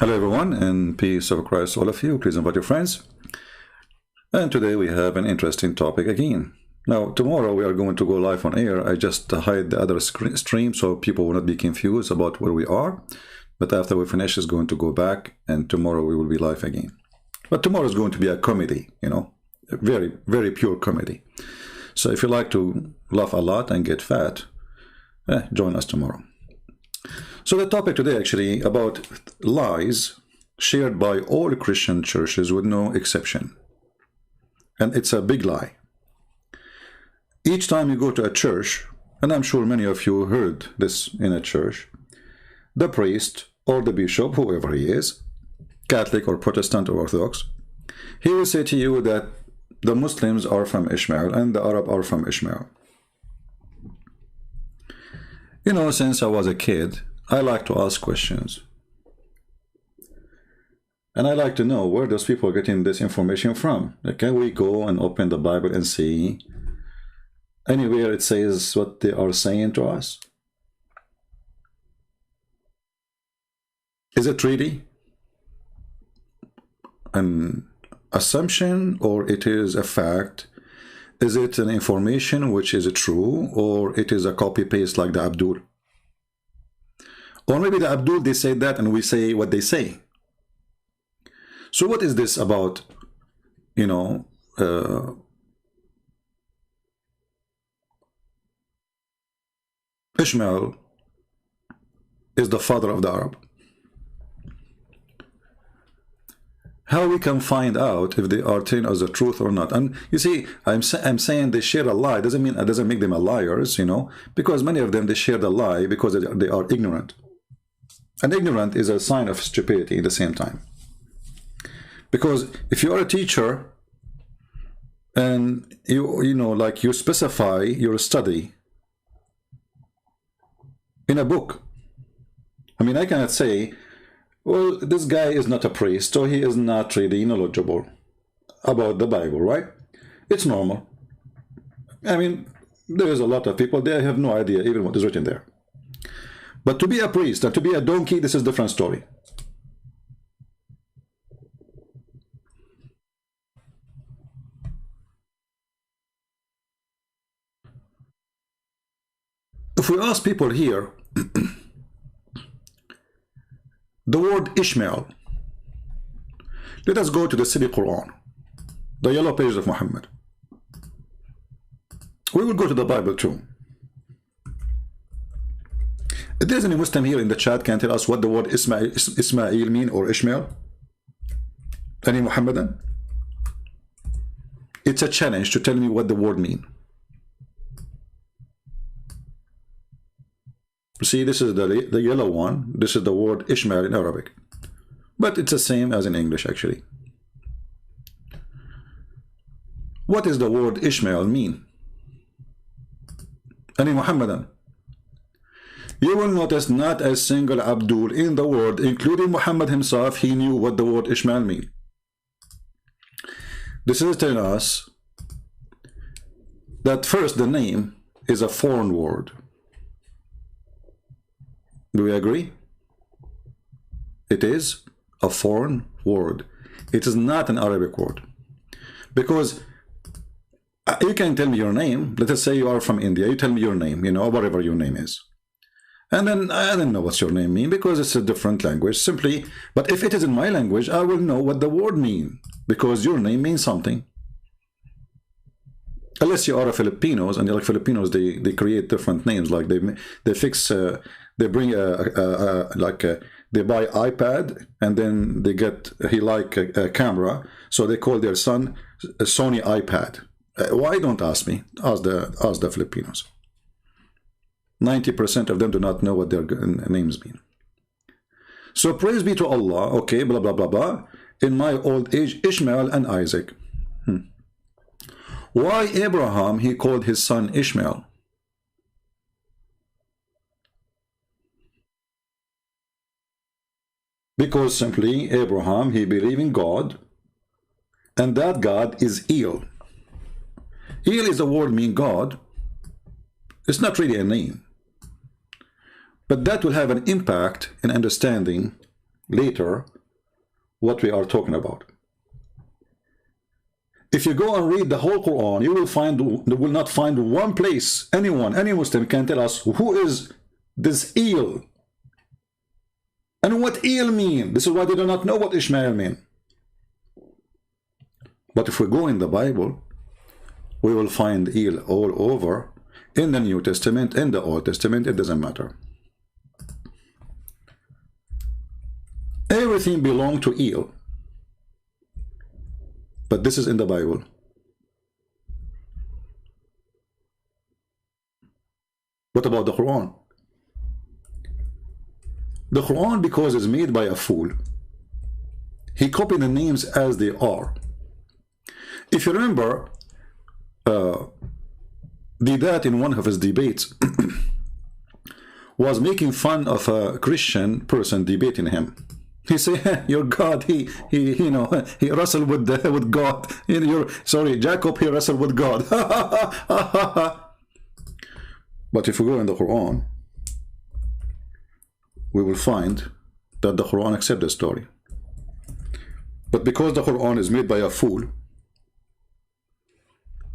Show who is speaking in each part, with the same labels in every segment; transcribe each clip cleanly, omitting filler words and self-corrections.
Speaker 1: Hello everyone, and peace of Christ all of you. Please invite your friends. And today we have an interesting topic again. Now, tomorrow we are going to go live on air. I just hide the other stream so people will not be confused about where we are. But after we finish, it's going to go back, and tomorrow we will be live again. But tomorrow is going to be a comedy, a very, very pure comedy. So if you like to laugh a lot and get fat, join us tomorrow. So the topic today actually about lies shared by all Christian churches with no exception. And it's a big lie. Each time you go to a church, and I'm sure many of you heard this in a church, the priest or the bishop, whoever he is, Catholic or Protestant or Orthodox, he will say to you that the Muslims are from Ishmael and the Arab are from Ishmael. Since I was a kid, I like to ask questions. And I like to know where those people are getting this information from. Can we go and open the Bible and see anywhere it says what they are saying to us? Is it really an assumption or it is a fact? Is it an information which is true, or it is a copy-paste like the Abdul? Or maybe the Abdul, they say that and we say what they say. So what is this about, Ishmael is the father of the Arab. How we can find out if they are telling us the truth or not? And you see, I'm saying they share a lie. Doesn't make them a liars, because many of them, they share the lie because they are ignorant. And ignorant is a sign of stupidity at the same time. Because if you are a teacher and you specify your study in a book, I cannot say, well, this guy is not a priest, so he is not really knowledgeable about the Bible, right? It's normal. There is a lot of people, they have no idea even what is written there. But to be a priest and to be a donkey, this is a different story. If we ask people here, the word Ishmael, let us go to the Silly Quran, the yellow pages of Muhammad. We will go to the Bible too. If there's any Muslim here in the chat can tell us what the word Ismail mean, or Ishmael? Any Muhammadan? It's a challenge to tell me what the word mean. See, this is the yellow one. This is the word Ishmael in Arabic. But it's the same as in English, actually. What does the word Ishmael mean? Any Muhammadan? You will notice not a single Abdul in the world, including Muhammad himself, he knew what the word Ishmael means. This is telling us that first, the name is a foreign word. Do we agree? It is a foreign word. It is not an Arabic word. Because you can tell me your name. Let us say you are from India. You tell me your name, whatever your name is. And then I don't know what's your name mean because it's a different language. Simply, but if it is in my language, I will know what the word mean because your name means something. Unless you are a Filipinos, and like Filipinos, they create different names. Like they fix, they bring they buy iPad and then they get a camera, so they call their son a Sony iPad. Why? Don't ask me. Ask the Filipinos. 90% of them do not know what their names mean. So praise be to Allah, okay, blah, blah, blah, blah. In my old age, Ishmael and Isaac. Why Abraham, he called his son Ishmael? Because simply Abraham, he believed in God, and that God is El. El is the word mean God. It's not really a name. But that will have an impact in understanding later what we are talking about. If you go and read the whole Quran, you will not find one place anyone, any Muslim can tell us who is this eel. And what eel mean? This is why they do not know what Ishmael mean. But if we go in the Bible, we will find eel all over, in the New Testament, in the Old Testament, it doesn't matter. Everything belongs to eel. But this is in the Bible. What about the Quran? The Quran, because it's made by a fool, he copied the names as they are. If you remember, that in one of his debates was making fun of a Christian person debating him. He say, your God, he wrestled with God. Sorry, Jacob, he wrestled with God. But if we go in the Quran, we will find that the Quran accepts the story. But because the Quran is made by a fool,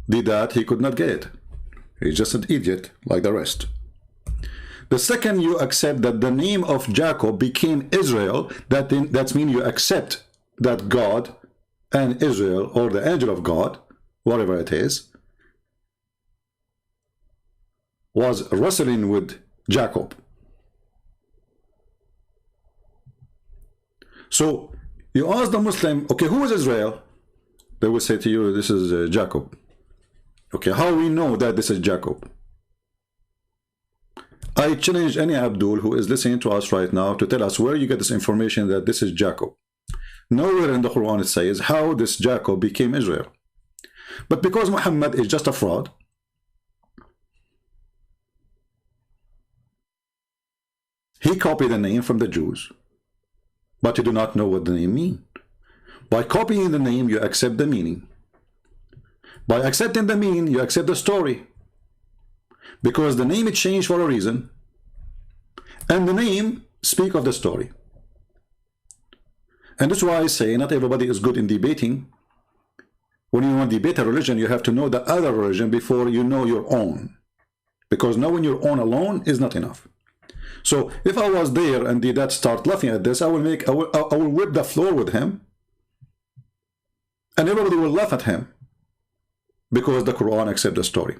Speaker 1: that he could not get it. He's just an idiot like the rest. The second you accept that the name of Jacob became Israel, that means you accept that God and Israel, or the angel of God, whatever it is, was wrestling with Jacob. So you ask the Muslim, okay, who is Israel? They will say to you, this is Jacob. Okay, how we know that this is Jacob? I challenge any Abdul who is listening to us right now to tell us where you get this information that this is Jacob. Nowhere in the Quran it says how this Jacob became Israel. But because Muhammad is just a fraud, he copied the name from the Jews, but you do not know what the name means. By copying the name, you accept the meaning. By accepting the meaning, you accept the story. Because the name is changed for a reason, and the name speaks of the story. And that's why I say not everybody is good in debating. When you want to debate a religion, you have to know the other religion before you know your own. Because knowing your own alone is not enough. So if I was there and did that start laughing at this, I will whip the floor with him, and everybody will laugh at him, because the Quran accepts the story.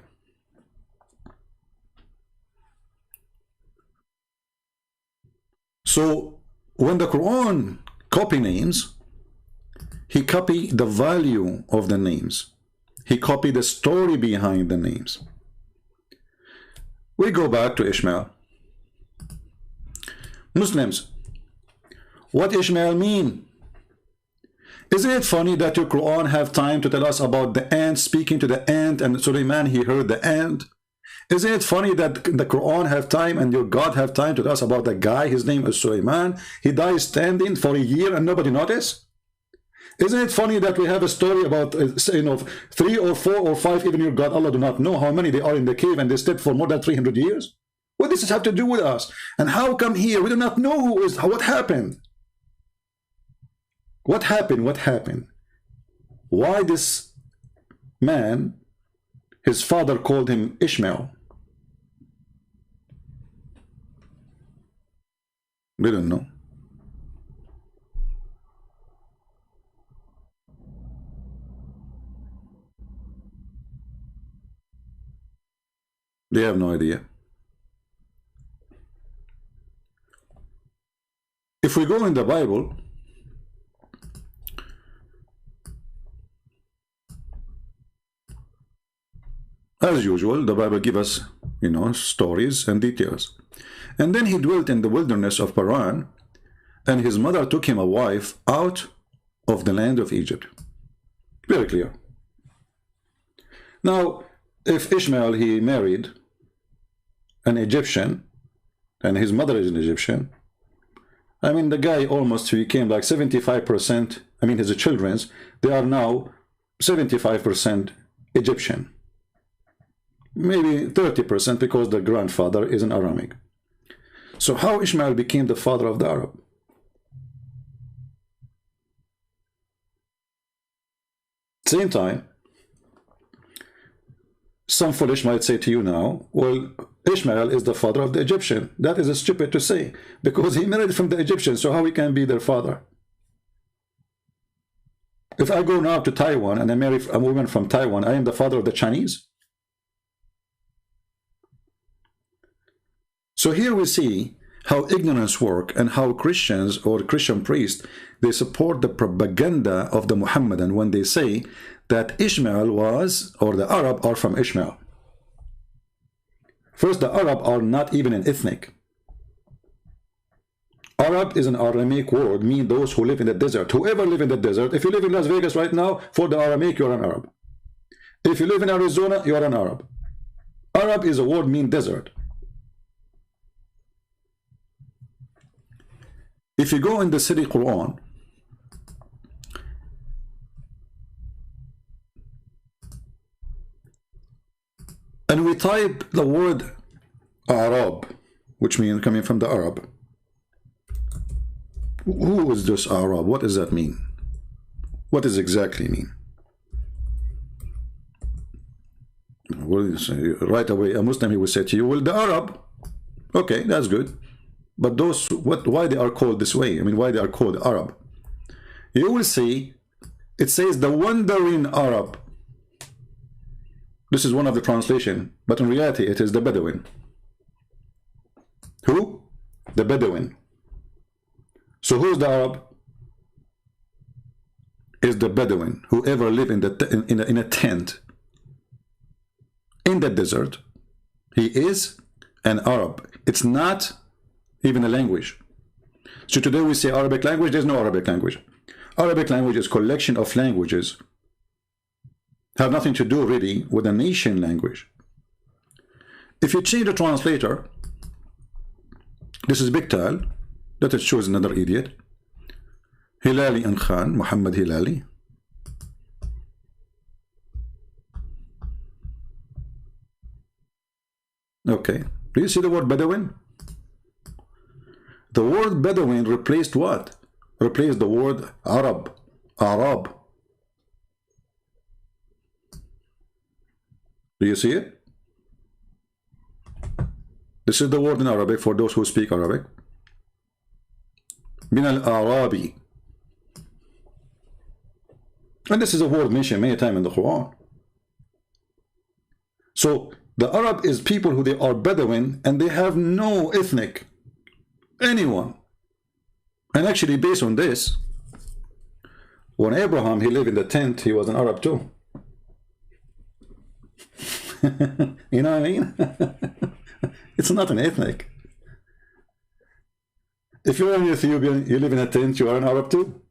Speaker 1: So when the Quran copy names, he copy the value of the names. He copied the story behind the names. We go back to Ishmael. Muslims, what Ishmael mean? Isn't it funny that your Quran have time to tell us about the ant speaking to the ant, and Suleiman, he heard the ant? Isn't it funny that the Quran have time and your God have time to tell us about the guy, his name is Suleiman, he died standing for a year and nobody noticed? Isn't it funny that we have a story about 3 or 4 or 5, even your God Allah do not know how many they are in the cave and they slept for more than 300 years? What does this have to do with us? And how come here we do not know who is, what happened? What happened? What happened? Why this man, his father called him Ishmael? We don't know. They have no idea. If we go in the Bible, as usual, the Bible gives us, stories and details. And then he dwelt in the wilderness of Paran, and his mother took him a wife out of the land of Egypt. Very clear. Now, if Ishmael, he married an Egyptian, and his mother is an Egyptian, I mean, the guy almost became like 75%, I mean, his children's, they are now 75% Egyptian. Maybe 30% because the grandfather is an Aramic. So how Ishmael became the father of the Arab? Same time, some foolish might say to you now, well, Ishmael is the father of the Egyptian. That is stupid to say, because he married from the Egyptians, so how he can be their father? If I go now to Taiwan and I marry a woman from Taiwan, I am the father of the Chinese? So here we see how ignorance works and how Christians or Christian priests, they support the propaganda of the Muhammadan when they say that Ishmael was, or the Arab are from Ishmael. First, the Arab are not even an ethnic. Arab is an Aramaic word, mean those who live in the desert. Whoever live in the desert, if you live in Las Vegas right now, for the Aramaic, you're an Arab. If you live in Arizona, you're an Arab. Arab is a word mean desert. If you go in the city Quran, and we type the word Arab, which means coming from the Arab. Who is this Arab? What does that mean? What does exactly mean? What do you say? Right away, a Muslim, he will say to you, well, the Arab, okay, that's good. But those, why they are called this way? I mean, why they are called Arab? You will see, it says the wandering Arab. This is one of the translation, but in reality, it is the Bedouin. Who? The Bedouin. So who's the Arab? Is the Bedouin, whoever live in a tent in the desert. He is an Arab. It's not even a language. So today we say Arabic language. There's no Arabic language. Arabic language is collection of languages. Have nothing to do really with a nation language. If you change the translator, this is Biktal. Let us choose another idiot. Hilali and Khan, Muhammad Hilali. Okay. Do you see the word Bedouin? The word Bedouin replaced what? Replaced the word Arab. Arab. Do you see it? This is the word in Arabic for those who speak Arabic. Min al-Arabi. And this is a word mentioned many times in the Quran. So the Arab is people who they are Bedouin and they have no ethnic anyone. And actually based on this, when Abraham he lived in the tent, he was an Arab too. You know what I mean? It's not an ethnic. If you're an Ethiopian, you live in a tent, you are an Arab too.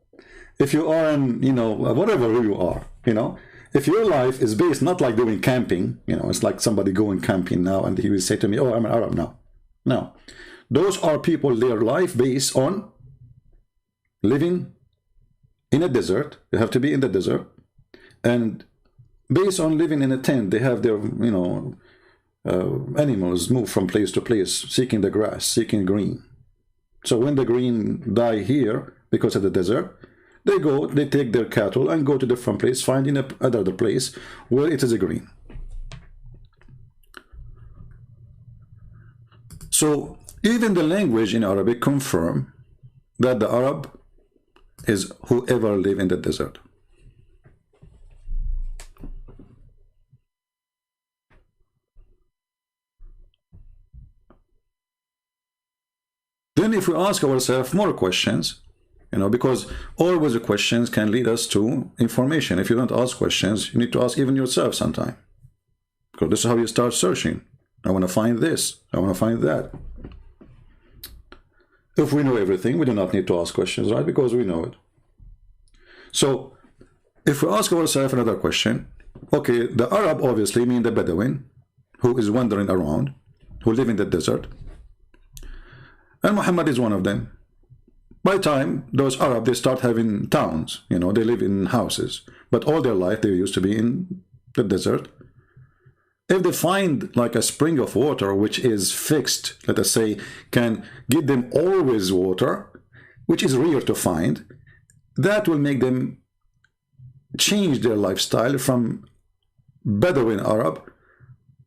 Speaker 1: If you are an, you know, whatever who you are, you know, if your life is based not like doing camping, you know, it's like somebody going camping now and he will say to me, oh, I'm an Arab now. No. Those are people, their life based on living in a desert. They have to be in the desert. And based on living in a tent, they have their, you know, animals move from place to place, seeking the grass, seeking green. So when the green die here because of the desert, they go, they take their cattle and go to different place, finding another place where it is a green. So even the language in Arabic confirm that the Arab is whoever live in the desert. Then if we ask ourselves more questions, you know, because always the questions can lead us to information. If you don't ask questions, you need to ask even yourself sometime. Because this is how you start searching. I want to find this. I want to find that. If we know everything, we do not need to ask questions, right? Because we know it. So if we ask ourselves another question, okay, the Arab obviously mean the Bedouin, who is wandering around, who live in the desert. And Muhammad is one of them. By the time those Arab, they start having towns, you know, they live in houses. But all their life, they used to be in the desert. If they find like a spring of water, which is fixed, let us say, can give them always water, which is rare to find, that will make them change their lifestyle from Bedouin Arab,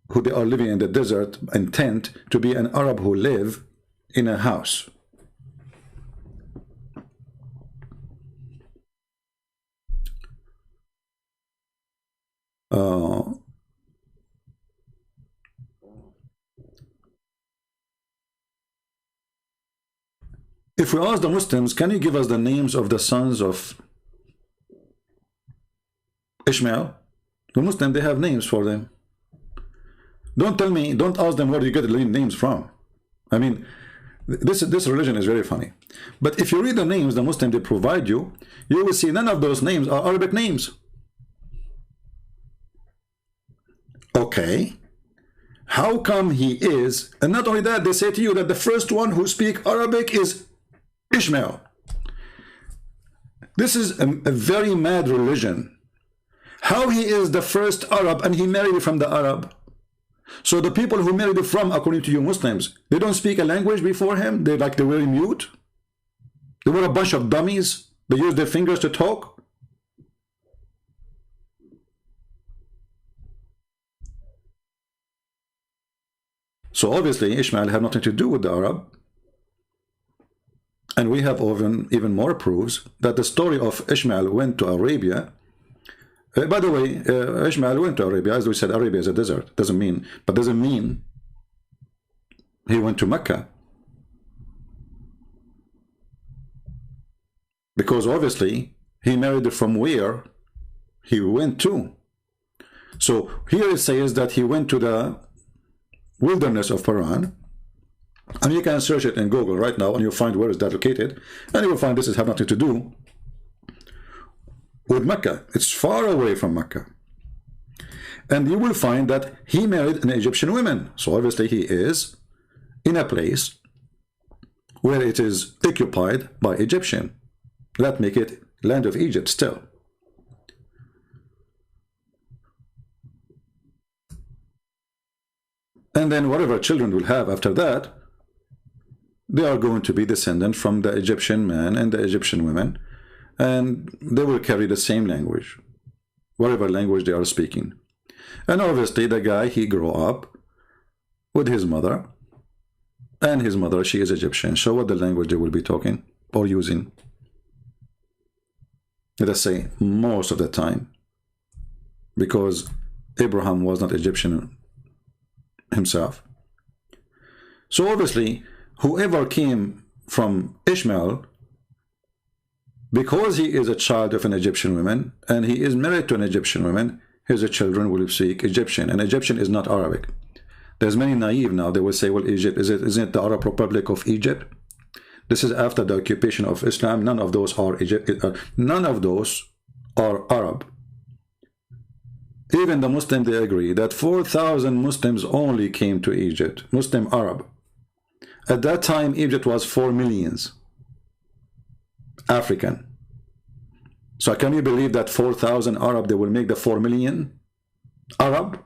Speaker 1: who they are living in the desert in tent, to be an Arab who live in a house. If we ask the Muslims, can you give us the names of the sons of Ishmael? The Muslims, they have names for them. Don't tell me, don't ask them where you get the names from. I mean, this religion is very funny. But if you read the names the Muslims they provide you, you will see none of those names are Arabic names. Okay. How come he is? And not only that, they say to you that the first one who speak Arabic is Ishmael. This is a very mad religion. How he is the first Arab and he married from the Arab? So the people who married from, according to you Muslims, they don't speak a language before him? They were mute? They were a bunch of dummies? They use their fingers to talk? So obviously Ishmael had nothing to do with the Arab. And we have even more proofs that the story of Ishmael went to Arabia. By the way, Ishmael went to Arabia. As we said, Arabia is a desert. Doesn't mean he went to Mecca. Because obviously he married from where he went to. So here it says that he went to the wilderness of Paran. And you can search it in Google right now and you'll find where is that located. And you will find this has nothing to do with Mecca. It's far away from Mecca. And you will find that he married an Egyptian woman. So obviously he is in a place where it is occupied by Egyptian. That make it land of Egypt still. And then whatever children will have after that, they are going to be descendant from the Egyptian man and the Egyptian women, and they will carry the same language, whatever language they are speaking. And obviously the guy, he grew up with his mother, and his mother, she is Egyptian. So what the language they will be talking or using? Let us say most of the time, because Abraham was not Egyptian himself. So obviously whoever came from Ishmael, because he is a child of an Egyptian woman and he is married to an Egyptian woman, his children will speak Egyptian, and Egyptian is not Arabic. There's many naive now, they will say, well, Egypt, isn't it the Arab Republic of Egypt? This is after the occupation of Islam. None of those are none of those are Arab. Even the Muslims, they agree that 4,000 Muslims only came to Egypt, Muslim Arab. At that time, Egypt was 4 million African. So can you believe that 4,000 Arab, they will make the 4 million Arab?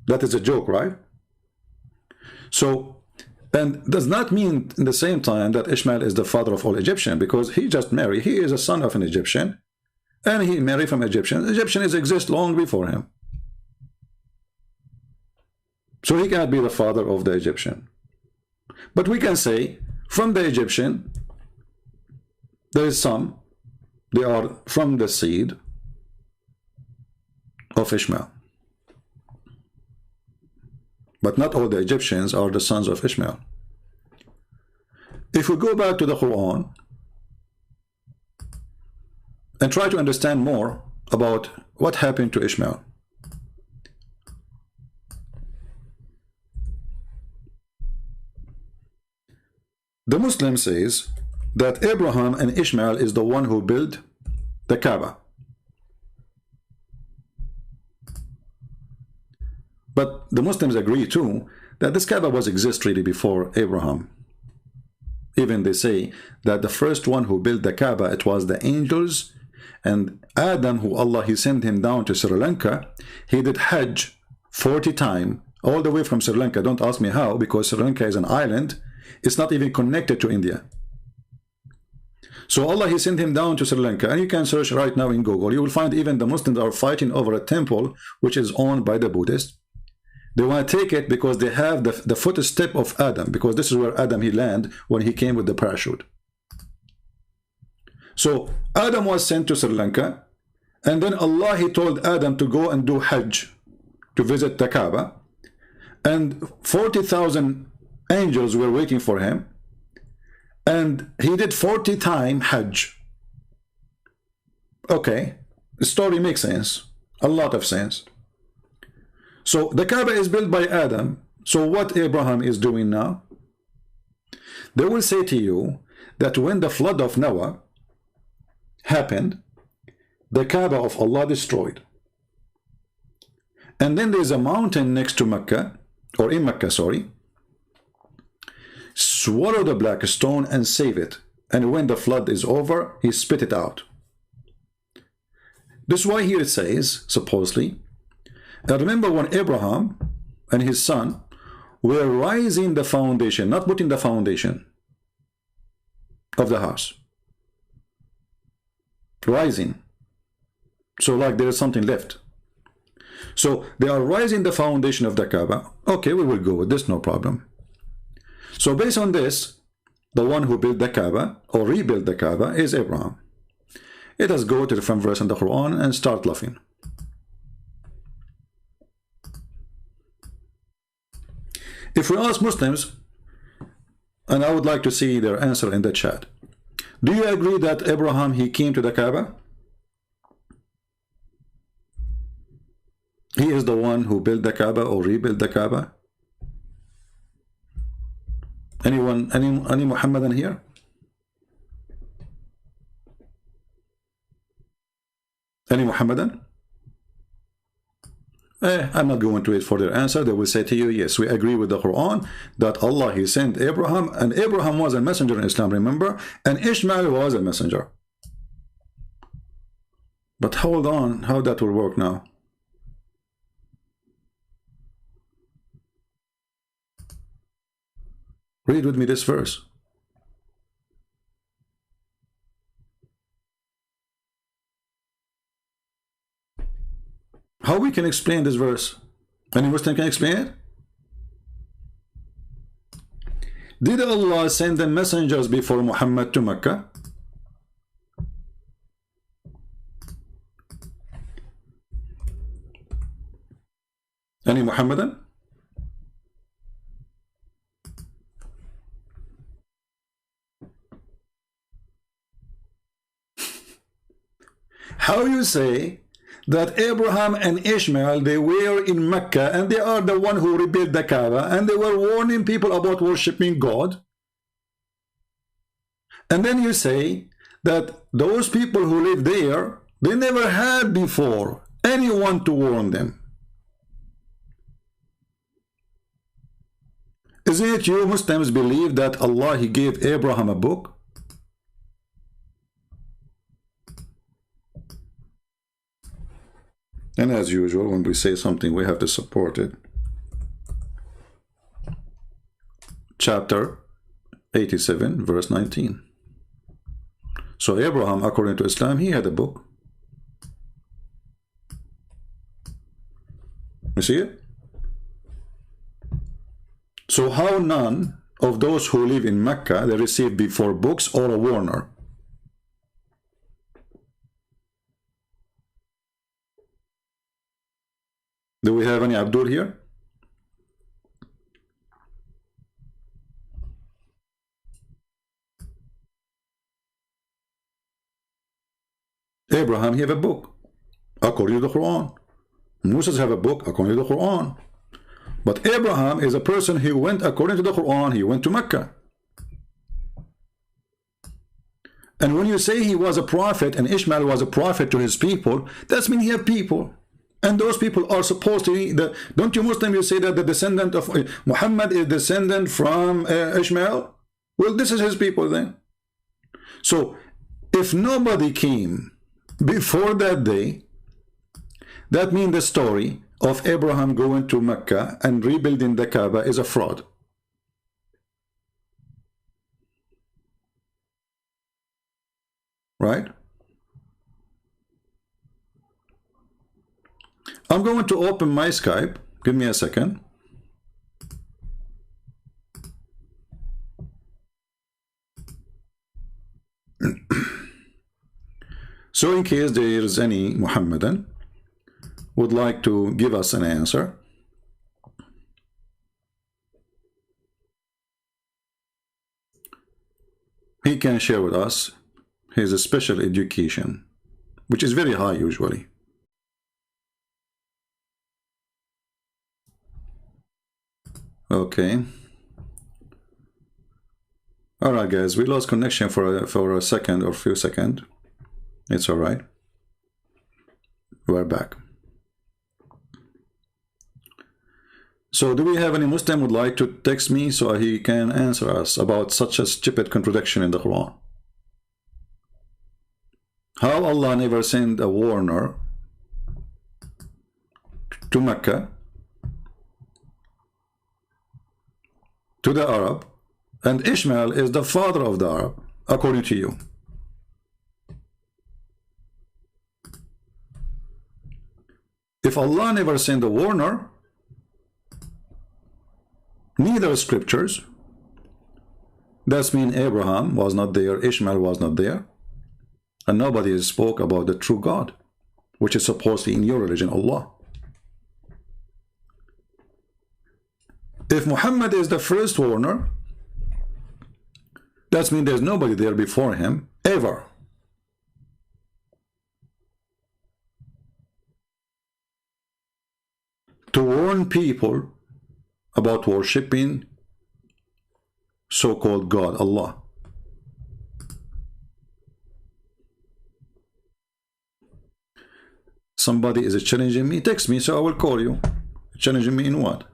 Speaker 1: That is a joke, right? So, and does not mean in the same time that Ishmael is the father of all Egyptian, because he just married, he is a son of an Egyptian, and he married from Egyptian. Egyptians exist long before him. So he cannot be the father of the Egyptian. But we can say, from the Egyptian, there is some, they are from the seed of Ishmael. But not all the Egyptians are the sons of Ishmael. If we go back to the Quran and try to understand more about what happened to Ishmael. The Muslim says that Abraham and Ishmael is the one who built the Kaaba. But the Muslims agree too that this Kaaba was exist really before Abraham. Even they say that the first one who built the Kaaba, it was the angels, and Adam, who Allah, he sent him down to Sri Lanka, he did Hajj 40 times, all the way from Sri Lanka. Don't ask me how, because Sri Lanka is an island. It's not even connected to India. So Allah, he sent him down to Sri Lanka, and you can search right now in Google. You will find even the Muslims are fighting over a temple which is owned by the Buddhists. They want to take it because they have the footstep of Adam, because this is where Adam he landed when he came with the parachute. So Adam was sent to Sri Lanka, and then Allah, he told Adam to go and do Hajj, to visit the Kaaba, and 40,000 angels were waiting for him, and he did 40 times Hajj. Okay, the story makes sense, a lot of sense. So the Kaaba is built by Adam. So what Abraham is doing now? They will say to you that when the flood of Noah happened, the Kaaba of Allah destroyed. And then there's a mountain next to Mecca, or in Mecca, sorry, swallow the black stone and save it. And when the flood is over, he spit it out. This is why here it says, supposedly, I remember when Abraham and his son were raising the foundation, not putting the foundation of the house. Rising. So like there is something left. So they are raising the foundation of the Kaaba. Okay, we will go with this, no problem. So based on this, the one who built the Kaaba or rebuilt the Kaaba is Abraham. Let us go to the different verse in the Quran and start laughing. If we ask Muslims, and I would like to see their answer in the chat, do you agree that Abraham, he came to the Kaaba? He is the one who built the Kaaba or rebuilt the Kaaba? Anyone, any Muhammadan here? Any Muhammadan? I'm not going to wait for their answer. They will say to you, yes, we agree with the Quran that Allah, he sent Abraham, and Abraham was a messenger in Islam, remember? And Ishmael was a messenger. But hold on, how that will work now? Read with me this verse. How we can explain this verse? Any Muslim can explain it? Did Allah send the messengers before Muhammad to Mecca? Any Muhammadan? How you say that Abraham and Ishmael, they were in Mecca and they are the one who rebuilt the Kaaba and they were warning people about worshiping God? And then you say that those people who live there, they never had before anyone to warn them. Isn't it you Muslims believe that Allah, he gave Abraham a book? And as usual, when we say something, we have to support it. Chapter 87, verse 19. So Abraham, according to Islam, he had a book. You see it? So how none of those who live in Mecca, they receive before books or a warner? Do we have any Abdul here? Abraham, he have a book according to the Quran. Moses have a book according to the Quran. But Abraham is a person who went according to the Quran. He went to Mecca. And when you say he was a prophet and Ishmael was a prophet to his people, that means he have people. And those people are supposed to be the, don't you Muslim, you say that the descendant of Muhammad is descendant from Ishmael? Well, this is his people then. So if nobody came before that day, that means the story of Abraham going to Mecca and rebuilding the Kaaba is a fraud. right? I'm going to open my Skype. Give me a second. So in case there is any Muhammadan would like to give us an answer, he can share with us his special education, which is very high usually. Okay. All right, guys, we lost connection for a second or few seconds. It's all right. We're back. So do we have any Muslim would like to text me so he can answer us about such a stupid contradiction in the Quran? How Allah never sent a warner to Mecca, to the Arab, and Ishmael is the father of the Arab, according to you? If Allah never sent a warner, neither scriptures, that means Abraham was not there, Ishmael was not there, and nobody spoke about the true God, which is supposedly in your religion, Allah. If Muhammad is the first warner, that means there's nobody there before him, ever. To warn people about worshipping so-called God, Allah. Somebody is challenging me, text me so I will call you. Challenging me in what?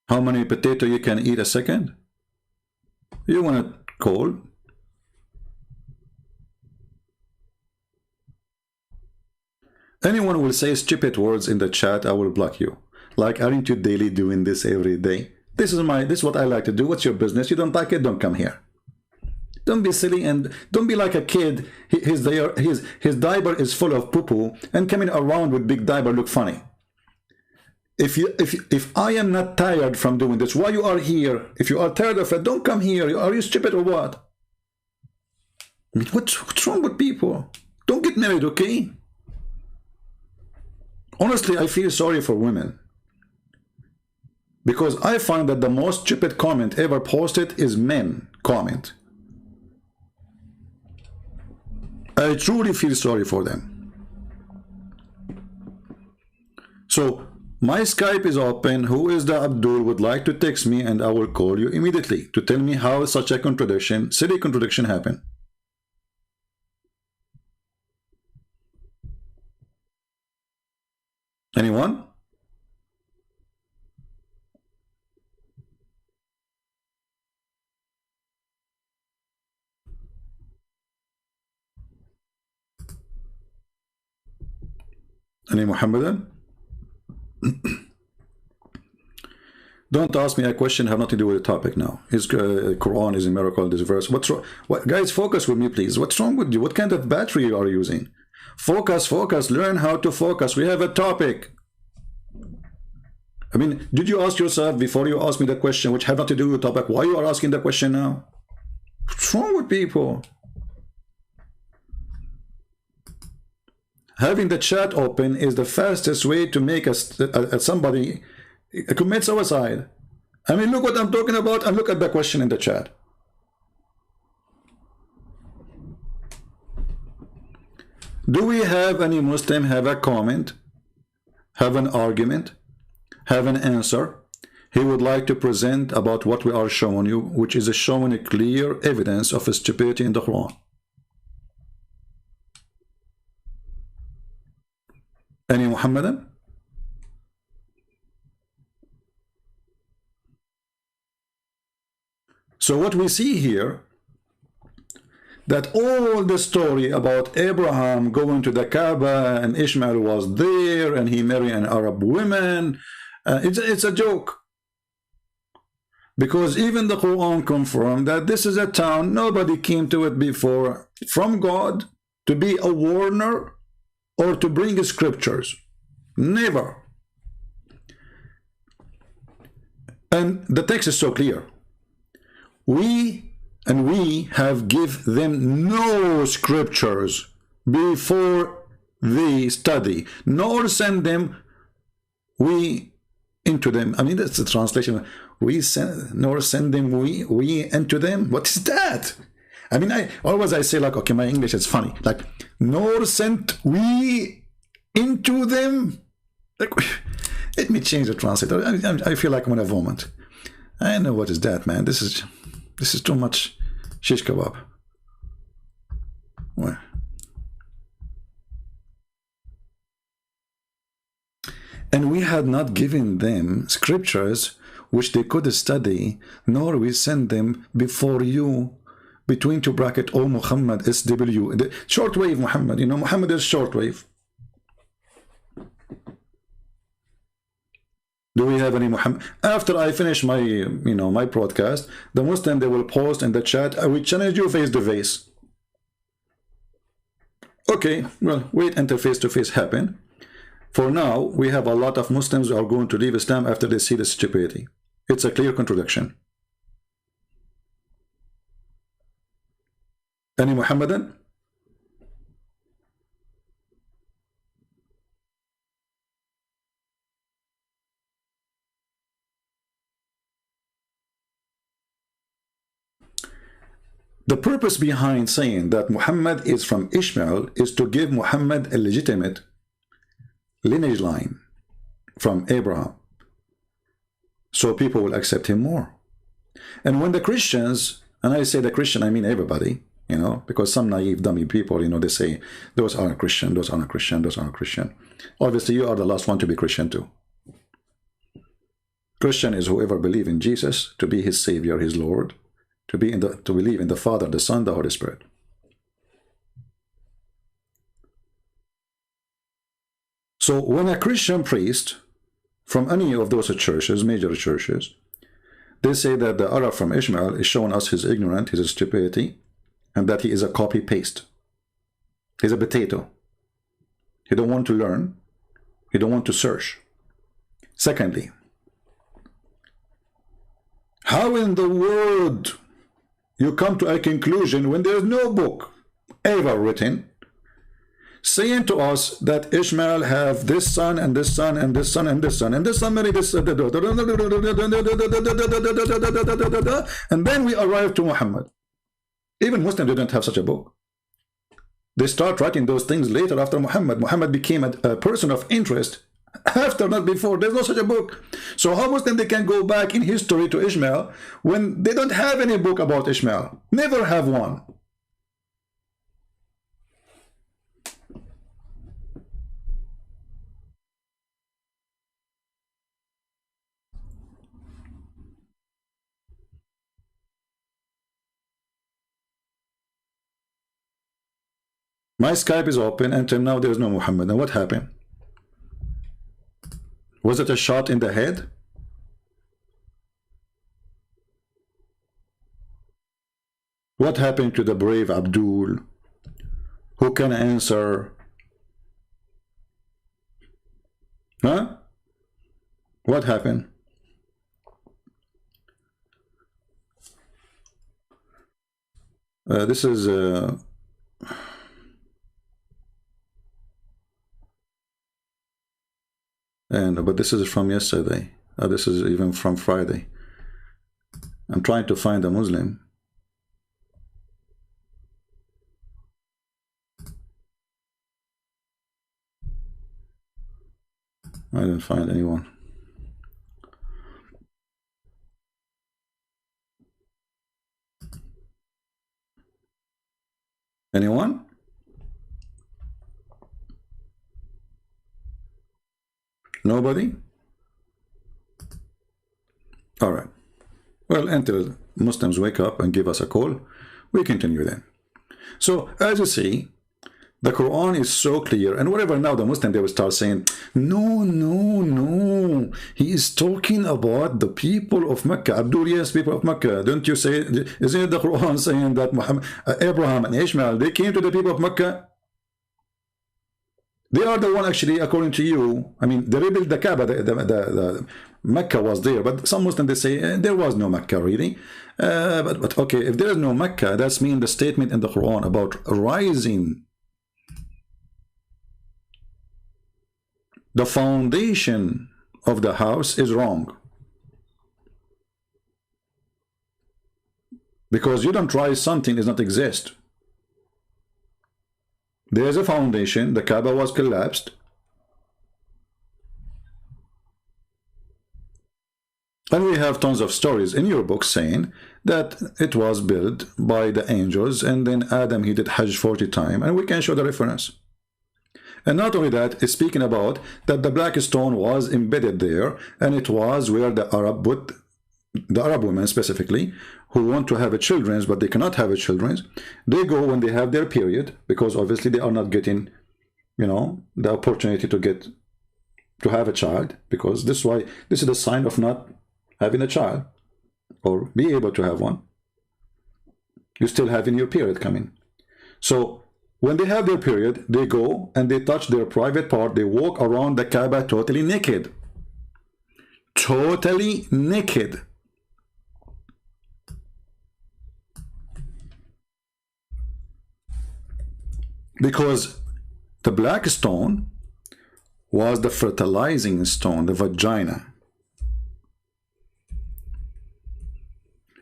Speaker 1: How many potato you can eat a second? You want to call? Anyone will say stupid words in the chat, I will block you. Like, aren't you daily doing this every day? This is what I like to do. What's your business? You don't like it, don't come here. Don't be silly and don't be like a kid. His diaper is full of poo-poo and coming around with big diaper look funny. If I am not tired from doing this, why you are here? If you are tired of it, don't come here. Are you stupid or what? I mean, what's wrong with people? Don't get married, okay? Honestly, I feel sorry for women. Because I find that the most stupid comment ever posted is men comment. I truly feel sorry for them. So, my Skype is open. Who is the Abdul would like to text me and I will call you immediately to tell me how such a contradiction, silly contradiction happened. Anyone? Any Muhammadan? Don't ask me a question have nothing to do with the topic now. His Quran is a miracle, this verse. What's wrong? Guys, focus with me, please. What's wrong with you? What kind of battery are you using? Focus, focus. Learn how to focus. We have a topic. I mean, did you ask yourself before you asked me the question, which had nothing to do with the topic, why you are asking the question now? What's wrong with people? Having the chat open is the fastest way to make somebody commit suicide. I mean, look what I'm talking about and look at the question in the chat. Do we have any Muslim have a comment, have an argument, have an answer he would like to present about what we are showing you, which is showing a clear evidence of stupidity in the Quran? Any Muhammadan? So what we see here, that all the story about Abraham going to the Kaaba and Ishmael was there and he married an Arab woman, it's a joke. Because even the Quran confirmed that this is a town, nobody came to it before from God to be a warner or to bring scriptures. Never. And the text is so clear. We have give them no scriptures before they study, nor send them we into them. I mean, that's the translation. We send, nor send them we into them. What is that? I mean, I always say like, okay, my English is funny. Like, nor sent we into them. Like, let me change the translator. I feel like I'm gonna vomit. I know what is that, man. This is too much shish kebab. Well. And we had not given them scriptures which they could study, nor we send them before you, between two bracket, O Muhammad, SW, the shortwave Muhammad, you know, Muhammad is shortwave. Do we have any Muhammad? After I finish my, you know, my broadcast, the Muslim, they will post in the chat, I will challenge you face to face. Okay, well, wait until face to face happen. For now, we have a lot of Muslims who are going to leave Islam after they see the stupidity. It's a clear contradiction. Any Muhammadan? The purpose behind saying that Muhammad is from Ishmael is to give Muhammad a legitimate lineage line from Abraham, so people will accept him more. And when the Christians, and I say the Christian, I mean everybody, you know, because some naive dummy people, you know, they say those aren't Christian, those aren't Christian, those aren't Christian. Obviously you are the last one to be Christian too. Christian is whoever believes in Jesus to be his Savior, his Lord, to believe in the Father, the Son, the Holy Spirit. So when a Christian priest from any of those churches, major churches, they say that the Arab from Ishmael is showing us his ignorance, his stupidity, and that he is a copy-paste. He's a potato. He don't want to learn. He don't want to search. Secondly, how in the world you come to a conclusion when there is no book ever written saying to us that Ishmael have this son and this son and this son and this son and this son married this, and then we arrive to Muhammad. Even Muslims didn't have such a book. They start writing those things later after Muhammad. Muhammad became a person of interest after, not before. There's no such a book. So how Muslim they can go back in history to Ishmael when they don't have any book about Ishmael? Never have one. My Skype is open until now there's no Muhammad. And what happened? Was it a shot in the head? What happened to the brave Abdul? Who can answer? Huh? What happened? This is but this is from yesterday. This is even from Friday. I'm trying to find a Muslim. I didn't find anyone. Anyone? Nobody? All right. Well, until Muslims wake up and give us a call, we continue then. So, as you see, The Quran is so clear, and whatever now the Muslim they will start saying, no, no, no, he is talking about the people of Mecca. Abdul, yes, people of Mecca. Don't you say? Isn't it the Quran saying that Muhammad, Abraham and Ishmael, they came to the people of Mecca? They are the one actually, according to you. I mean, they rebuilt the Kaaba. The Mecca was there, but some Muslims they say there was no Mecca really. But okay, if there is no Mecca, that's mean the statement in the Quran about rising. The foundation of the house is wrong. Because you don't rise something does not exist. There's a foundation, the Kaaba was collapsed. And we have tons of stories in your book saying that it was built by the angels, and then Adam, he did Hajj 40 times, and we can show the reference. And not only that, it's speaking about that the black stone was embedded there, and it was where the Arab would, the Arab women specifically, who want to have a children, but they cannot have a children, they go when they have their period, because obviously they are not getting, you know, the opportunity to have a child, because this is the sign of not having a child, or be able to have one. You still having your period coming. So when they have their period, they go and they touch their private part. They walk around the Kaaba totally naked. Totally naked. Because the black stone was the fertilizing stone, the vagina.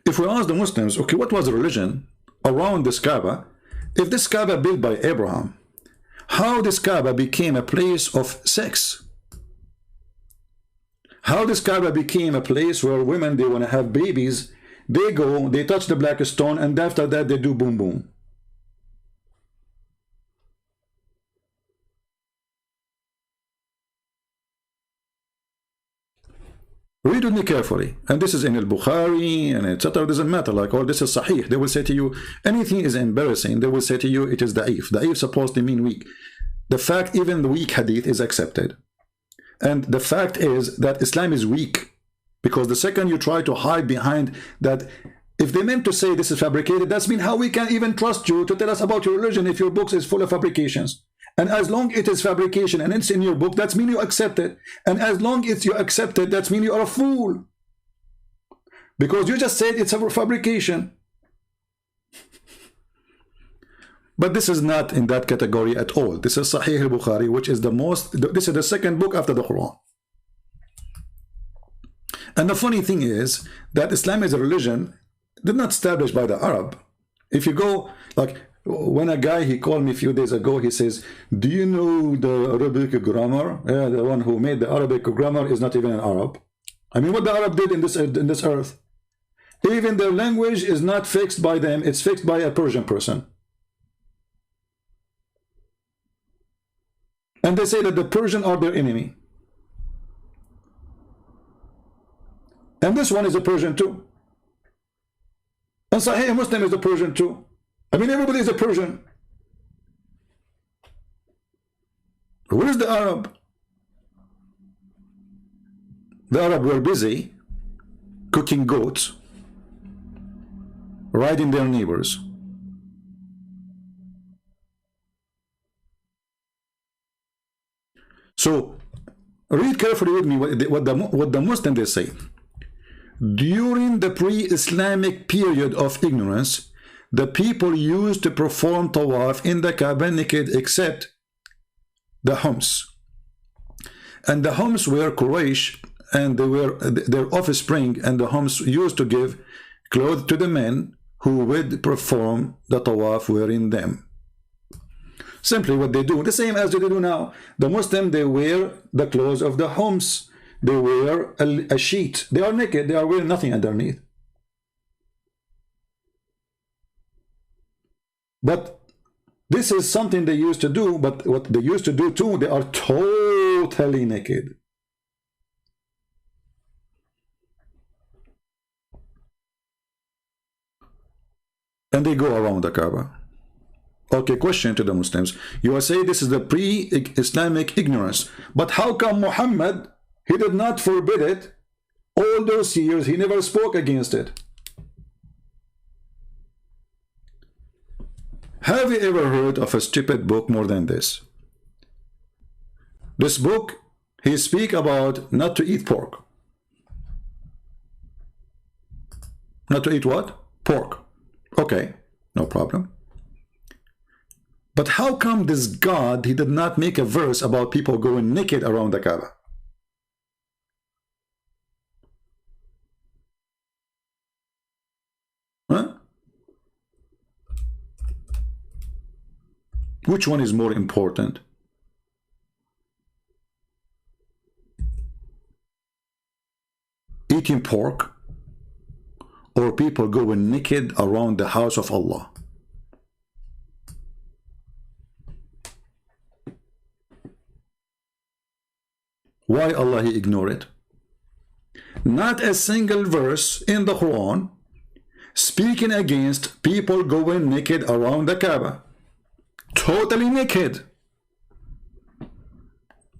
Speaker 1: If we ask the Muslims, okay, what was the religion around this Kaaba? If this Kaaba built by Abraham, how this Kaaba became a place of sex? How this Kaaba became a place where women, they want to have babies, they go, they touch the black stone, and after that they do boom boom. Read with me carefully, and this is in al-Bukhari and etc. It doesn't matter, like all this is sahih. They will say to you, anything is embarrassing, they will say to you it is da'if. Da'if supposed to mean weak. The fact even the weak hadith is accepted. And the fact is that Islam is weak, because the second you try to hide behind that, if they meant to say this is fabricated, that's mean how we can even trust you to tell us about your religion if your books is full of fabrications. And as long it is fabrication and it's in your book, that's mean you accept it. And as long as you accept it, that's mean you are a fool. Because you just said it's a fabrication. But this is not in that category at all. This is Sahih al-Bukhari, which is this is the second book after the Quran. And the funny thing is that Islam is a religion did not established by the Arab. If you go, like, when a guy, he called me a few days ago, he says, do you know the Arabic grammar? Yeah, the one who made the Arabic grammar is not even an Arab. I mean, what the Arab did in this earth. Even their language is not fixed by them, it's fixed by a Persian person. And they say that the Persian are their enemy. And this one is a Persian too. And Sahih Muslim is a Persian too. I mean, everybody is a Persian. Where is the Arab? The Arab were busy cooking goats, riding their neighbors. So, read carefully with me what the Muslims they say. During the pre-Islamic period of ignorance, the people used to perform tawaf in the Kaaba naked except the Hums. And the Hums were Quraysh, and they were their offspring, and the Hums used to give clothes to the men who would perform the tawaf wearing them. Simply what they do, the same as they do now. The Muslim, they wear the clothes of the Hums. They wear a sheet. They are naked. They are wearing nothing underneath. But this is something they used to do, but what they used to do too, they are totally naked. And they go around the Kaaba. Okay, question to the Muslims. You are saying this is the pre-Islamic ignorance. But how come Muhammad, he did not forbid it all those years? He never spoke against it. Have you ever heard of a stupid book more than this? This book, he speak about not to eat pork. Not to eat what? Pork. Okay, no problem. But how come this God, he did not make a verse about people going naked around the Kaaba? Huh? Which one is more important? Eating pork or people going naked around the house of Allah? Why Allah he ignore it? Not a single verse in the Quran speaking against people going naked around the Kaaba. Totally naked.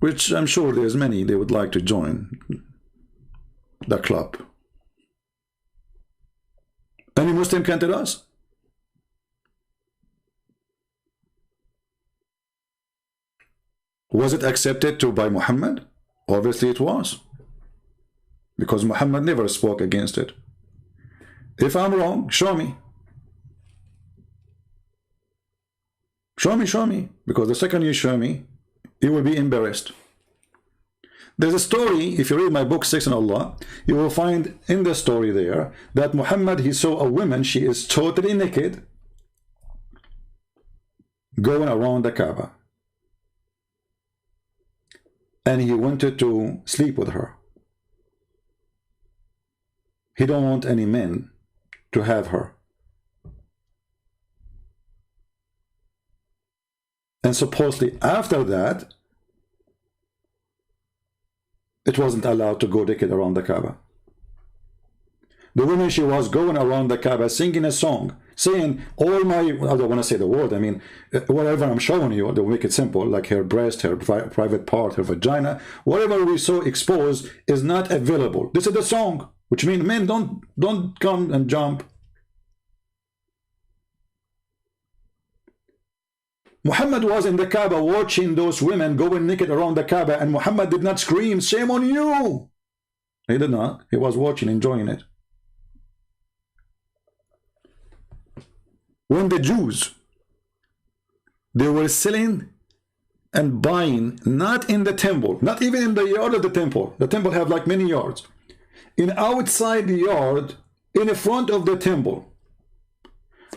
Speaker 1: Which I'm sure there's many they would like to join the club. Any Muslim can tell us? Was it accepted by Muhammad? Obviously it was. Because Muhammad never spoke against it. If I'm wrong, show me. Show me. Because the second you show me, you will be embarrassed. There's a story, if you read my book, Sex and Allah, you will find in the story there that Muhammad, he saw a woman, she is totally naked, going around the Kaaba. And he wanted to sleep with her. He don't want any men to have her. And supposedly after that, it wasn't allowed to go naked around the Kaaba. The woman, she was going around the Kaaba singing a song, saying, all my, I don't want to say the word, I mean, whatever I'm showing you, to make it simple, like her breast, her private part, her vagina, whatever we saw exposed is not available. This is the song, which means men don't come and jump. Muhammad was in the Kaaba watching those women going naked around the Kaaba, and Muhammad did not scream, shame on you. He did not. He was watching, enjoying it. When the Jews, they were selling and buying, not in the temple, not even in the yard of the temple have like many yards, in outside the yard, in the front of the temple,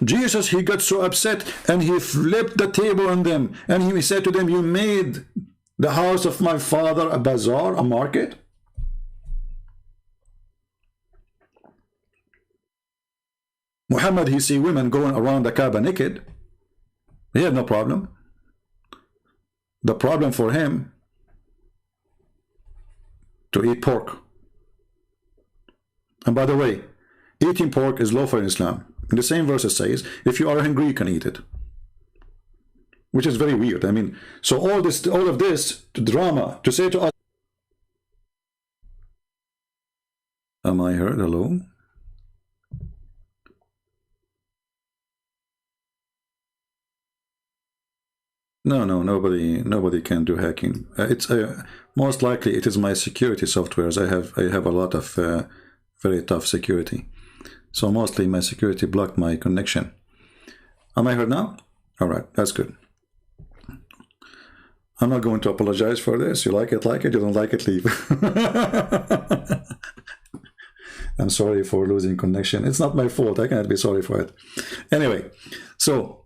Speaker 1: Jesus, he got so upset and he flipped the table on them, and he said to them, you made the house of my father a bazaar, a market. Muhammad, he see women going around the Kaaba naked. He had no problem. The problem for him to eat pork. And by the way, eating pork is lawful in Islam. In the same verse it says, if you are hungry, you can eat it. Which is very weird. I mean, so all of this drama to say to us. Am I heard? Hello? No, nobody can do hacking. It's most likely it is my security softwares. I have a lot of very tough security. So mostly my security blocked my connection. Am I heard now? All right, that's good. I'm not going to apologize for this. You like it, like it. You don't like it, leave. I'm sorry for losing connection. It's not my fault. I cannot be sorry for it. Anyway, so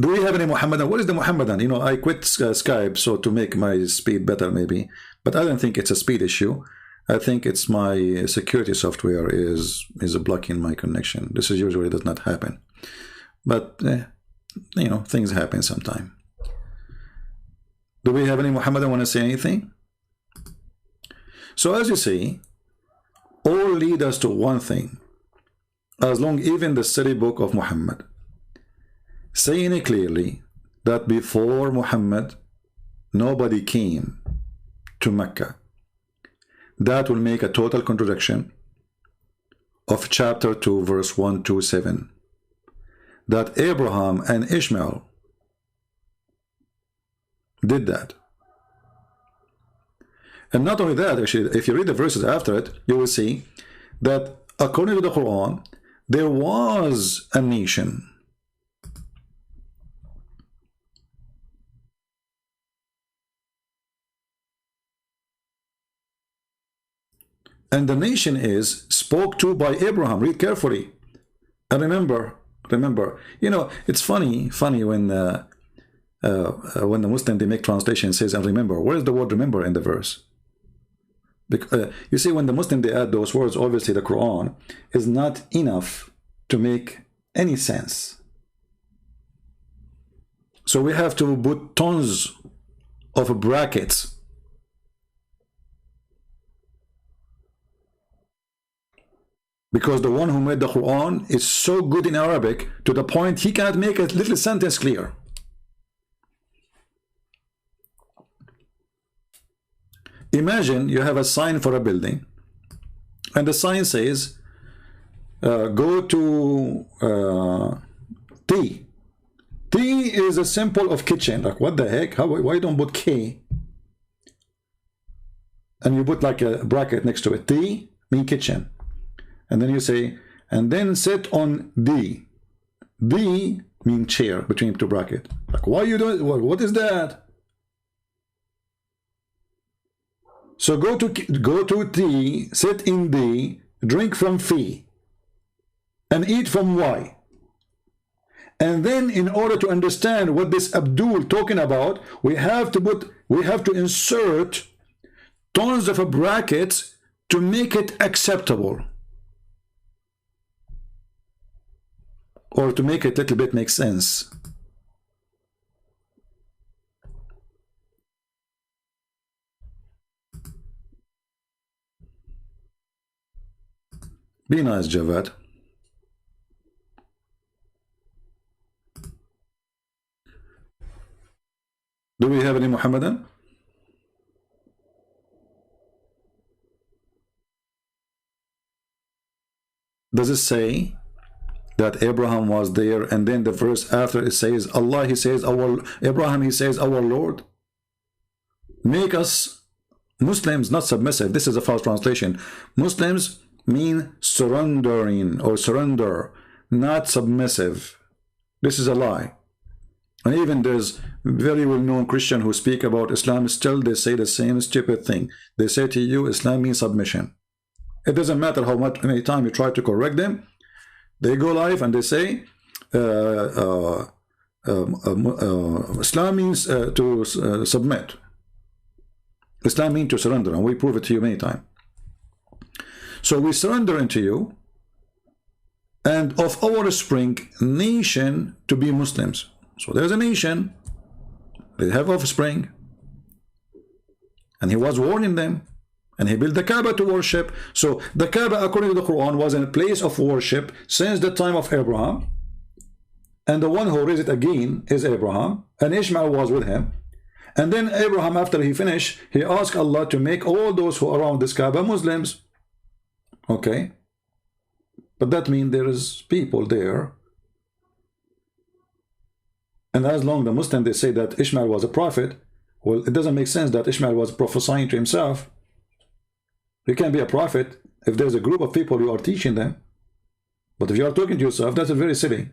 Speaker 1: do we have any Muhammadan? What is the Muhammadan? You know, I quit Skype so to make my speed better maybe, but I don't think it's a speed issue. I think it's my security software is blocking my connection. This is usually does not happen, but you know, things happen sometime. Do we have any Muhammadan want to say anything? So as you see, all lead us to one thing. As long even the study book of Muhammad, saying it clearly that before Muhammad, nobody came to Mecca. That will make a total contradiction of chapter 2, verse 127. That Abraham and Ishmael did that. And not only that, actually, if you read the verses after it, you will see that according to the Quran, there was a nation. And the nation is spoke to by Abraham. Read carefully. And remember, you know, it's funny when the Muslim, they make translation, says, and remember. Where is the word remember in the verse? Because, you see, when the Muslim, they add those words, obviously the Quran is not enough to make any sense. So we have to put tons of brackets. Because the one who made the Quran is so good in Arabic to the point he cannot make a little sentence clear. Imagine you have a sign for a building, and the sign says, go to T. T is a symbol of kitchen. Like, what the heck? Why don't put K? And you put like a bracket next to it. T mean kitchen. And then you say, and then sit on D. D mean chair between two brackets. Like, why you doing? What is that? So go to T, sit in D, drink from Phi, and eat from Y. And then, in order to understand what this Abdul talking about, we have to insert tons of brackets to make it acceptable, or to make it a little bit make sense. Be nice, Javad. Do we have any Muhammadan? Does it say that Abraham was there, and then the verse after it says Allah, he says our Abraham, he says our Lord? Make us Muslims not submissive. This is a false translation. Muslims mean surrendering or surrender, not submissive. This is a lie. And even there's very well-known Christian who speak about Islam, still they say the same stupid thing. They say to you, Islam means submission. It doesn't matter how many times you try to correct them. They go live and they say Islam means to submit. Islam means to surrender, and we prove it to you many times. So we surrender into you, and of our spring nation to be Muslims. So there's a nation, they have offspring, and he was warning them, and he built the Kaaba to worship. So the Kaaba, according to the Quran, was a place of worship since the time of Abraham, and the one who raised it again is Abraham, and Ishmael was with him. And then Abraham, after he finished, he asked Allah to make all those who are around this Kaaba Muslims. Okay, but that means there is people there, and as long the Muslims, they say that Ishmael was a prophet, well, it doesn't make sense that Ishmael was prophesying to himself. You can't be a prophet if there's a group of people you are teaching them. But if you are talking to yourself, that's very silly.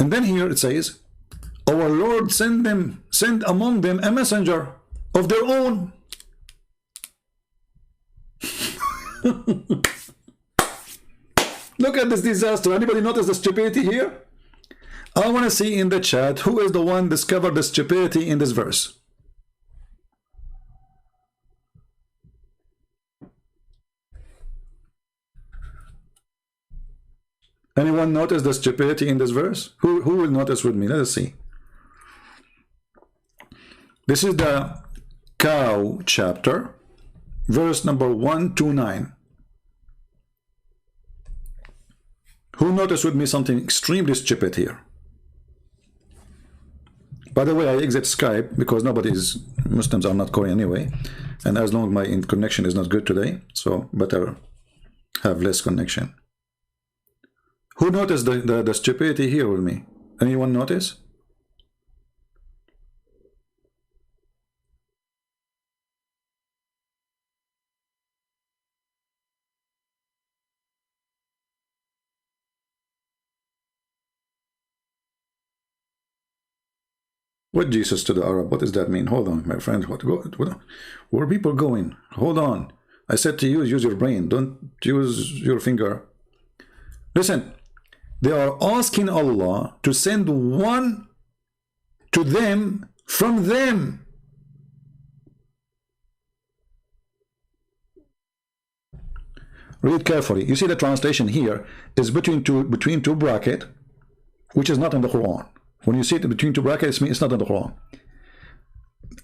Speaker 1: And then here it says, our Lord send among them a messenger of their own. Look at this disaster. Anybody notice the stupidity here? I want to see in the chat who is the one discovered the stupidity in this verse. Anyone notice the stupidity in this verse? Who will notice with me? Let us see. This is the Cow chapter, verse number 129. Who noticed with me something extremely stupid here? By the way, I exit Skype because Muslims are not calling anyway, and as long as my connection is not good today, so better have less connection. Who noticed the stupidity here with me? Anyone notice? What Jesus to the Arab? What does that mean? Hold on, my friend. Where are people going? Hold on. I said to use your brain. Don't use your finger. Listen, they are asking Allah to send one to them from them. Read carefully. You see the translation here is between two brackets, which is not in the Quran. When you see it between two brackets, it's not in the Quran.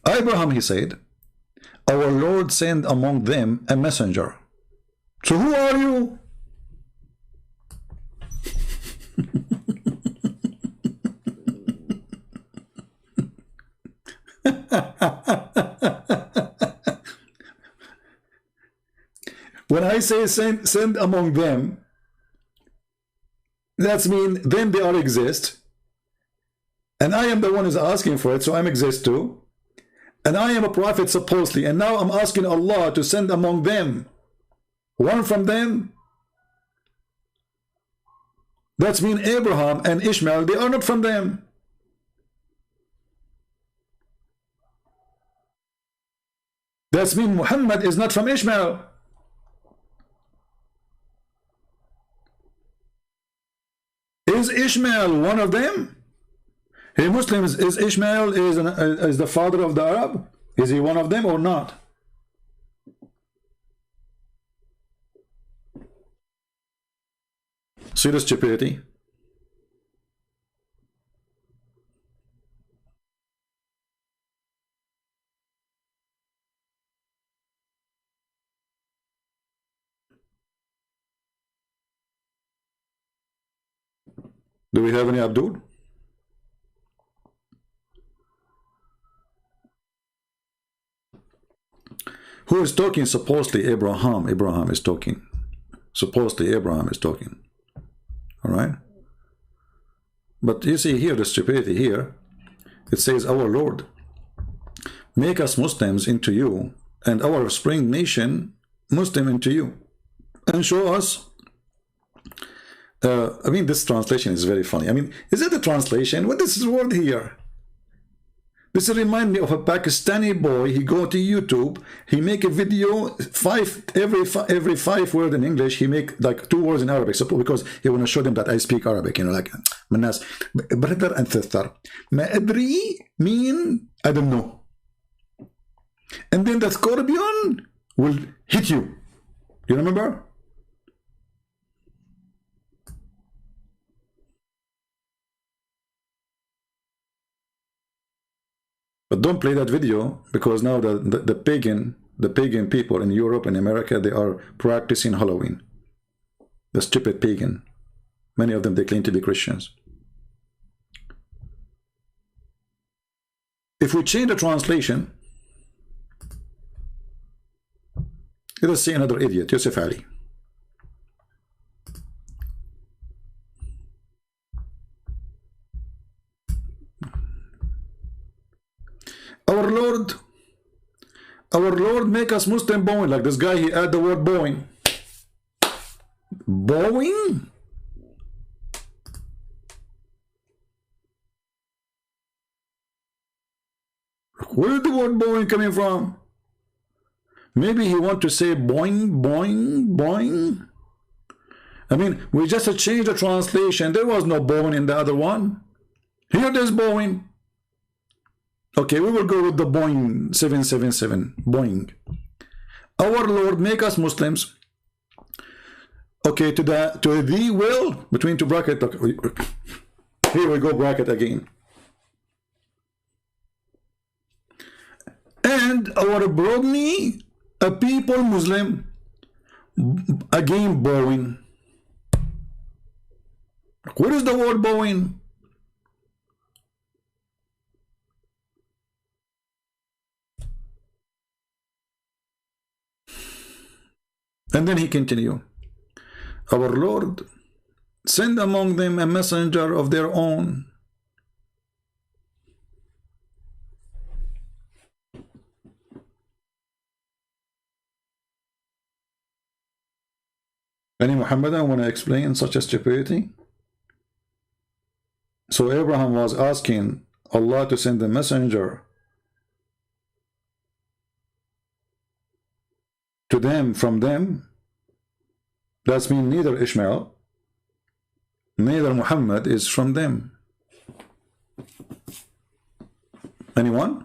Speaker 1: Abraham, he said, our Lord sent among them a messenger. So who are you? When I say send among them, that's mean them they all exist. And I am the one who's asking for it, so I exist too. And I am a prophet supposedly, and now I'm asking Allah to send among them one from them. That's mean Abraham and Ishmael, they are not from them. That's mean Muhammad is not from Ishmael. Is Ishmael one of them? Hey Muslims, is Ishmael is the father of the Arab? Is he one of them or not? See the stupidity? Do we have any Abdul? Who is talking? Supposedly Abraham. Abraham is talking. Supposedly Abraham is talking. All right. But you see here the stupidity here. It says, our Lord, make us Muslims into you, and our spring nation Muslim into you, and show us. I mean, this translation is very funny. I mean, is it a translation? What is this word here? This reminds me of a Pakistani boy. He go to YouTube. He make a video. Every five word in English. He make like 2 words in Arabic. So because he want to show them that I speak Arabic. You know, like Manas, brother and sister. Ma adri mean I don't know. And then the scorpion will hit you. You remember? But don't play that video, because now the pagan people in Europe and America, they are practicing Halloween. The stupid pagan. Many of them, they claim to be Christians. If we change the translation, let us see another idiot, Yusuf Ali. Our Lord make us Muslim Boeing. Like this guy, he add the word Boeing. Boeing? Where is the word Boeing coming from? Maybe he want to say boing, boing, boing. I mean, we just changed the translation. There was no Boeing in the other one. Here there's Boeing. Okay, we will go with the Boeing 777. Boeing. Our Lord make us Muslims. Okay, to the will between two brackets. Okay. Here we go, bracket again. And our brogni, a people Muslim, again Boeing. What is the word bowing? And then he continued, our Lord, send among them a messenger of their own. Any Muhammadan want to explain such a stupidity? So Abraham was asking Allah to send a messenger to them from them. That means neither Ishmael, neither Muhammad is from them. Anyone?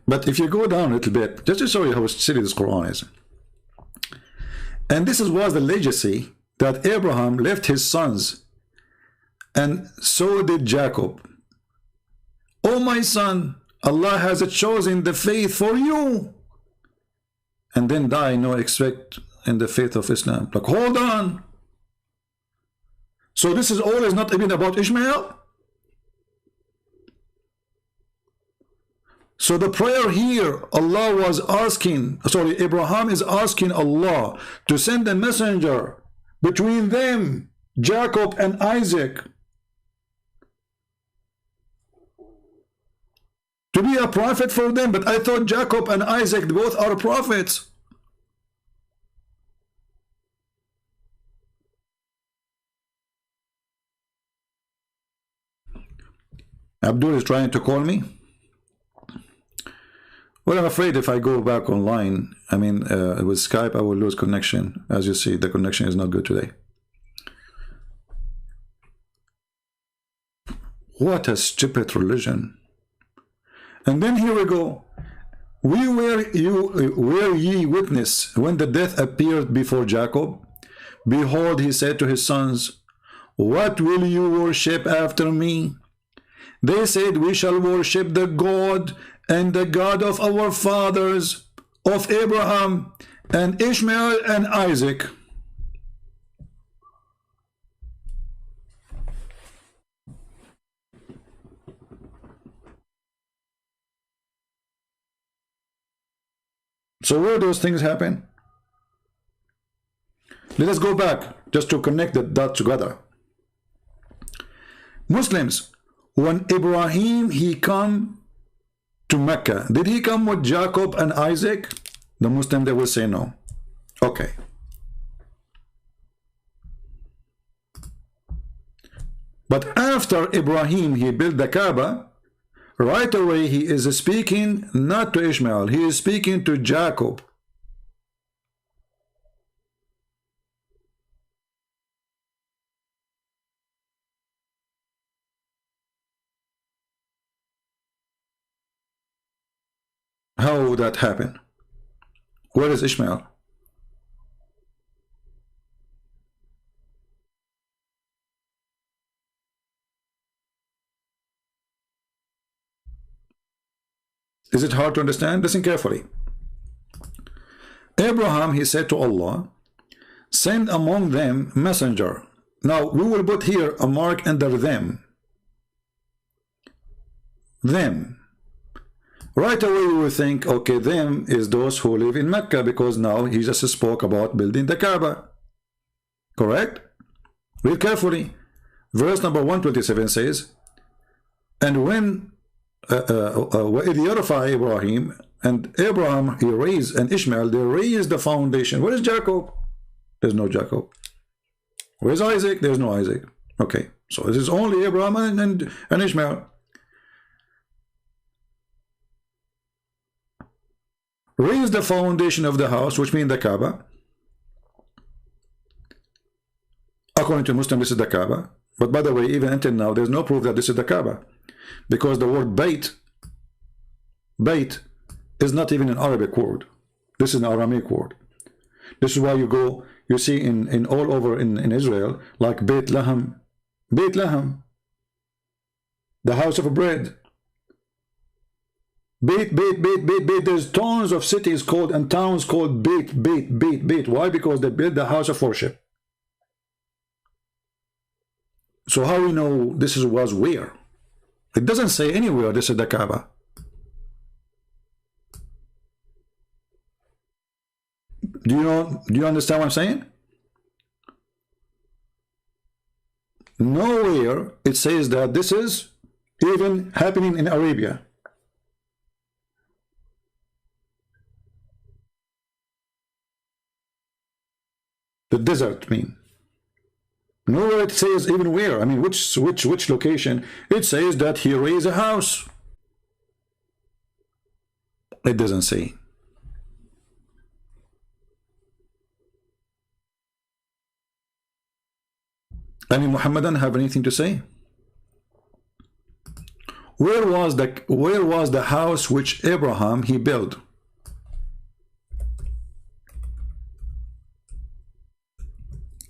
Speaker 1: But if you go down a little bit, just to show you how silly this Quran is. And this was the legacy that Abraham left his sons, and so did Jacob. Oh my son, Allah has chosen the faith for you. And then die no expect in the faith of Islam. Like, hold on. So this is always not even about Ishmael? So the prayer here, Allah was asking, sorry, Abraham is asking Allah to send a messenger between them, Jacob and Isaac, to be a prophet for them. But I thought Jacob and Isaac both are prophets. Abdul is trying to call me. Well, I'm afraid if I go back online, I mean, with Skype, I will lose connection. As you see, the connection is not good today. What a stupid religion. And then here we go. Were ye witness when the death appeared before Jacob? Behold, he said to his sons, what will you worship after me? They said, we shall worship the God and the God of our fathers, of Abraham and Ishmael and Isaac. So where those things happen? Let us go back just to connect the dots together. Muslims, when Ibrahim he come to Mecca, did he come with Jacob and Isaac? The Muslim, they will say no. Okay. But after Ibrahim he built the Kaaba, right away he is speaking not to Ishmael, he is speaking to Jacob. How would that happen? Where is Ishmael? Is it hard to understand? Listen carefully. Abraham, he said to Allah, send among them messenger. Now we will put here a mark under them. Them. Right away we will think, okay, them is those who live in Mecca, because now he just spoke about building the Kaaba. Correct? Read carefully. Verse number 127 says, and when Ibrahim, and Abraham, he raised, and Ishmael, they raised the foundation. Where is Jacob? There's no Jacob. Where is Isaac? There's no Isaac. Okay, so this is only Abraham and Ishmael. Raise the foundation of the house, which means the Kaaba. According to Muslim, this is the Kaaba. But by the way, even until now, there's no proof that this is the Kaaba, because the word Bayt is not even an Arabic word. This is an Aramaic word. This is why you see in all over in Israel, like Beit Lahem, the house of bread. Beit, Beit, Beit, Beit, Beit. There's tons of cities called and towns called Beit, Beit, Beit, Beit. Why? Because they built the house of worship. So how we know this was where? It doesn't say anywhere this is the Kaaba. Do you understand what I'm saying? Nowhere it says that this is even happening in Arabia. The desert, nowhere it says even where. I mean, which location. It says that he raised a house. It doesn't say. Any Muhammadan have anything to say? Where was the house which Abraham he built?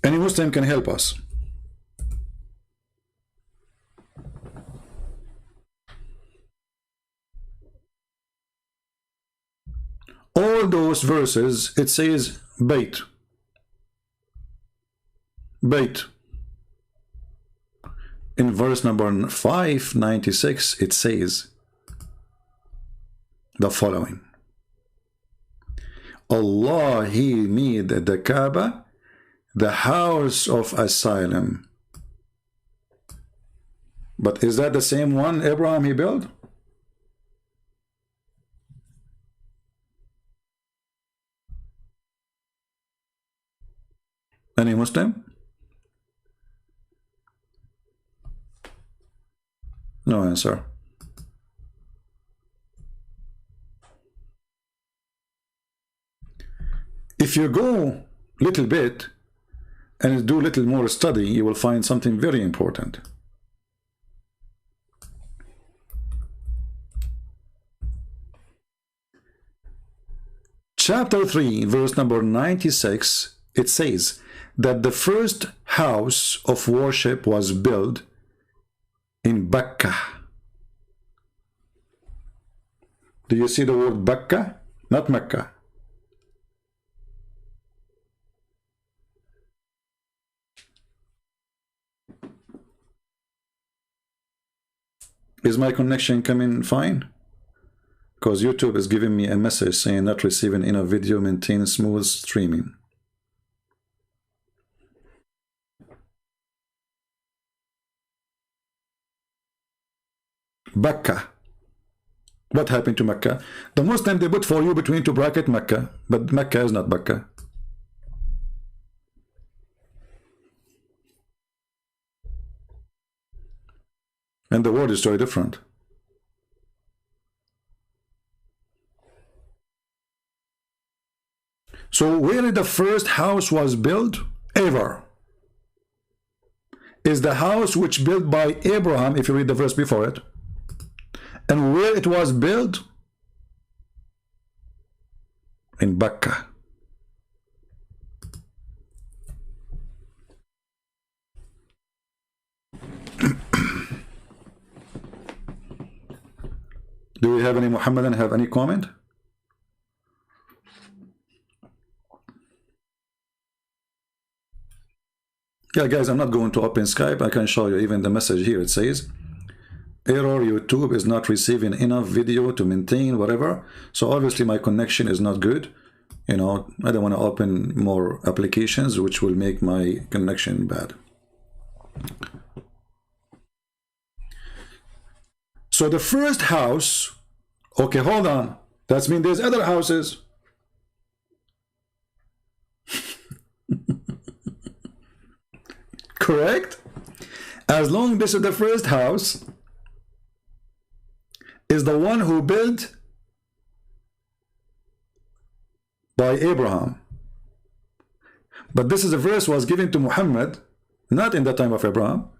Speaker 1: Any Muslim can help us. All those verses, it says Bait. Bait. In verse number 596, it says the following. Allah, He made the Kaaba the house of asylum. But is that the same one Abraham he built? Any Muslim? No answer. If you go little bit and do little more study, you will find something very important. Chapter 3, verse number 96, it says that the first house of worship was built in Bakka. Do you see the word Bakka? Not Mecca. Is my connection coming fine? Because YouTube is giving me a message saying not receiving enough video, maintain smooth streaming. Bakka. What happened to Mecca? The Muslim, they put for you between two brackets Mecca, but Mecca is not Bakka. And the word is very different. So where the first house was built ever is the house which built by Abraham, if you read the verse before it. And where it was built? In Bakka. Do we have any Muhammadan have any comment? Yeah, guys, I'm not going to open Skype. I can show you even the message here. It says, error, YouTube is not receiving enough video to maintain whatever. So obviously my connection is not good. You know, I don't want to open more applications which will make my connection bad. So the first house, okay, hold on. That means there's other houses. Correct? As long as this is the first house, is the one who built by Abraham. But this is a verse was given to Muhammad, not in the time of Abraham.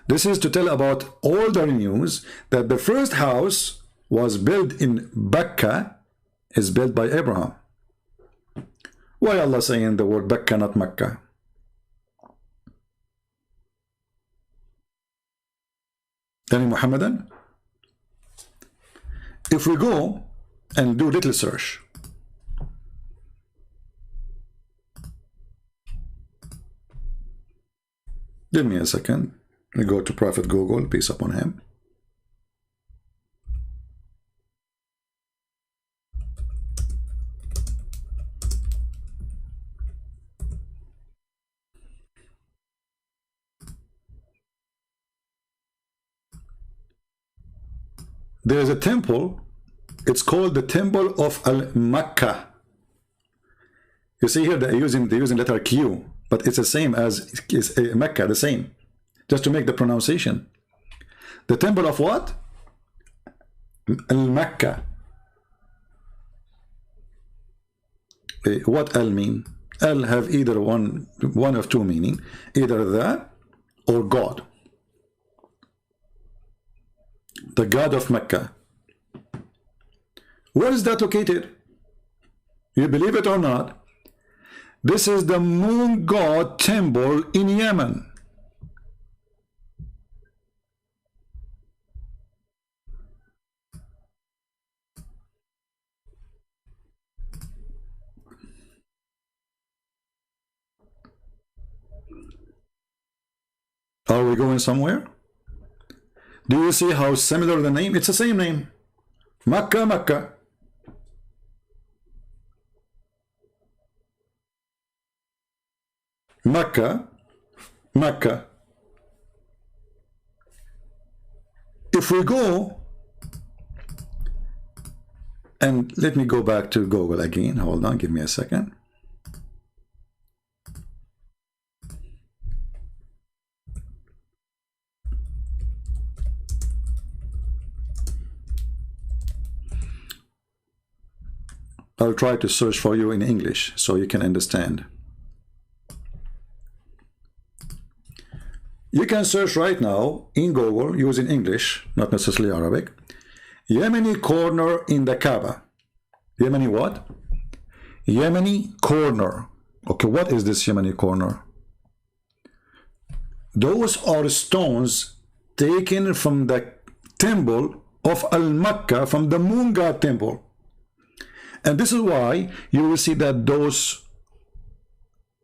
Speaker 1: This is to tell about older news that the first house was built in Bakka, is built by Abraham. Why Allah saying the word Bakka, not Mecca? Any Muhammadan? if we go and do little search, give me a second. We go to Prophet Google, peace upon him. There is a temple. It's called the Temple of Al-Makkah. You see here they're using letter Q, but it's the same as Mecca, the same, just to make the pronunciation. The Temple of what? Al-Makkah. What Al mean? Al have either one of two meaning, either that or God. The God of Mecca. Where is that located? You believe it or not? This is the moon god temple in Yemen. Are we going somewhere? Do you see how similar the name? It's the same name. Makkah, Makkah. Makkah, Makkah. If we go, and let me go back to Google again. Hold on, give me a second. I'll try to search for you in English so you can understand. You can search right now in Google using English, not necessarily Arabic. Yemeni corner in the Kaaba. Yemeni what? Yemeni corner. Okay, what is this Yemeni corner? Those are stones taken from the temple of Al-Makkah, from the moon god temple. And this is why you will see that those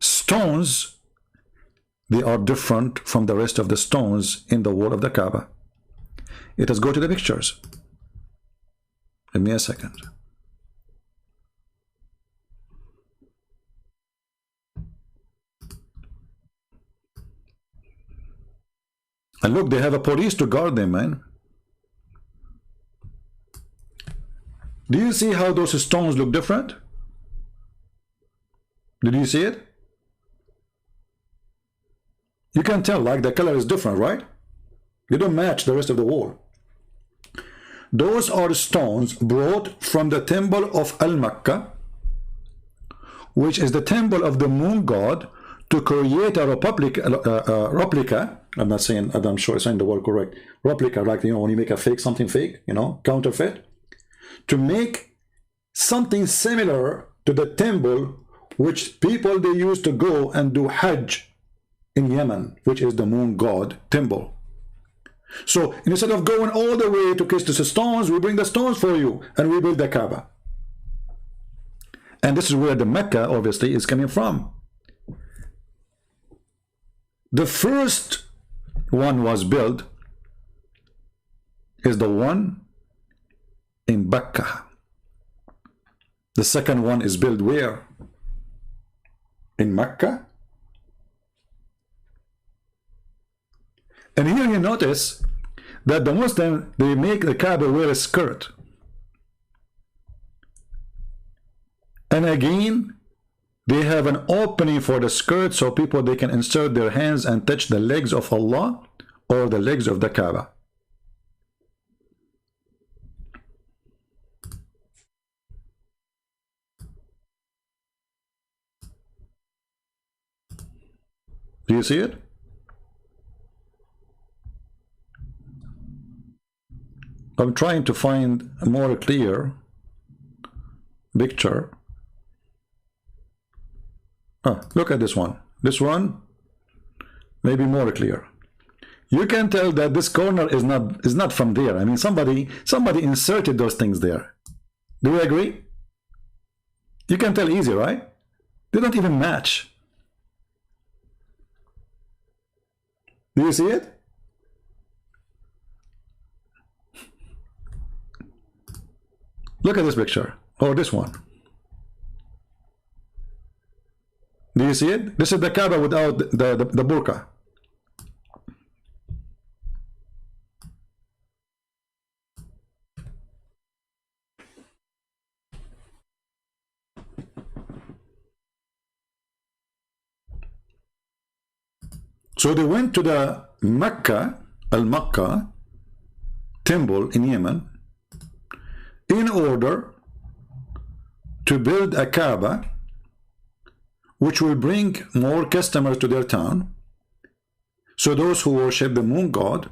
Speaker 1: stones, they are different from the rest of the stones in the wall of the Kaaba. Let us go to the pictures. Give me a second. And look, they have a police to guard them, man. Do you see how those stones look different? Did you see it? You can tell, like, the color is different, right? They don't match the rest of the wall. Those are stones brought from the temple of Al-Makkah, which is the temple of the moon god, to create a replica. I'm not saying, I'm sure I'm saying the word correct. Replica, like, you know, when you make a fake, something fake, you know, counterfeit. To make something similar to the temple which people they used to go and do Hajj in Yemen, which is the moon god temple. So instead of going all the way to kiss the stones, we bring the stones for you and we build the Kaaba. And this is where the Mecca obviously is coming from. The first one was built is the one in Mecca. The second one is built where? In Mecca. And here you notice that the Muslim, they make the Kaaba wear a skirt. And again, they have an opening for the skirt so people, they can insert their hands and touch the legs of Allah or the legs of the Kaaba. Do you see it? I'm trying to find a more clear picture. Look at this one. This one may be more clear. You can tell that this corner is not from there. I mean, somebody inserted those things there. Do we agree? You can tell easy, right? They don't even match. Do you see it? Look at this picture, or this one. Do you see it? This is the Kaaba without the burqa. So they went to the Al-Makkah temple in Yemen in order to build a Kaaba which will bring more customers to their town. So those who worship the moon god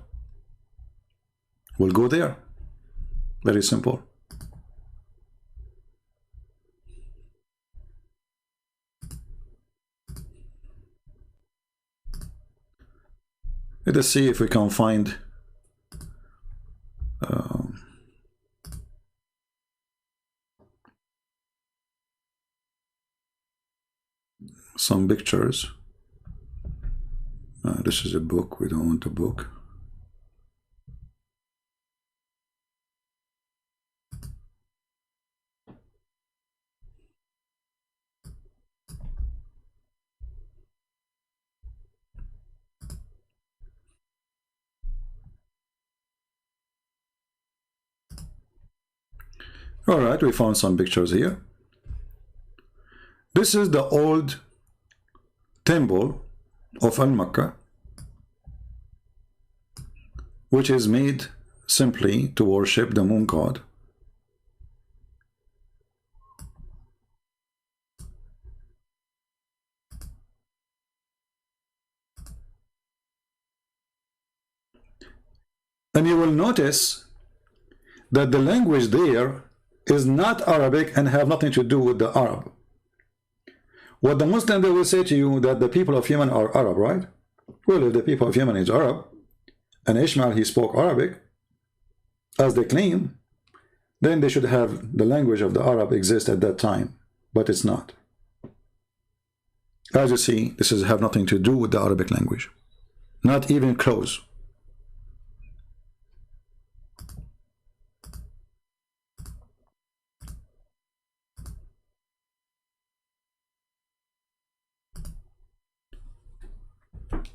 Speaker 1: will go there. Very simple. Let us see if we can find some pictures. This is a book. We don't want a book. All right, we found some pictures here. This is the old temple of Al-Makkah, which is made simply to worship the moon god. And you will notice that the language there is not Arabic and have nothing to do with the Arab. What the Muslim, they will say to you that the people of Yemen are Arab, right? Well, if the people of Yemen is Arab, and Ishmael, he spoke Arabic, as they claim, then they should have the language of the Arab exist at that time, but it's not. As you see, this is have nothing to do with the Arabic language, not even close.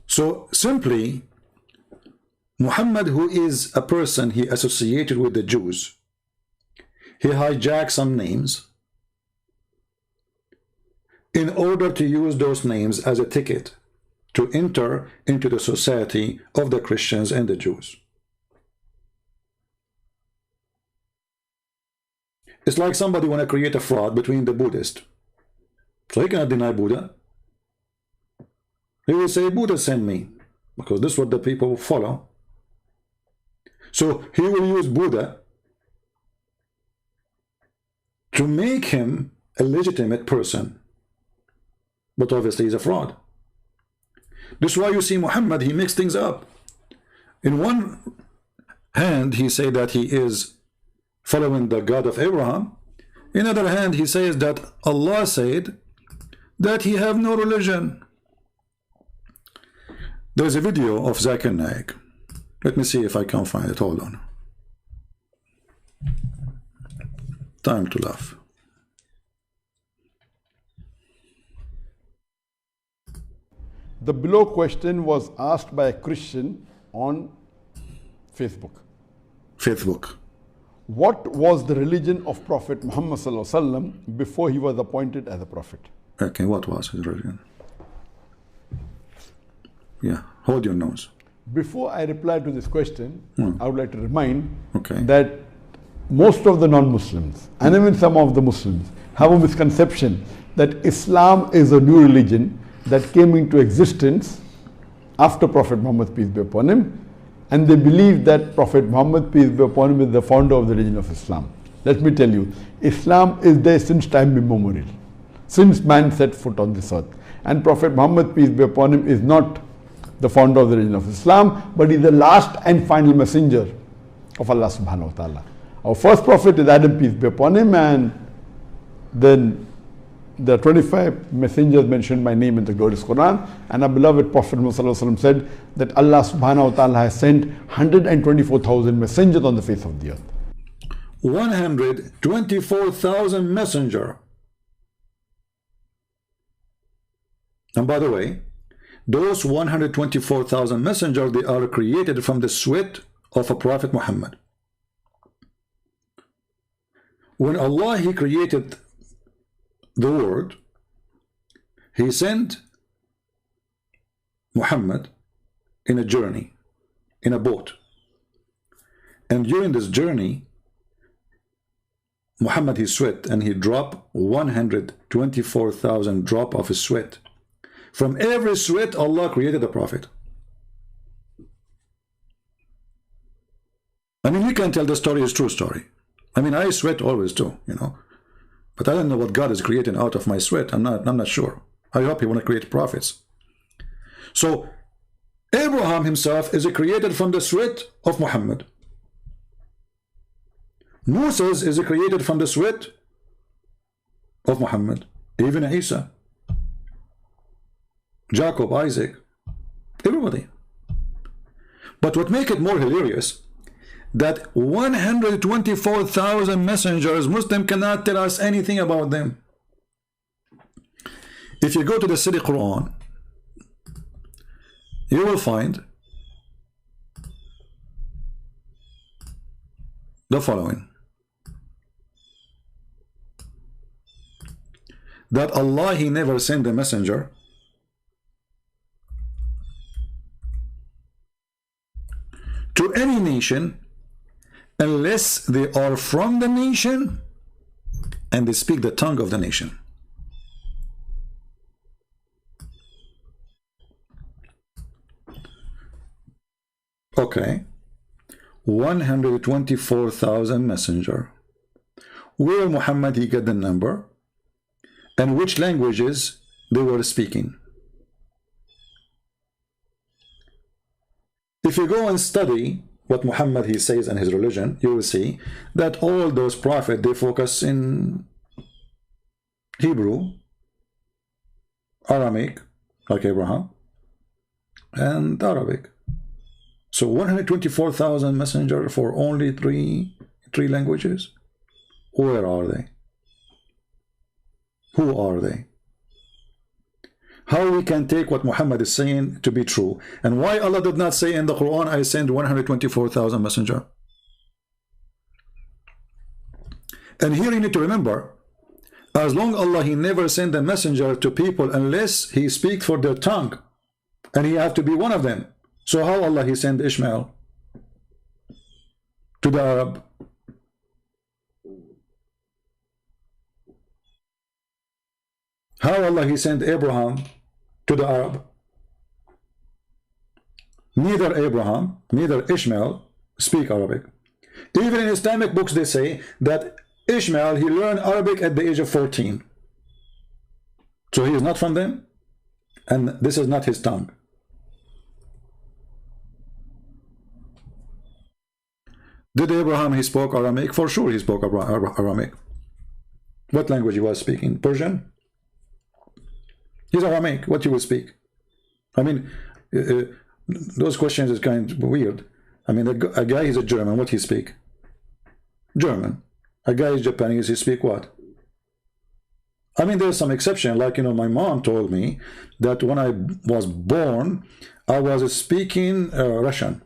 Speaker 1: So simply, Muhammad, who is a person he associated with the Jews, he hijacked some names in order to use those names as a ticket to enter into the society of the Christians and the Jews. It's like somebody want to create a fraud between the Buddhists. So he cannot deny Buddha. He will say, Buddha sent me, because this is what the people follow. So he will use Buddha to make him a legitimate person. But obviously he's a fraud. This is why you see Muhammad, he mixed things up. In one hand, he said that he is following the God of Abraham. In other hand, he says that Allah said that he have no religion. There's a video of Zakir Naik. Let me see if I can find it. Hold on. Time to laugh.
Speaker 2: The below question was asked by a Christian on Facebook.
Speaker 1: Facebook.
Speaker 2: What was the religion of Prophet Muhammad ﷺ before he was appointed as a prophet?
Speaker 1: Okay, what was his religion? Yeah, hold your nose.
Speaker 2: Before I reply to this question, I would like to remind that most of the non-Muslims, and even some of the Muslims, have a misconception that Islam is a new religion that came into existence after Prophet Muhammad, peace be upon him, and they believe that Prophet Muhammad, peace be upon him, is the founder of the religion of Islam. Let me tell you, Islam is there since time immemorial, since man set foot on this earth. And Prophet Muhammad, peace be upon him, is not the founder of the religion of Islam, but he's the last and final messenger of Allah subhanahu wa ta'ala. Our first prophet is Adam, peace be upon him, and then the 25 messengers mentioned by name in the glorious Quran, and our beloved Prophet Muhammad said that Allah subhanahu wa ta'ala has sent 124,000 messengers on the face of the earth.
Speaker 1: 124,000 messenger. And by the way, those 124,000 messengers, they are created from the sweat of a Prophet Muhammad. When Allah, He created the world, He sent Muhammad in a journey, in a boat. And during this journey, Muhammad, he sweat, and he dropped 124,000 drop of his sweat. From every sweat, Allah created a prophet. I mean, you can tell the story is true story. I mean, I sweat always too, you know. But I don't know what God is creating out of my sweat. I'm not sure. I hope He want to create prophets. So, Abraham himself is created from the sweat of Muhammad. Moses is created from the sweat of Muhammad. Even Isa, Jacob, Isaac, everybody. But what makes it more hilarious, that 124,000 messengers, Muslim cannot tell us anything about them. If you go to the City Quran, you will find the following: that Allah, He never sent a messenger to any nation unless they are from the nation and they speak the tongue of the nation. Okay, 124,000 messenger. Where Muhammad, he get the number, and which languages they were speaking. If you go and study what Muhammad, he says in his religion, you will see that all those prophets, they focus in Hebrew, Aramaic, like Abraham, and Arabic. So 124,000 messenger for only three languages. Where are they? Who are they? How we can take what Muhammad is saying to be true? And why Allah did not say in the Quran, I send 124,000 messenger? And here you need to remember, as long Allah, He never sent a messenger to people unless He speaks for their tongue, and He have to be one of them. So how Allah, He sent Ishmael to the Arab? How Allah, He sent Abraham to the Arab? Neither Abraham, neither Ishmael speak Arabic. Even in Islamic books they say that Ishmael, he learned Arabic at the age of 14. So he is not from them, and this is not his tongue. Did Abraham, he spoke Aramaic? For sure he spoke Aramaic. What language he was speaking? Persian? He's Aramaic. What you will speak? I mean, those questions is kind of weird. I mean, a guy is a German. What he speak? German. A guy is Japanese. He speak what? I mean, there's some exception. Like, you know, my mom told me that when I was born, I was speaking Russian.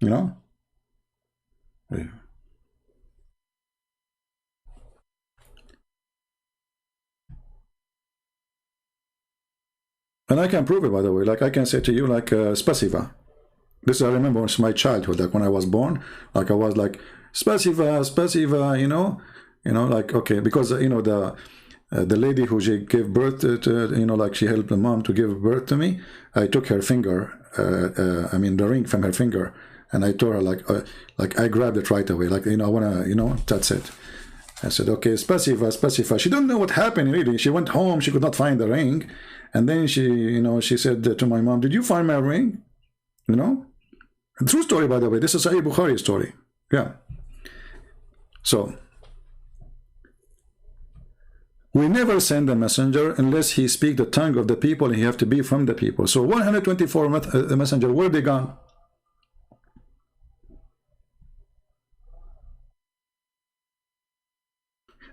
Speaker 1: You know? Yeah. And I can prove it, by the way. Like, I can say to you, like, spasiba. This I remember was my childhood. Like, when I was born, like, I was like, spasiba, spasiba, you know, like, okay, because, you know, the lady who she gave birth to, you know, like, she helped the mom to give birth to me. I took her finger, I mean, the ring from her finger, and I told her, like I grabbed it right away. Like, you know, I want to, you know, that's it. I said, okay, specify, specify. She don't know what happened, really. She went home, she could not find the ring. And then she, you know, she said to my mom, did you find my ring? You know? A true story, by the way. This is Sahih Bukhari story. Yeah. So, we never send a messenger unless he speak the tongue of the people, and he have to be from the people. So 124 messenger, where they gone?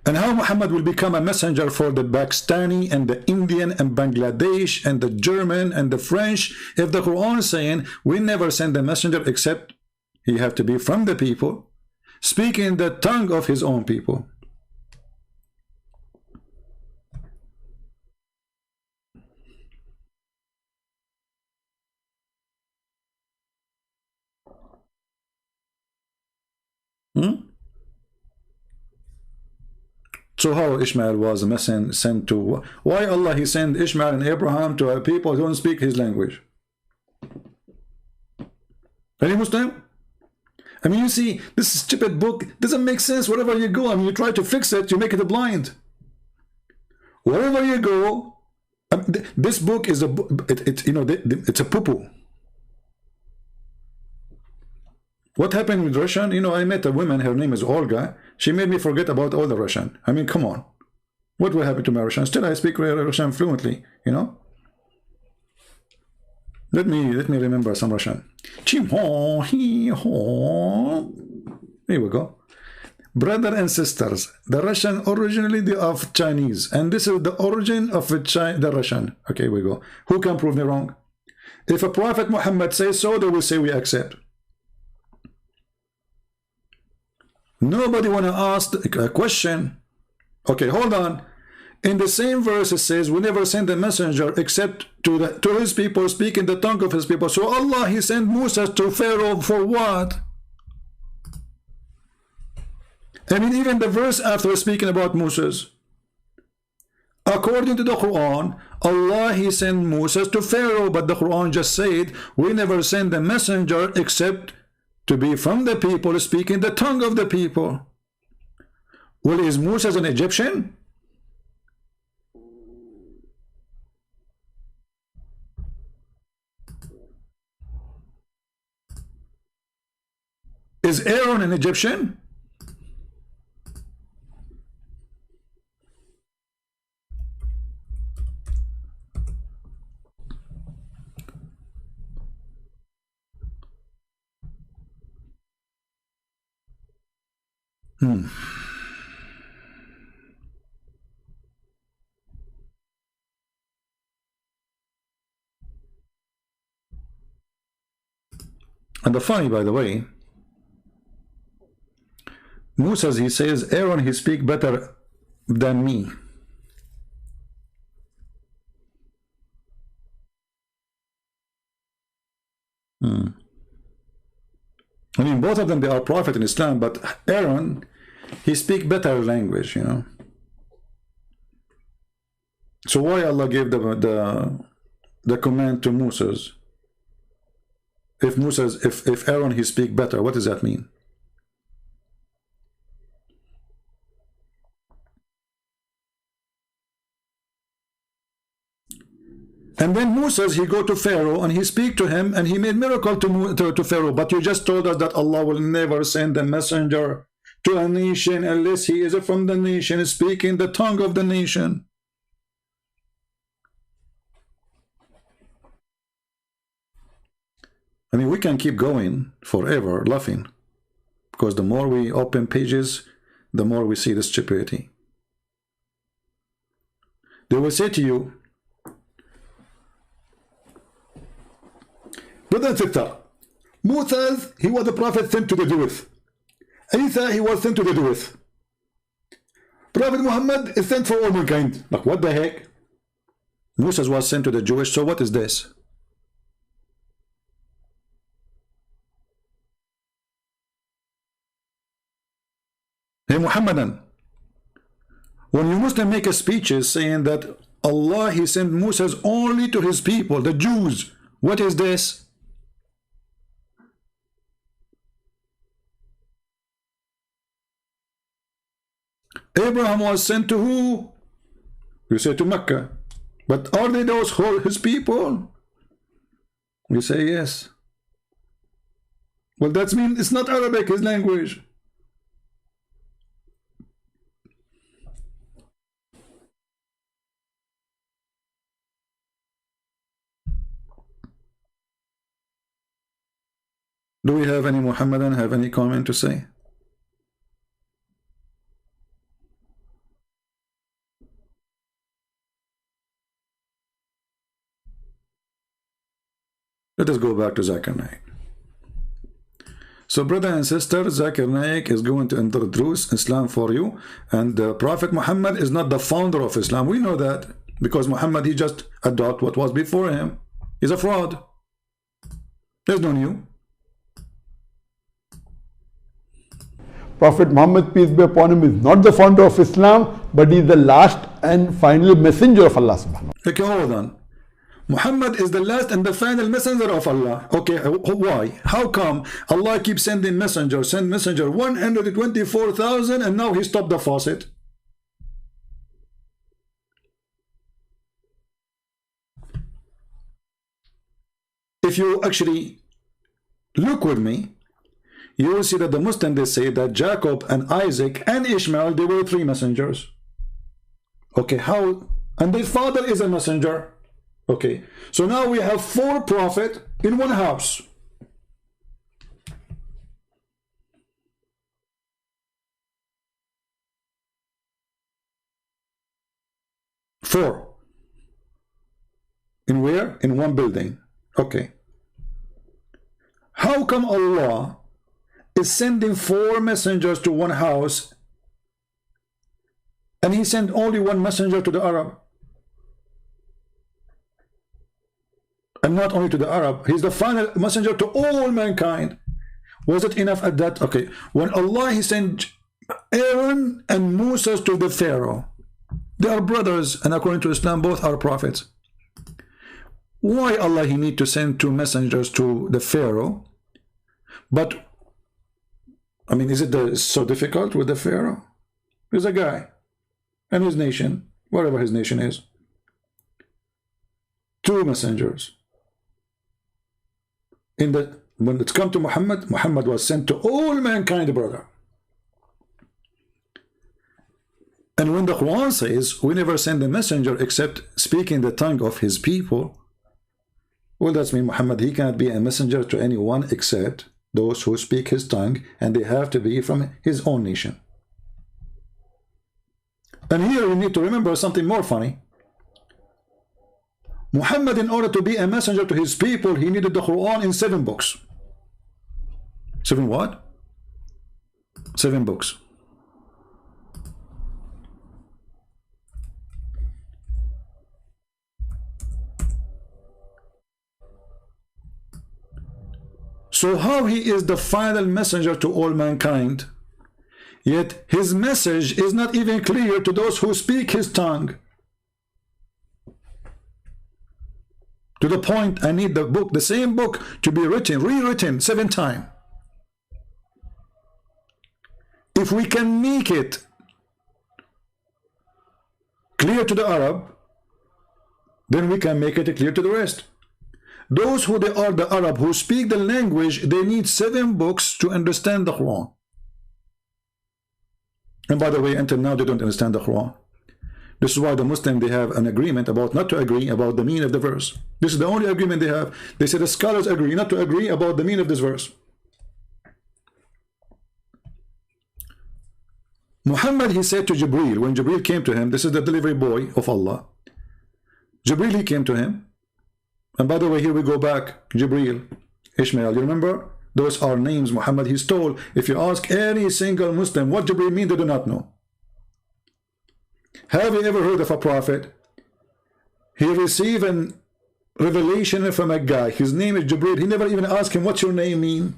Speaker 1: And how Muhammad will become a messenger for the Pakistani and the Indian and Bangladesh and the German and the French if the Quran is saying we never send a messenger except he have to be from the people, speaking the tongue of his own people. So how Ishmael was a messenger sent to? Why Allah he sent Ishmael and Abraham to a people who don't speak his language? Any Muslim? I mean, you see, this stupid book doesn't make sense. Wherever you go, I mean, you try to fix it, you make it blind. Wherever you go, this book is a, you know, it's a poo-poo. What happened with Russian? You know, I met a woman, her name is Olga. She made me forget about all the Russian. I mean, come on. What will happen to my Russian? Still, I speak Russian fluently, you know? Let me remember some Russian. Here we go. Brother and sisters, the Russian originally they are Chinese, and this is the origin of the Russian. Okay, we go. Who can prove me wrong? If a Prophet Muhammad says so, they will say we accept. Nobody want to ask a question. Okay, hold on. In the same verse it says we never send a messenger except to his people, speaking the tongue of his people. So Allah he sent Musa to Pharaoh for what? I mean, even the verse after speaking about Moses, according to the Quran, Allah he sent Moses to Pharaoh, but the Quran just said we never send a messenger except to be from the people, speaking the tongue of the people. Well, is Moses an Egyptian? Is Aaron an Egyptian? And the funny, by the way, Moses, he says, Aaron, he speak better than me. I mean, both of them, they are prophet in Islam, but Aaron, he speak better language, you know. So why Allah gave the command to Moses? If Aaron, he speak better, what does that mean? And then Moses, he go to Pharaoh and he speak to him and he made miracle to Pharaoh. But you just told us that Allah will never send a messenger to a nation unless he is from the nation, speaking the tongue of the nation. I mean, we can keep going forever laughing, because the more we open pages, the more we see the stupidity. They will say to you, brother and sister, Moses, he was the prophet sent to the Jews. Isa, he was sent to the Jews. Prophet Muhammad is sent for all mankind. Like, what the heck? Moses was sent to the Jewish, so what is this? Hey Muhammadan, when you Muslim make a speeches saying that Allah, he sent Moses only to his people, the Jews, what is this? Abraham was sent to who? You say to Mecca. But are they those his people? You say yes. Well, that means it's not Arabic, his language. Do we have any Muhammadan have any comment to say? Let us go back to Zakir Naik. So brother and sister, Zakir Naik is going to introduce Islam for you, and the Prophet Muhammad is not the founder of Islam. We know that because Muhammad, he just adopted what was before him. He's a fraud. There's no new.
Speaker 2: Prophet Muhammad, peace be upon him, is not the founder of Islam, but he is the last and final messenger of Allah subhanahu wa ta'ala.
Speaker 1: Okay, hold on. Muhammad is the last and the final messenger of Allah. Okay, why? How come Allah keeps sending messenger, 124,000, and now he stopped the faucet? If you actually look with me, you will see that the Muslims, they say that Jacob and Isaac and Ishmael, they were 3 messengers. Okay, how? And their father is a messenger. Okay, so now we have 4 prophets in one house. Four. In where? In one building. Okay. How come Allah is sending 4 messengers to one house and he sent only 1 messenger to the Arab? And not only to the Arab, he's the final messenger to all mankind. Was it enough at that? Okay, when Allah, he sent Aaron and Moses to the Pharaoh, they are brothers, and according to Islam both are prophets. Why Allah he need to send 2 messengers to the Pharaoh? But I mean, is it so difficult with the Pharaoh? He's a guy and his nation, whatever his nation is. 2 messengers. When it's come to Muhammad, Muhammad was sent to all mankind, brother. And when the Quran says we never send a messenger except speaking the tongue of his people, well, that's mean Muhammad, he cannot be a messenger to anyone except those who speak his tongue, and they have to be from his own nation. And here you need to remember something more funny. Muhammad, in order to be a messenger to his people, he needed the Quran in 7 books. 7 what? 7 books. So how he is the final messenger to all mankind, yet his message is not even clear to those who speak his tongue? To the point I need the book, the same book, to be rewritten 7 times. If we can make it clear to the Arab, then we can make it clear to the rest. Those who they are the Arab who speak the language, they need 7 books to understand the Quran. And by the way, until now they don't understand the Quran. This is why the Muslim, they have an agreement about not to agree about the meaning of the verse. This is the only agreement they have. They say the scholars agree not to agree about the meaning of this verse. Muhammad, he said to Jibreel, when Jibreel came to him, this is the delivery boy of Allah. Jibreel, he came to him. And by the way, here we go back, Jibreel, Ishmael, you remember? Those are names Muhammad he stole. If you ask any single Muslim what Jibreel means, they do not know. Have you ever heard of a prophet? He received a revelation from a guy. His name is Jibreel. He never even asked him, what's your name mean?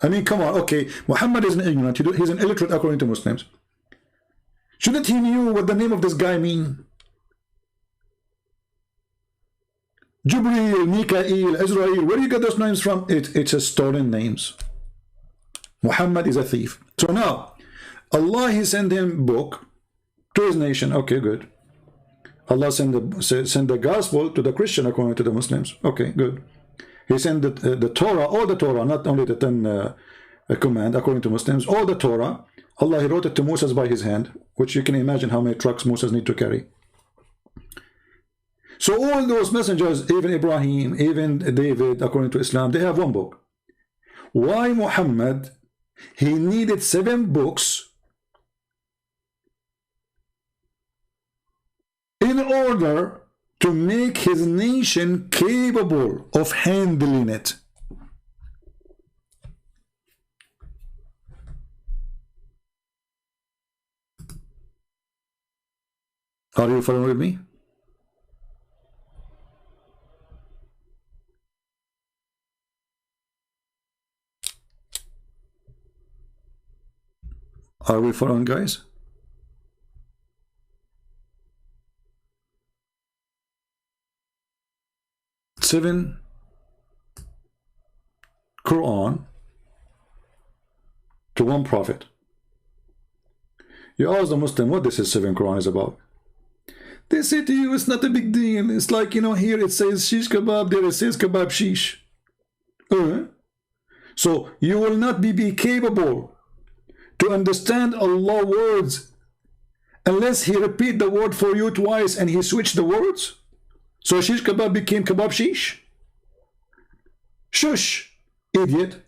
Speaker 1: I mean, come on. Okay, Muhammad is an ignorant. He's an illiterate according to Muslims. Shouldn't he knew what the name of this guy mean? Jibreel, Mikael, Israel, where do you get those names from? It's a stolen names. Muhammad is a thief. So now, Allah, he sent him book to his nation. Okay, good. Allah sent the gospel to the Christian according to the Muslims. Okay, good. He sent the Torah, all the Torah, not only the 10 command according to Muslims, all the Torah. Allah, he wrote it to Moses by his hand, which you can imagine how many trucks Moses need to carry. So all those messengers, even Ibrahim, even David, according to Islam, they have one book. Why Muhammad, he needed 7 books in order to make his nation capable of handling it? Are you following with me? Are we following, guys? Seven Quran to one prophet. You ask the Muslim what this is 7 Quran is about. They say to you, it's not a big deal. It's like, you know, here it says shish kebab, there it says kebab shish. So you will not be capable to understand Allah's words unless he repeat the word for you twice and he switched the words. So shish kebab became kebab shish. Shush, idiot.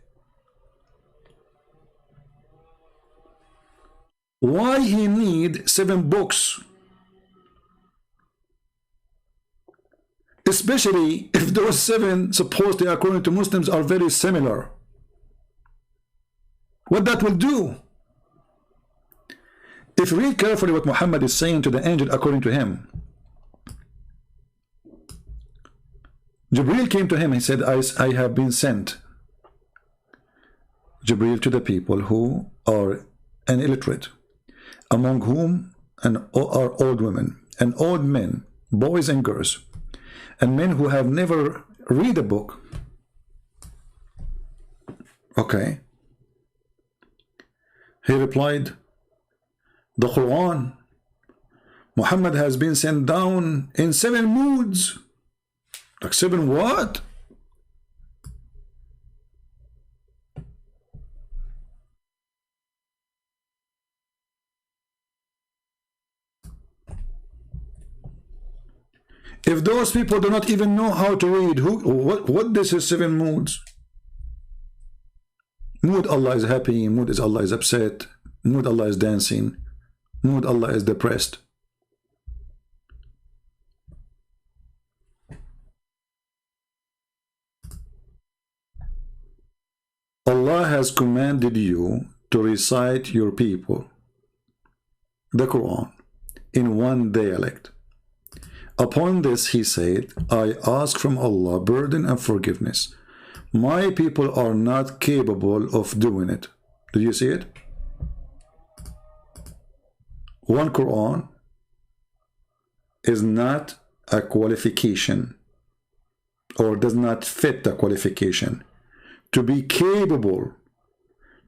Speaker 1: Why he need 7 books? Especially if those 7 supposedly according to Muslims are very similar. What that will do? If you read carefully what Muhammad is saying to the angel according to him, Jibreel came to him and said, I have been sent, Jibreel, to the people who are illiterate, among whom are old women and old men, boys and girls, and men who have never read a book. Okay. He replied, the Quran, Muhammad has been sent down in 7 moods. Like 7 what? If those people do not even know how to read, what this is 7 moods? Mood Allah is happy, mood is Allah is upset, mood Allah is dancing, mood Allah is depressed. Allah has commanded you to recite your people the Quran in one dialect. Upon this he said, I ask from Allah burden and forgiveness. My people are not capable of doing it. Did you see it? One Quran is not a qualification, or does not fit the qualification to be capable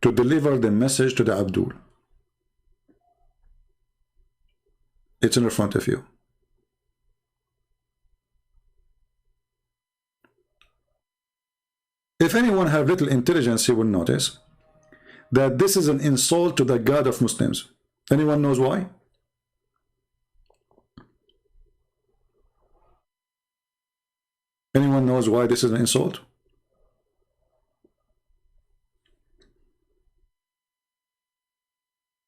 Speaker 1: to deliver the message to the Abdul. It's in front of you. If anyone have little intelligence, he will notice that this is an insult to the God of Muslims. Anyone knows why? Anyone knows why this is an insult?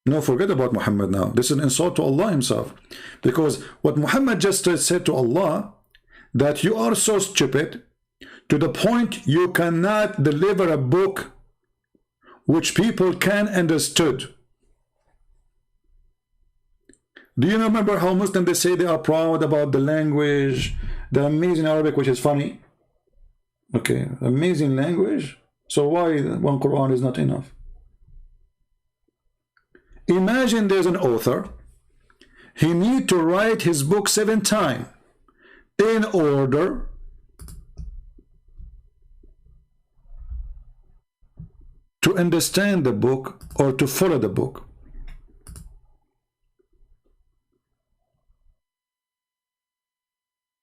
Speaker 1: No, forget about Muhammad now. This is an insult to Allah himself. Because what Muhammad just said to Allah, that you are so stupid to the point you cannot deliver a book which people can understood. Do you remember how Muslims, they say they are proud about the language, the amazing Arabic, which is funny? Okay, amazing language. So why one Quran is not enough? Imagine there's an author. He need to write his book 7 times in order to understand the book or to follow the book.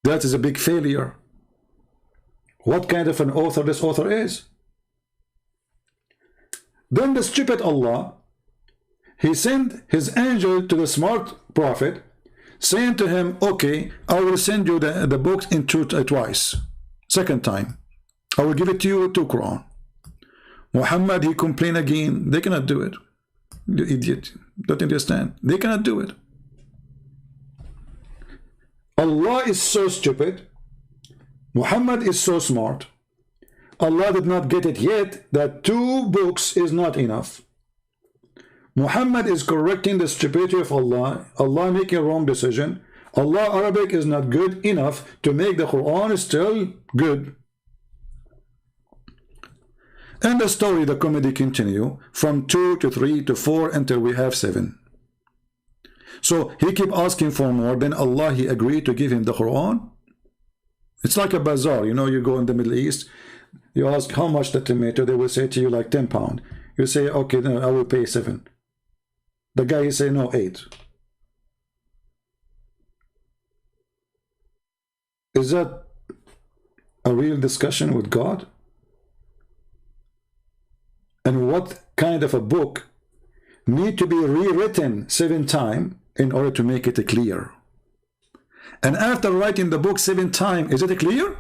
Speaker 1: That is a big failure. What kind of an author this author is? Then the stupid Allah, he sent his angel to the smart prophet, saying to him, okay, I will send you the books in twice. Second time, I will give it to you to Quran. Muhammad, he complained again. They cannot do it. You idiot. Don't understand. They cannot do it. Allah is so stupid. Muhammad is so smart. Allah did not get it yet that 2 books is not enough. Muhammad is correcting the stupidity of Allah. Allah making a wrong decision. Allah Arabic is not good enough to make the Quran still good. And the story, the comedy continue from 2 to 3 to 4 until we have 7. So he keep asking for more. Then Allah, he agreed to give him the Quran. It's like a bazaar. You know, you go in the Middle East, you ask how much the tomato, they will say to you like 10 pounds. You say, okay, no, I will pay 7. The guy, he say, no, 8. Is that a real discussion with God? And what kind of a book need to be rewritten 7 times in order to make it clear? And after writing the book 7 times, is it clear?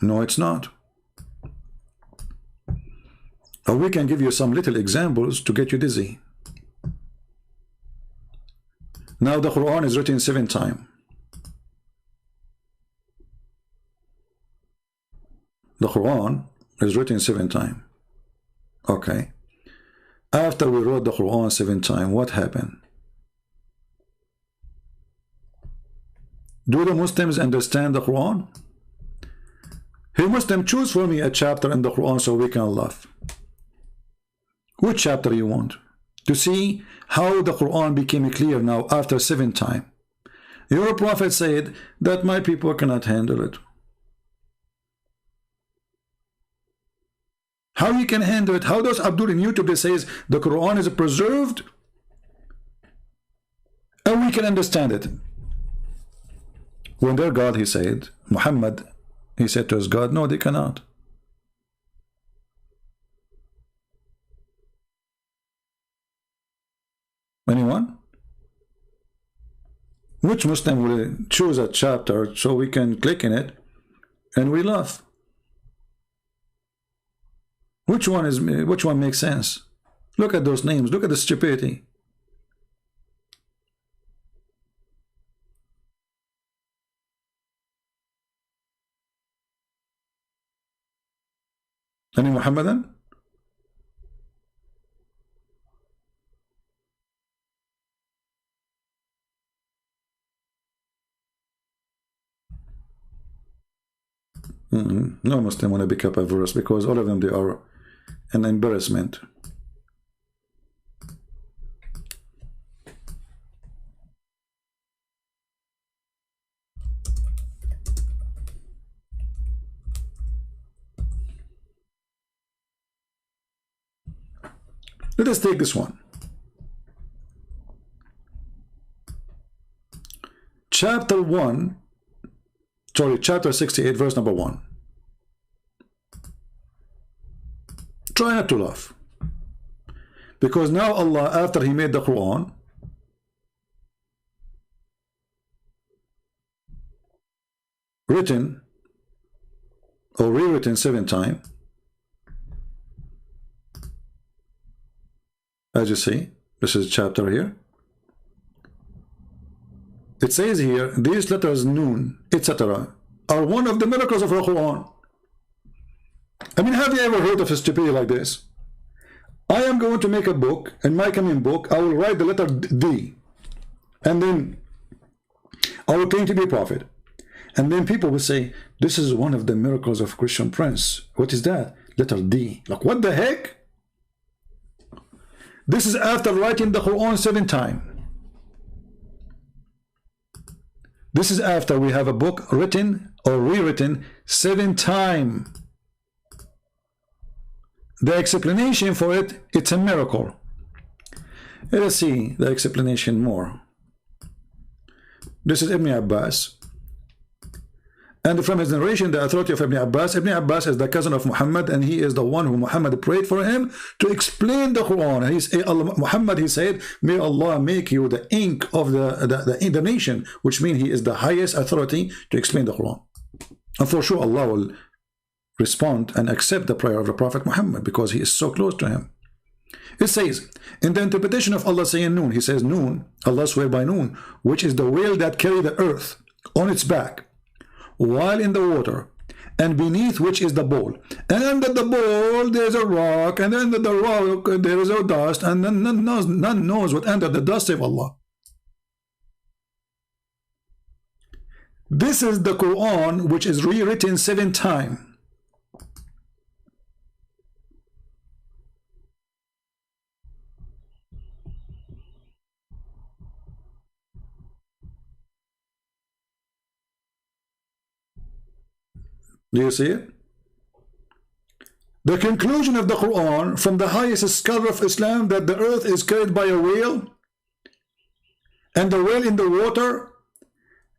Speaker 1: No, it's not. Or we can give you some little examples to get you dizzy. Now the Quran is written 7 times. The Quran is written 7 times. Okay. After we wrote the Quran 7 times, what happened? Do the Muslims understand the Quran? Hey Muslim, choose for me a chapter in the Quran so we can laugh. Which chapter you want? To see how the Quran became clear now after 7 times. Your prophet said that my people cannot handle it. How you can handle it? How does Abdul in YouTube that says the Quran is preserved and we can understand it? When their God, he said, Muhammad, he said to his God, no, they cannot. Anyone? Which Muslim will choose a chapter so we can click in it and we laugh? Which one makes sense? Look at those names. Look at the stupidity. Any Muhammadan? No Muslim want to pick up a verse because all of them, they are an embarrassment. Let us take this one. Chapter 68, verse number 1. Try not to laugh. Because now Allah, after he made the Quran, written or rewritten 7 times, as you see, this is a chapter here. It says here, these letters, Noon, etc., are one of the miracles of the Quran. I mean, have you ever heard of a stupidity like this? I am going to make a book, in my coming book, I will write the letter D, and then I will claim to be a prophet. And then people will say, this is one of the miracles of Christian Prince. What is that? Letter D. Like, what the heck? This is after writing the Quran 7 times. This is after we have a book written or rewritten 7 times. The explanation for it, it's a miracle. Let us see the explanation more. This is Ibn Abbas. And from his narration, the authority of Ibn Abbas is the cousin of Muhammad, and he is the one who Muhammad prayed for him to explain the Quran. And Muhammad, he said, may Allah make you the ink of the nation, which means he is the highest authority to explain the Quran. And for sure, Allah will respond and accept the prayer of the Prophet Muhammad because he is so close to him. It says, in the interpretation of Allah saying Noon, he says Noon, Allah swear by Noon, which is the whale that carry the earth on its back, while in the water, and beneath which is the bowl. And under the bowl there is a rock, and under the rock there is a dust, and none knows what under the dust save Allah. This is the Quran, which is rewritten 7 times. Do you see it? The conclusion of the Quran from the highest scholar of Islam that the earth is carried by a whale, and the whale in the water,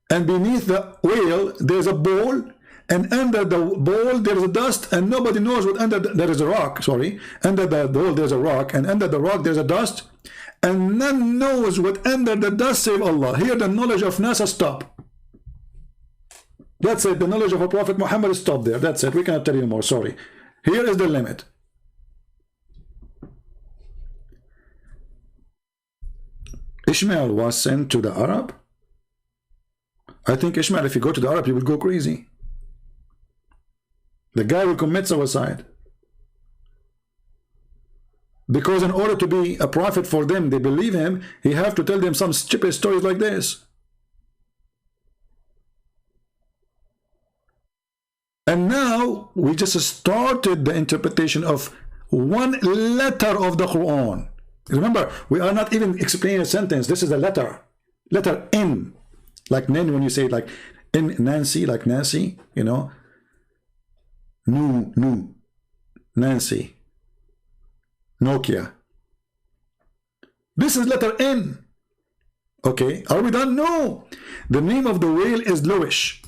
Speaker 1: and beneath the whale there's a bowl, and under the bowl there is a dust, and nobody knows what under there is a rock, sorry, under the bowl there's a rock, and under the rock there's a dust, and none knows what under the dust save Allah. Here the knowledge of NASA stop. That's it. The knowledge of a Prophet Muhammad is stopped there. That's it. We cannot tell you more. Sorry. Here is the limit. Ishmael was sent to the Arab. I think Ishmael, if you go to the Arab, you will go crazy. The guy will commit suicide. Because in order to be a prophet for them, they believe him, he have to tell them some stupid stories like this. And now we just started the interpretation of one letter of the Quran. Remember, we are not even explaining a sentence. This is a letter. Letter N. Like Nen when you say like in Nancy, like Nancy, you know. No. Nancy. Nokia. This is letter N. Okay, are we done? No. The name of the whale is Loish.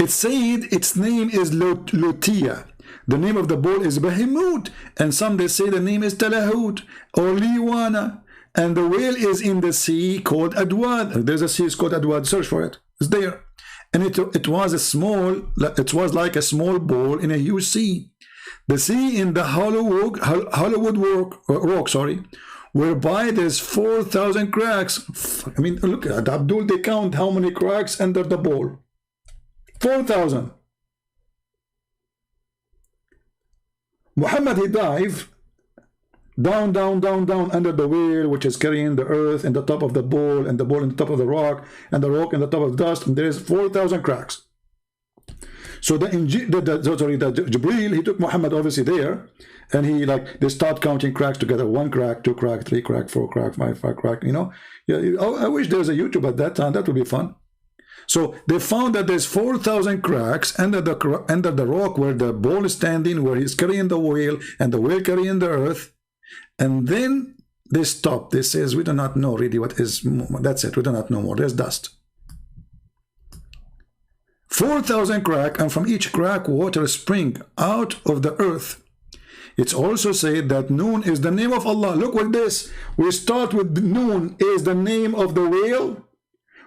Speaker 1: It said its name is Lutia. The name of the bull is Behemoth. And some they say the name is Talahut or Liwana. And the whale is in the sea called Adwad. There's a sea it's called Adwad. Search for it. It's there. And it was like a small bowl in a huge sea. The sea in the Hollywood rock, whereby there's 4,000 cracks. I mean, look at Abdul, they count how many cracks under the bowl. 4,000. Muhammad, he dived down under the whale, which is carrying the earth in the top of the bowl, and the bowl in the top of the rock, and the rock in the top of the dust, and there is 4,000 cracks. So Jibreel, he took Muhammad obviously there, and they start counting cracks together. 1 crack, 2 crack, 3 crack, 4 crack, 5 crack, you know. Yeah, I wish there was a YouTube at that time. That would be fun. So they found that there's 4,000 cracks under the rock where the bull is standing, where he's carrying the whale, and the whale carrying the earth. And then they stopped. They says, we do not know really what is, that's it, we do not know more. There's dust. 4,000 crack, and from each crack water spring out of the earth. It's also said that Noon is the name of Allah. Look at this. We start with Noon is the name of the whale.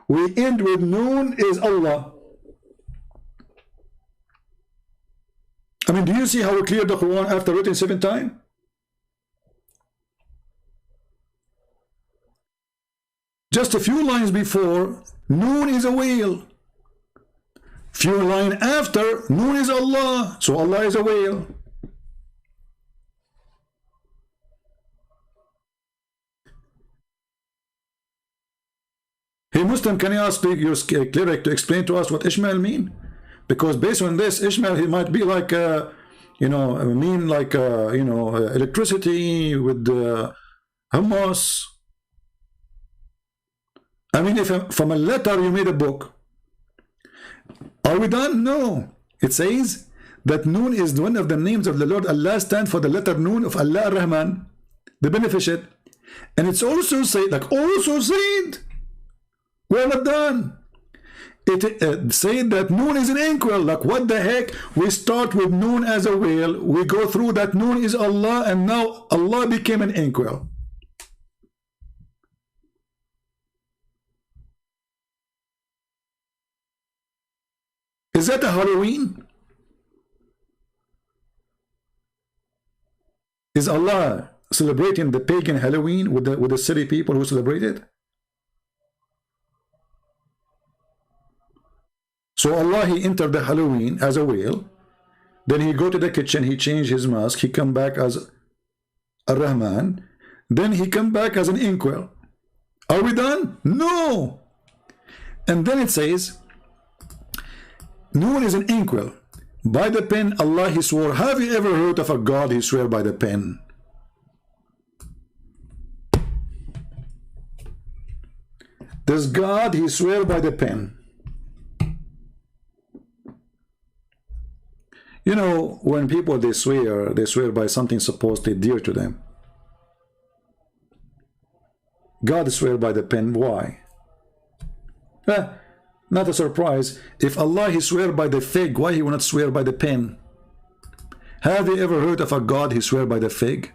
Speaker 1: We end with Noon is Allah. I mean, do you see how we cleared the Quran after written 7 times? Just a few lines before, Noon is a whale. Few lines after, Noon is Allah. So Allah is a whale. Hey Muslim, can you ask your cleric to explain to us what Ishmael mean? Because based on this, Ishmael, he might be like, electricity with hummus. I mean, if from a letter you made a book. Are we done? No. It says that Noon is one of the names of the Lord Allah, stand for the letter Noon of Allah Ar-Rahman, the beneficent. And it's also said, we're not done. it said that Noon is an inkwell. Like, what the heck? We start with Noon as a whale, we go through that Noon is Allah, and now Allah became an inkwell. Is that a Halloween? Is Allah celebrating the pagan Halloween with the silly people who celebrate it? So Allah, he entered the Halloween as a whale, then he go to the kitchen, he changed his mask, he come back as a Rahman, then he come back as an inkwell. Are we done? No. And then it says, Noon is an inkwell. By the pen, Allah, he swore. Have you ever heard of a God he swear by the pen? This God, he swear by the pen. You know, when people, they swear by something supposedly dear to them. God swear by the pen. Why? Not a surprise. If Allah, he swear by the fig, why he will not swear by the pen? Have you ever heard of a God he swear by the fig?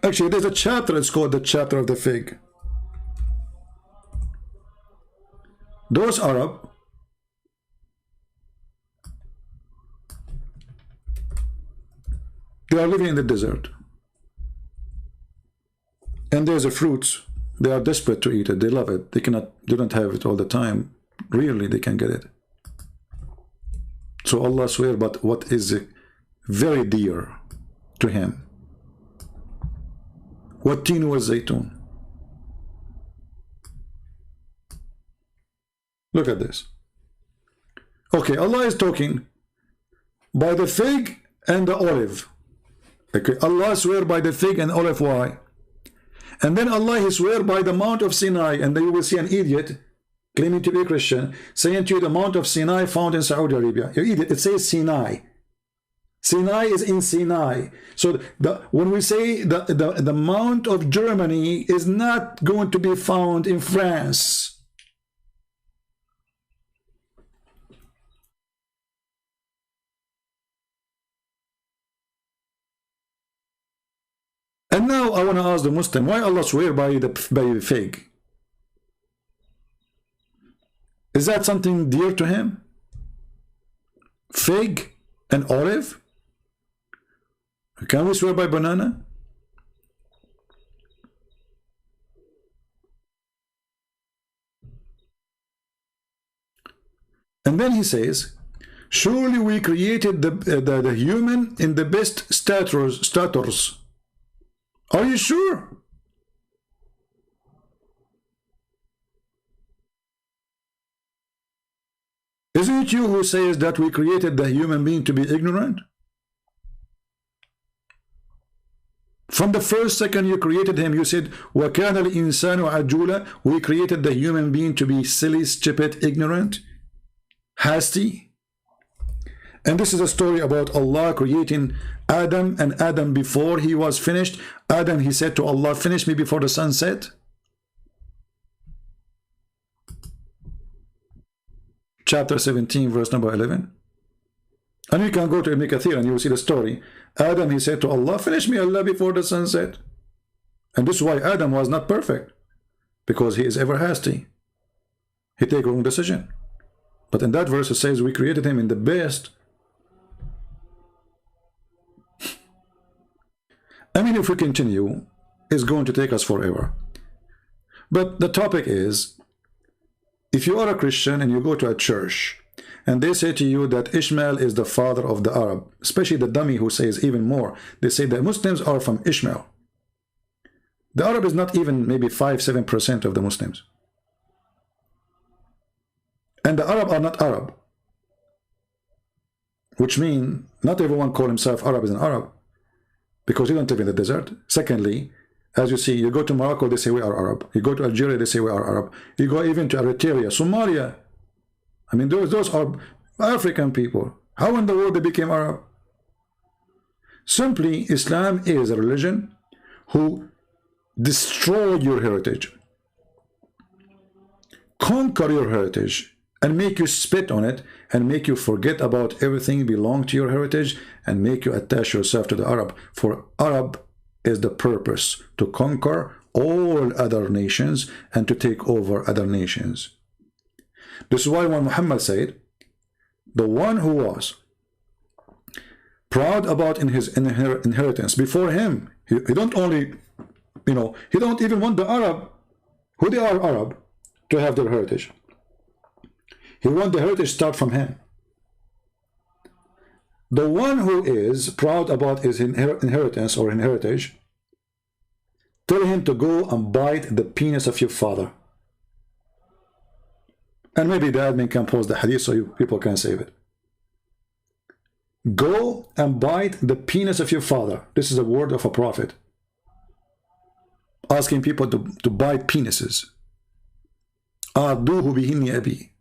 Speaker 1: Actually, there's a chapter, it's called the chapter of the fig. Those Arab, they are living in the desert. And there's a fruit. They are desperate to eat it. They love it. They don't have it all the time. Rarely they can get it. So Allah swear, but what is very dear to him. Wat-tin wa zaytun. Look at this. Okay, Allah is talking by the fig and the olive. Okay, Allah swear by the fig and olive. Why? And then Allah, he swear by the Mount of Sinai, and then you will see an idiot claiming to be a Christian saying to you the Mount of Sinai found in Saudi Arabia. You idiot, it says Sinai. Sinai is in Sinai. So when we say the Mount of Germany is not going to be found in France. And now I want to ask the Muslim, why Allah swear by the fig? Is that something dear to him? Fig and olive? Can we swear by banana? And then he says, surely we created the human in the best statures. Are you sure? Isn't it you who says that we created the human being to be ignorant? From the first second you created him, you said, وَكَانَ الْإِنسَانُ عَجُولًا. We created the human being to be silly, stupid, ignorant, hasty. And this is a story about Allah creating Adam, and Adam, before he was finished, Adam, he said to Allah, finish me before the sun set. Chapter 17, verse number 11. And you can go to Ibn Kathir and you will see the story. Adam, he said to Allah, finish me, Allah, before the sun set. And this is why Adam was not perfect, because he is ever hasty. He take wrong decision. But in that verse it says we created him in the best. I mean, if we continue, it's going to take us forever. But the topic is, if you are a Christian and you go to a church and they say to you that Ishmael is the father of the Arab, especially the dummy who says even more, they say that Muslims are from Ishmael. The Arab is not even maybe 5–7% of the Muslims. And the Arab are not Arab, which means not everyone call himself Arab is an Arab, because you don't live in the desert. Secondly, as you see, you go to Morocco, they say we are Arab. You go to Algeria, they say we are Arab. You go even to Eritrea, Somalia. I mean, those are African people. How in the world they became Arab? Simply, Islam is a religion who destroy your heritage. conquer your heritage and make you spit on it and make you forget about everything belong to your heritage and make you attach yourself to the Arab. For Arab is the purpose, to conquer all other nations and to take over other nations. This is why when Muhammad said, the one who was proud about in his inheritance before him, he don't only, he don't even want the Arab, who they are Arab, to have their heritage. He wants the heritage start from him. The one who is proud about his inheritance or heritage, tell him to go and bite the penis of your father. And maybe the admin can post the hadith so people can save it. Go and bite the penis of your father. This is a word of a prophet. Asking people to bite penises. أَعْدُوهُ بِهِنِّ أَبِي.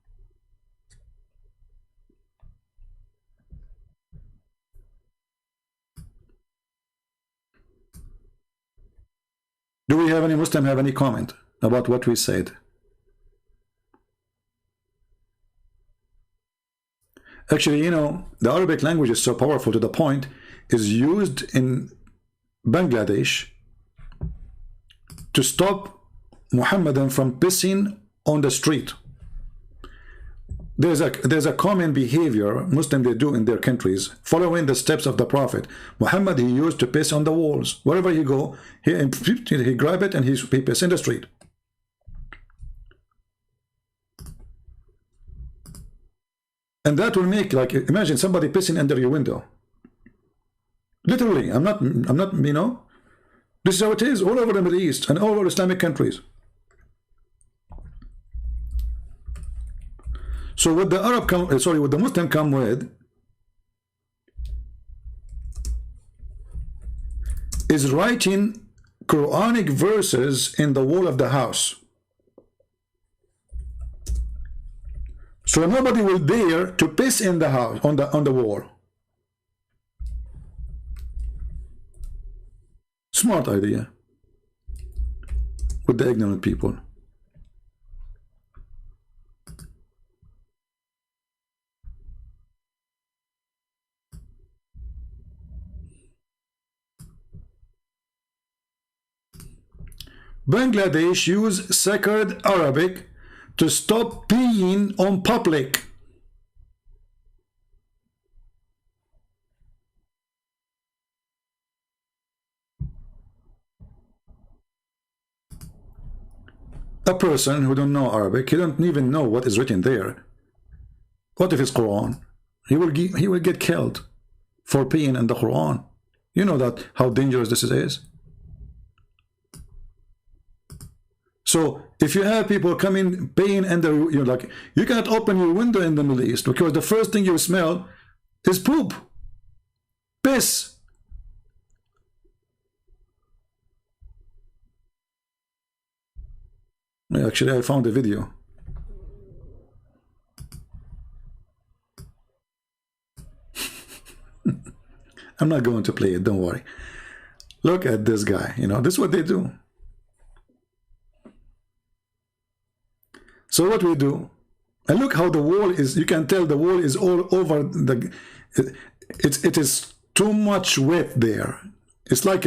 Speaker 1: Do we have any Muslim have any comment about what we said? Actually, the Arabic language is so powerful to the point is used in Bangladesh to stop Muhammadan from pissing on the street. There's a common behavior Muslims they do in their countries, following the steps of the Prophet. Muhammad, he used to piss on the walls. Wherever he go, he grab it and he piss in the street. And that will make, like, imagine somebody pissing under your window. Literally, I'm not, this is how it is all over the Middle East and all over Islamic countries. So what the what the Muslim come with is writing Quranic verses in the wall of the house. So nobody will dare to piss in the house on the wall. Smart idea with the ignorant people. Bangladesh use sacred Arabic to stop peeing on public. A person who don't know Arabic, he don't even know what is written there. What if it's Quran? He will get killed for peeing in the Quran. You know that how dangerous this is. So if you have people coming paying under, you cannot open your window in the Middle East because the first thing you smell is poop, piss. Actually, I found a video. I'm not going to play it, don't worry. Look at this guy, this is what they do. So what we do, and look how the wall is, you can tell the wall is all over it is too much wet there. It's like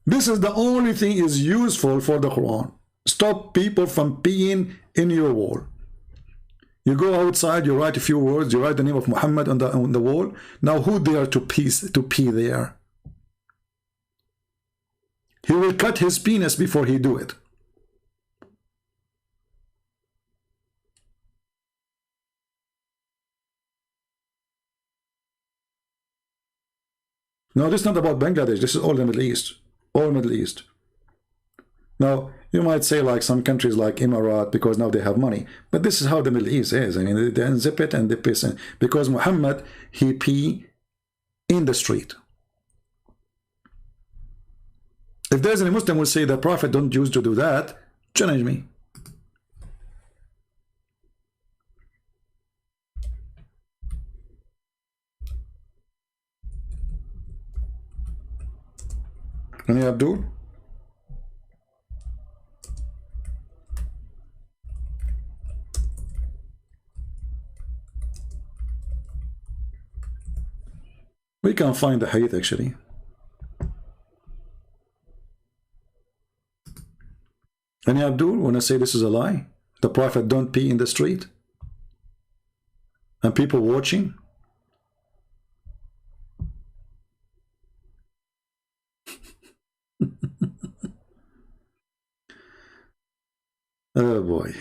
Speaker 1: this is the only thing is useful for the Quran. Stop people from peeing in your wall. You go outside, you write a few words, you write the name of Muhammad on the wall. Now who dare to pee there? He will cut his penis before he do it. No, this is not about Bangladesh. This is all the Middle East. All Middle East. Now, you might say like some countries like Emirat because now they have money. But this is how the Middle East is. I mean, they unzip it and they piss in. Because Muhammad, he pee in the street. If there's any Muslim will say the Prophet don't use to do that, challenge me. Any Abdul? We can find the hadith actually. And Abdul, when I say this is a lie, the Prophet don't pee in the street, and people watching. Oh boy.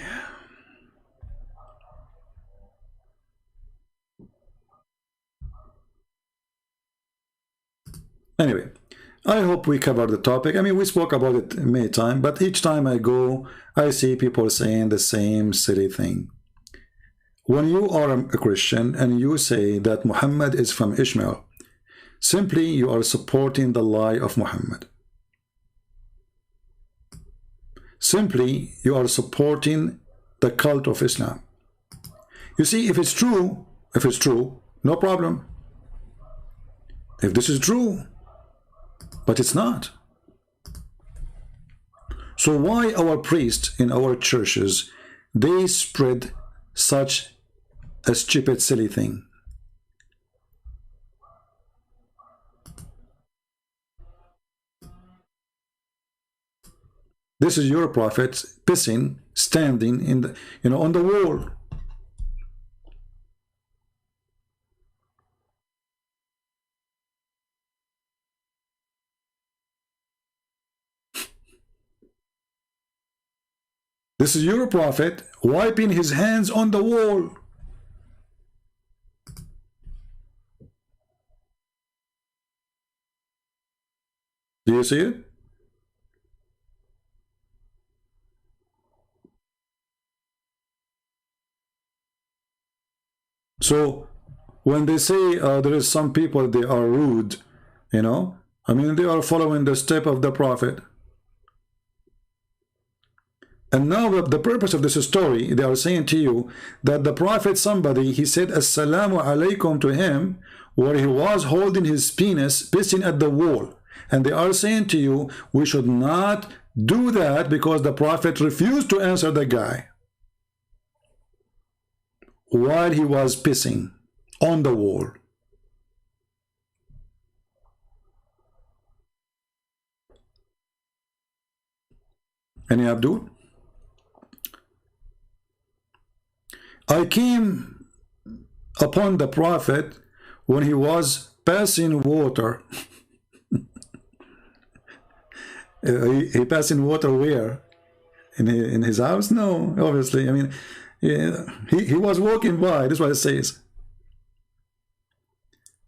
Speaker 1: Anyway, I hope we covered the topic. I mean, we spoke about it many times, but each time I go, I see people saying the same silly thing. When you are a Christian and you say that Muhammad is from Ishmael, simply you are supporting the lie of Muhammad. Simply you are supporting the cult of Islam. You see, if it's true, no problem. If this is true, but it's not. So why our priests in our churches, they spread such a stupid, silly thing? This is your prophet pissing, standing in the, on the wall. This is your prophet wiping his hands on the wall. Do you see it? So when they say there is some people, they are rude, I mean, they are following the step of the prophet. And now the purpose of this story, they are saying to you that the prophet, somebody, he said assalamu alaikum to him, where he was holding his penis, pissing at the wall. And they are saying to you, we should not do that because the prophet refused to answer the guy while he was pissing on the wall. Any Abdul? I came upon the prophet when he was passing water. He passing water where? In his house? No, obviously. I mean, yeah, he was walking by. This is what it says.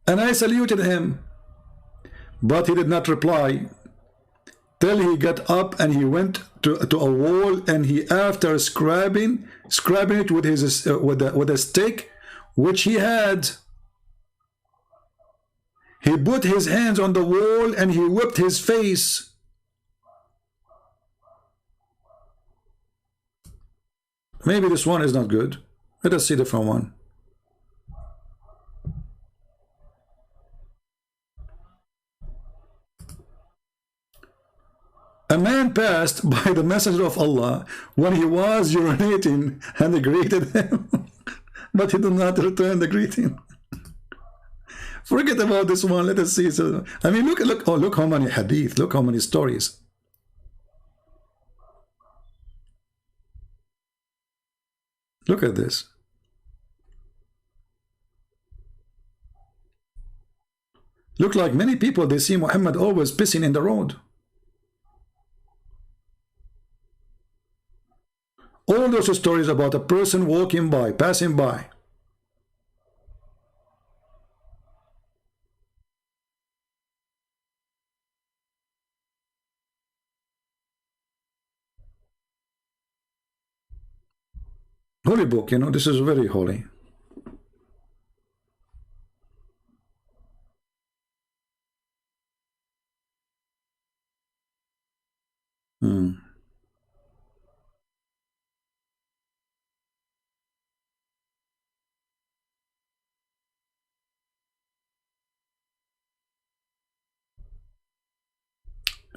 Speaker 1: And I saluted him, but he did not reply till he got up and he went to a wall, and he, after scrubbing it with his with a stick which he had, he put his hands on the wall and he whipped his face. Maybe this one is not good. Let us see a different one. A man passed by the messenger of Allah when he was urinating and greeted him, but he did not return the greeting. Forget about this one. Let us see. So, I mean, look! Oh, look how many hadith. Look how many stories. Look at this. Look like many people, they see Muhammad always pissing in the road. All those stories about a person walking by, passing by. Holy book, this is very holy.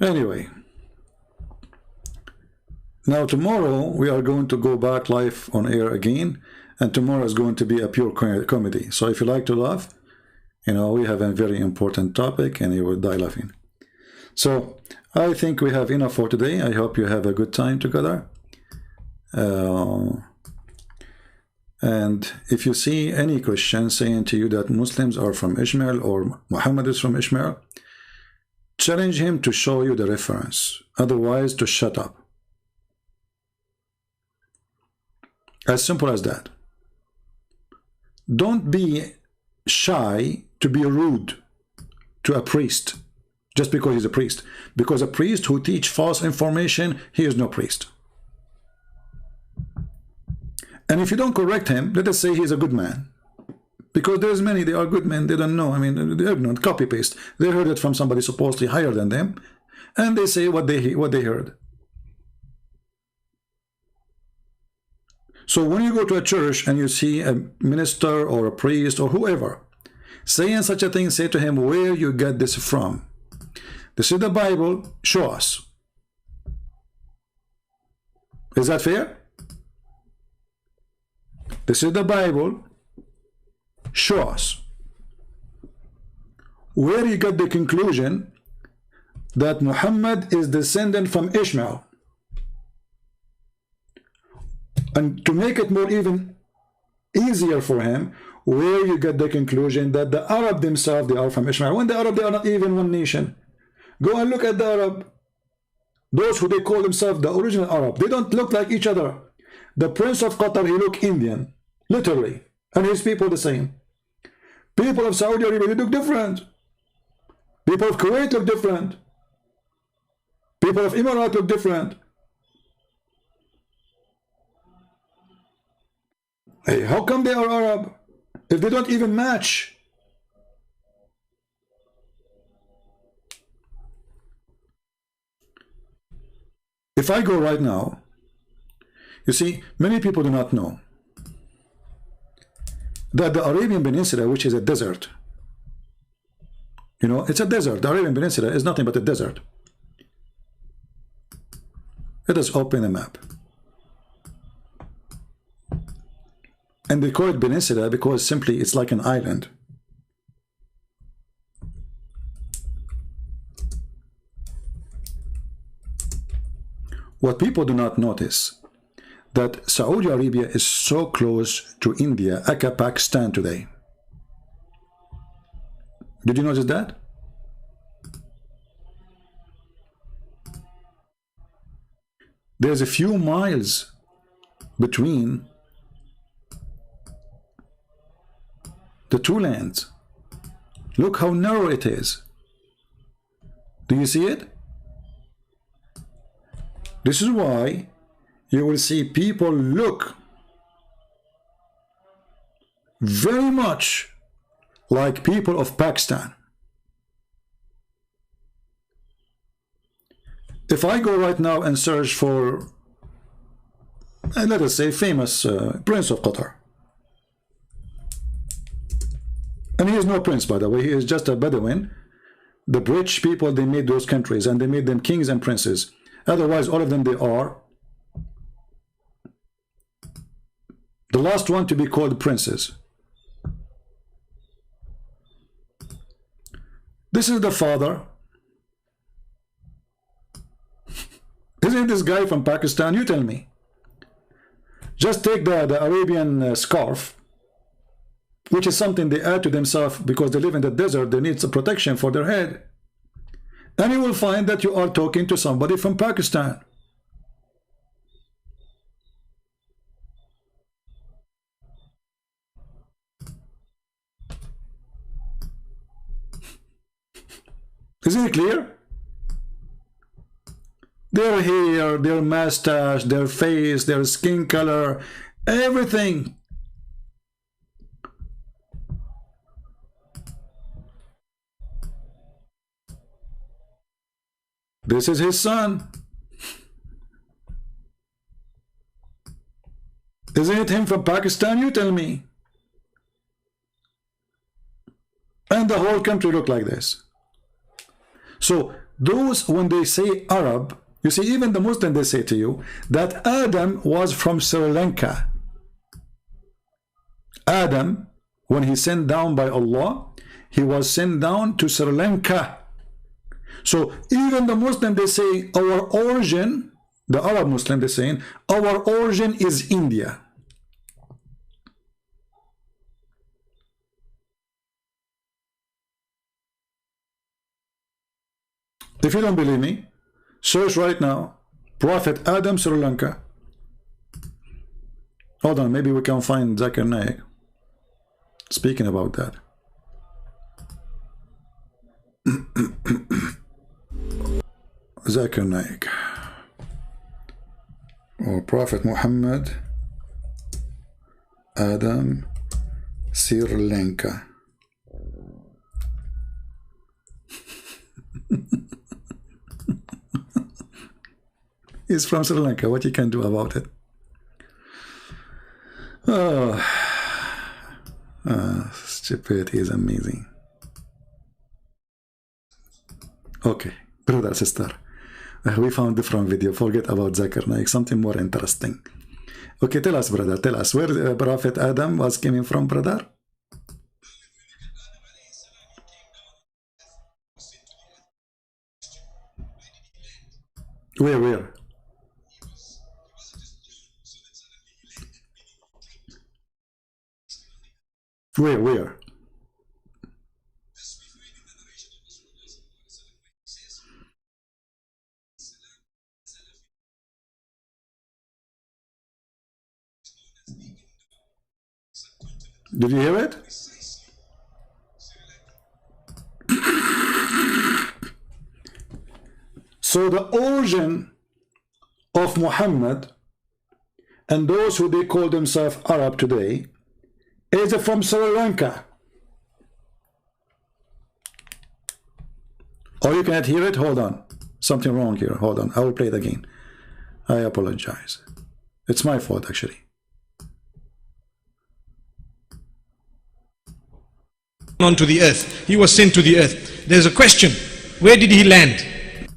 Speaker 1: Anyway, now tomorrow we are going to go back live on air again, and tomorrow is going to be a pure comedy. So if you like to laugh, You know, we have a very important topic and you will die laughing. So I think we have enough for today. I hope you have a good time together. And if you see any Christian saying to you that Muslims are from Ishmael or Muhammad is from Ishmael, challenge him to show you the reference. Otherwise, to shut up. As simple as that. Don't be shy to be rude to a priest just because he's a priest. Because a priest who teach false information, he is no priest. And if you don't correct him, let us say he's a good man. Because there's many, they are good men, they don't know. I mean, they're ignorant, copy-paste. They heard it from somebody supposedly higher than them, and they say what they heard. So when you go to a church and you see a minister or a priest or whoever saying such a thing, say to him, where you get this from? This is the Bible, show us. Is that fair? This is the Bible, show us. Where you get the conclusion that Muhammad is descendant from Ishmael. And to make it more even easier for him, where you get the conclusion that the Arab themselves, they are from Ishmael. When the Arab, they are not even one nation. Go and look at the Arab. Those who they call themselves the original Arab, they don't look like each other. The Prince of Qatar, he look Indian, literally. And his people the same. People of Saudi Arabia, they look different. People of Kuwait look different. People of Emirates look different. Hey, how come they are Arab if they don't even match? If I go right now, you see, many people do not know that the Arabian Peninsula, which is a desert, you know, it's a desert. The Arabian Peninsula is nothing but a desert. Let us open the map. And they call it peninsula because simply it's like an island. What people do not notice, that Saudi Arabia is so close to India, aka Pakistan today. Did you notice that? There's a few miles between the two lands. Look how narrow it is. Do you see it? This is why you will see people look very much like people of Pakistan. If I go right now and search for, let us say, famous Prince of Qatar. And he is no prince, by the way. He is just a Bedouin. The British people, they made those countries and they made them kings and princes. Otherwise, all of them, they are the last one to be called princes. This is the father. Isn't this guy from Pakistan? You tell me. Just take the Arabian scarf, which is something they add to themselves because they live in the desert. They need some protection for their head. And you will find that you are talking to somebody from Pakistan. Isn't it clear? Their hair, their mustache, their face, their skin color, everything. This is his son. Isn't it him from Pakistan? You tell me. And the whole country look like this. So those, when they say Arab, you see, even the Muslim, they say to you that Adam was from Sri Lanka. Adam, when he sent down by Allah, He was sent down to Sri Lanka. So even the Muslim, they say our origin, the Arab Muslim, they're saying our origin is India. If you don't believe me, search right now, Prophet Adam, Sri Lanka. Hold on, maybe we can find Zakir Naik speaking about that. Zakir Naik or Prophet Muhammad Adam, Sri Lanka. He's from Sri Lanka. What you can do about it? Stupidity is amazing. Okay, brother, sister, we found different video. Forget about Zakir Naik. Something more interesting. Okay, tell us, brother. Tell us where Prophet Adam was coming from, brother. Where? Where? Did you hear it? So the origin of Muhammad and those who they call themselves Arab today is from Sri Lanka. Or you cannot hear it? Hold on. Something wrong here. Hold on. I will play it again. I apologize. It's my fault, actually.
Speaker 3: Onto the earth. He was sent to the earth. There's a question. Where did he land?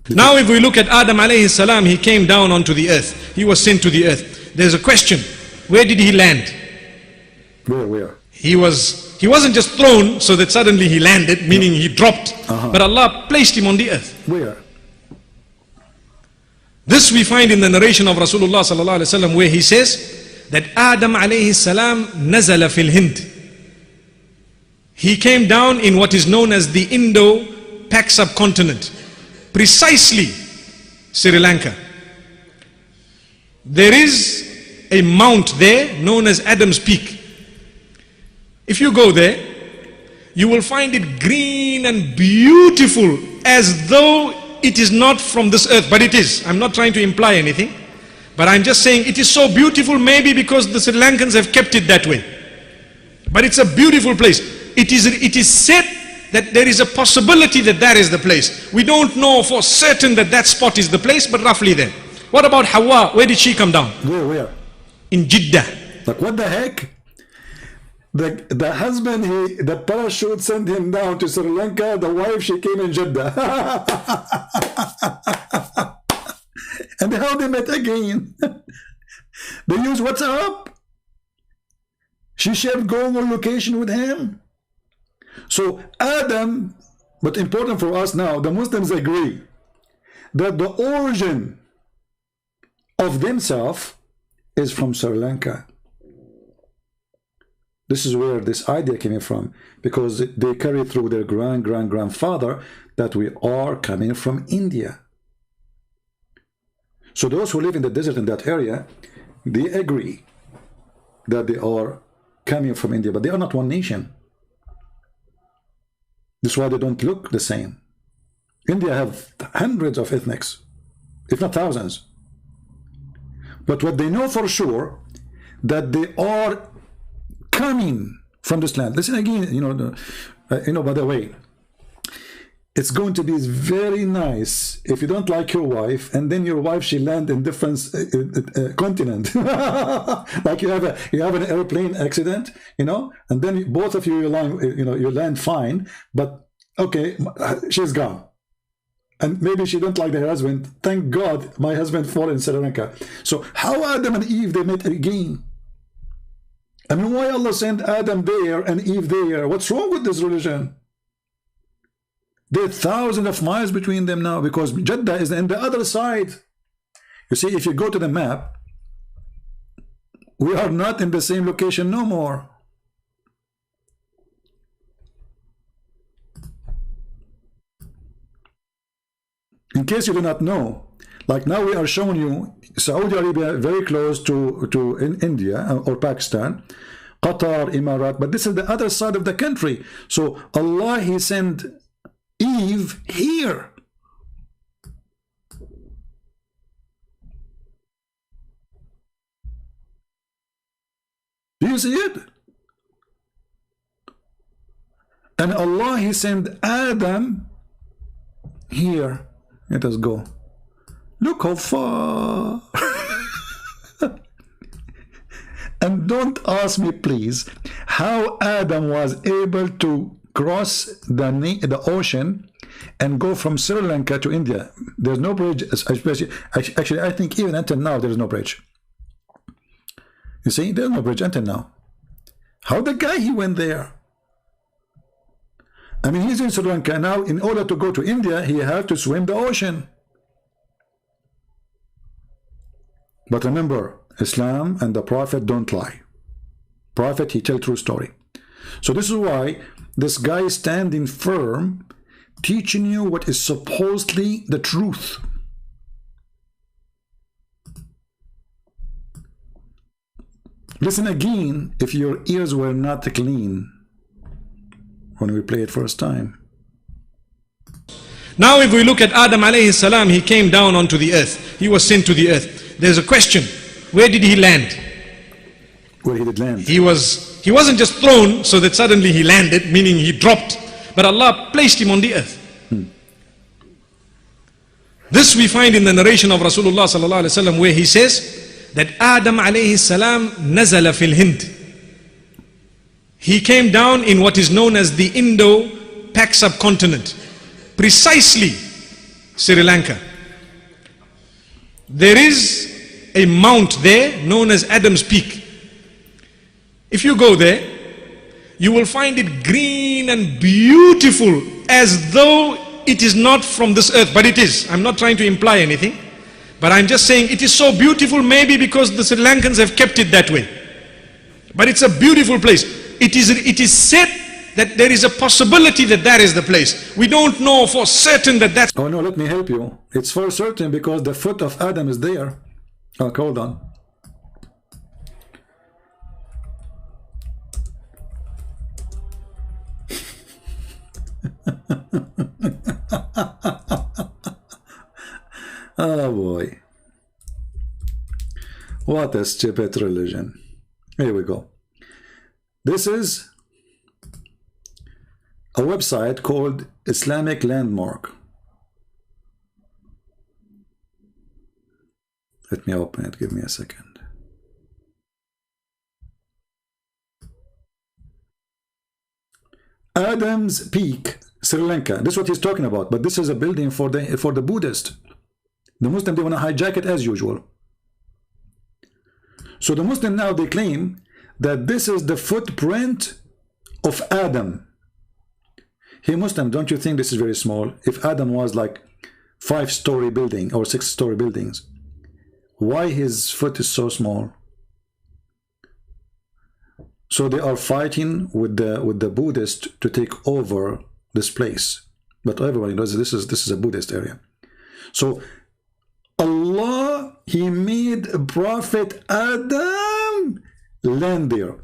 Speaker 3: Now if we look at Adam alayhi salam, he came down onto the earth. He was sent to the earth. There's a question. Where did he land?
Speaker 1: Where?
Speaker 3: He wasn't just thrown so that suddenly he landed, meaning he dropped. But Allah placed him on the earth.
Speaker 1: Where?
Speaker 3: This we find in the narration of Rasulullah sallallahu alaihi wasallam, where he says that Adam alayhi salam nazala fil Hind. He came down in what is known as the Indo-Pak subcontinent, precisely Sri Lanka. There is a mount there known as Adam's Peak. If you go there, you will find it green and beautiful, as though it is not from this earth, but it is. I'm not trying to imply anything, but I'm just saying it is so beautiful, maybe because the Sri Lankans have kept it that way. But it's a beautiful place. It is said that there is a possibility that that is the place. We don't know for certain that that spot is the place, but roughly there. What about Hawa? Where did she come down?
Speaker 1: Where?
Speaker 3: In Jeddah.
Speaker 1: Like, what the heck? The husband, the parachute sent him down to Sri Lanka. The wife, she came in Jeddah. And how they met again? They use WhatsApp. She shared Google location with him. So Adam, but important for us now, the Muslims agree that the origin of themselves is from Sri Lanka. This is where this idea came from, because they carry through their grandfather that we are coming from India. So those who live in the desert in that area, they agree that they are coming from India, but they are not one nation. That's why they don't look the same. India have hundreds of ethnics, if not thousands. But what they know for sure, that they are coming from this land. Listen again, by the way, it's going to be very nice if you don't like your wife, and then your wife, she land in different continent. Like you have an airplane accident, and then both of you land fine, but okay, she's gone. And maybe she don't like her husband. Thank God my husband fell in Sri Lanka. So how Adam and Eve, they met again? I mean, why Allah sent Adam there and Eve there? What's wrong with this religion? There are thousands of miles between them now because Jeddah is on the other side. You see, if you go to the map, we are not in the same location no more. In case you do not know, like now we are showing you Saudi Arabia very close to India or Pakistan, Qatar, Emirat, but this is the other side of the country. So Allah, He sent Eve here. Do you see it? And Allah, He sent Adam here. Let us go. Look how far. And don't ask me, please, how Adam was able to cross the ocean and go from Sri Lanka to India. There's no bridge. Actually, I think even until now, there's no bridge. You see, there's no bridge until now. How the guy he went there? I mean, he's in Sri Lanka now. In order to go to India, he had to swim the ocean. But remember, Islam and the Prophet don't lie. Prophet, he tell true story. So this is why this guy is standing firm, teaching you what is supposedly the truth. Listen again if your ears were not clean when we play it first time.
Speaker 3: Now if we look at Adam alayhi salam, he came down onto the earth. He was sent to the earth. There's a question. Where did he land?
Speaker 1: Where he did land?
Speaker 3: He wasn't just thrown so that suddenly he landed, meaning he dropped. But Allah placed him on the earth. This we find in the narration of Rasulullah sallallahu alaihi wasallam, where he says that Adam alayhi salam nazala fil Hind. He came down in what is known as the Indo-Pak subcontinent, precisely Sri Lanka. There is a mount there known as Adam's Peak. If you go there, you will find it green and beautiful as though it is not from this earth, but it is. I'm not trying to imply anything, but I'm just saying it is so beautiful, maybe because the Sri Lankans have kept it that way. But it's a beautiful place. It is said that there is a possibility that that is the place. We don't know for certain that that's...
Speaker 1: Oh no, let me help you. It's for certain because the foot of Adam is there. Oh, hold on. Oh boy. What a stupid religion. Here we go. This is a website called Islamic Landmark. Let me open it. Give me a second. Adam's Peak, Sri Lanka. This is what he's talking about. But this is a building for the Buddhist. The Muslim, they want to hijack it as usual. So the Muslim now, they claim that this is the footprint of Adam. Hey Muslim, don't you think this is very small? If Adam was like 5-story building or 6-story buildings, why his foot is so small? So they are fighting with the Buddhists to take over this place. But everybody knows this is a Buddhist area. So Allah, He made Prophet Adam land there.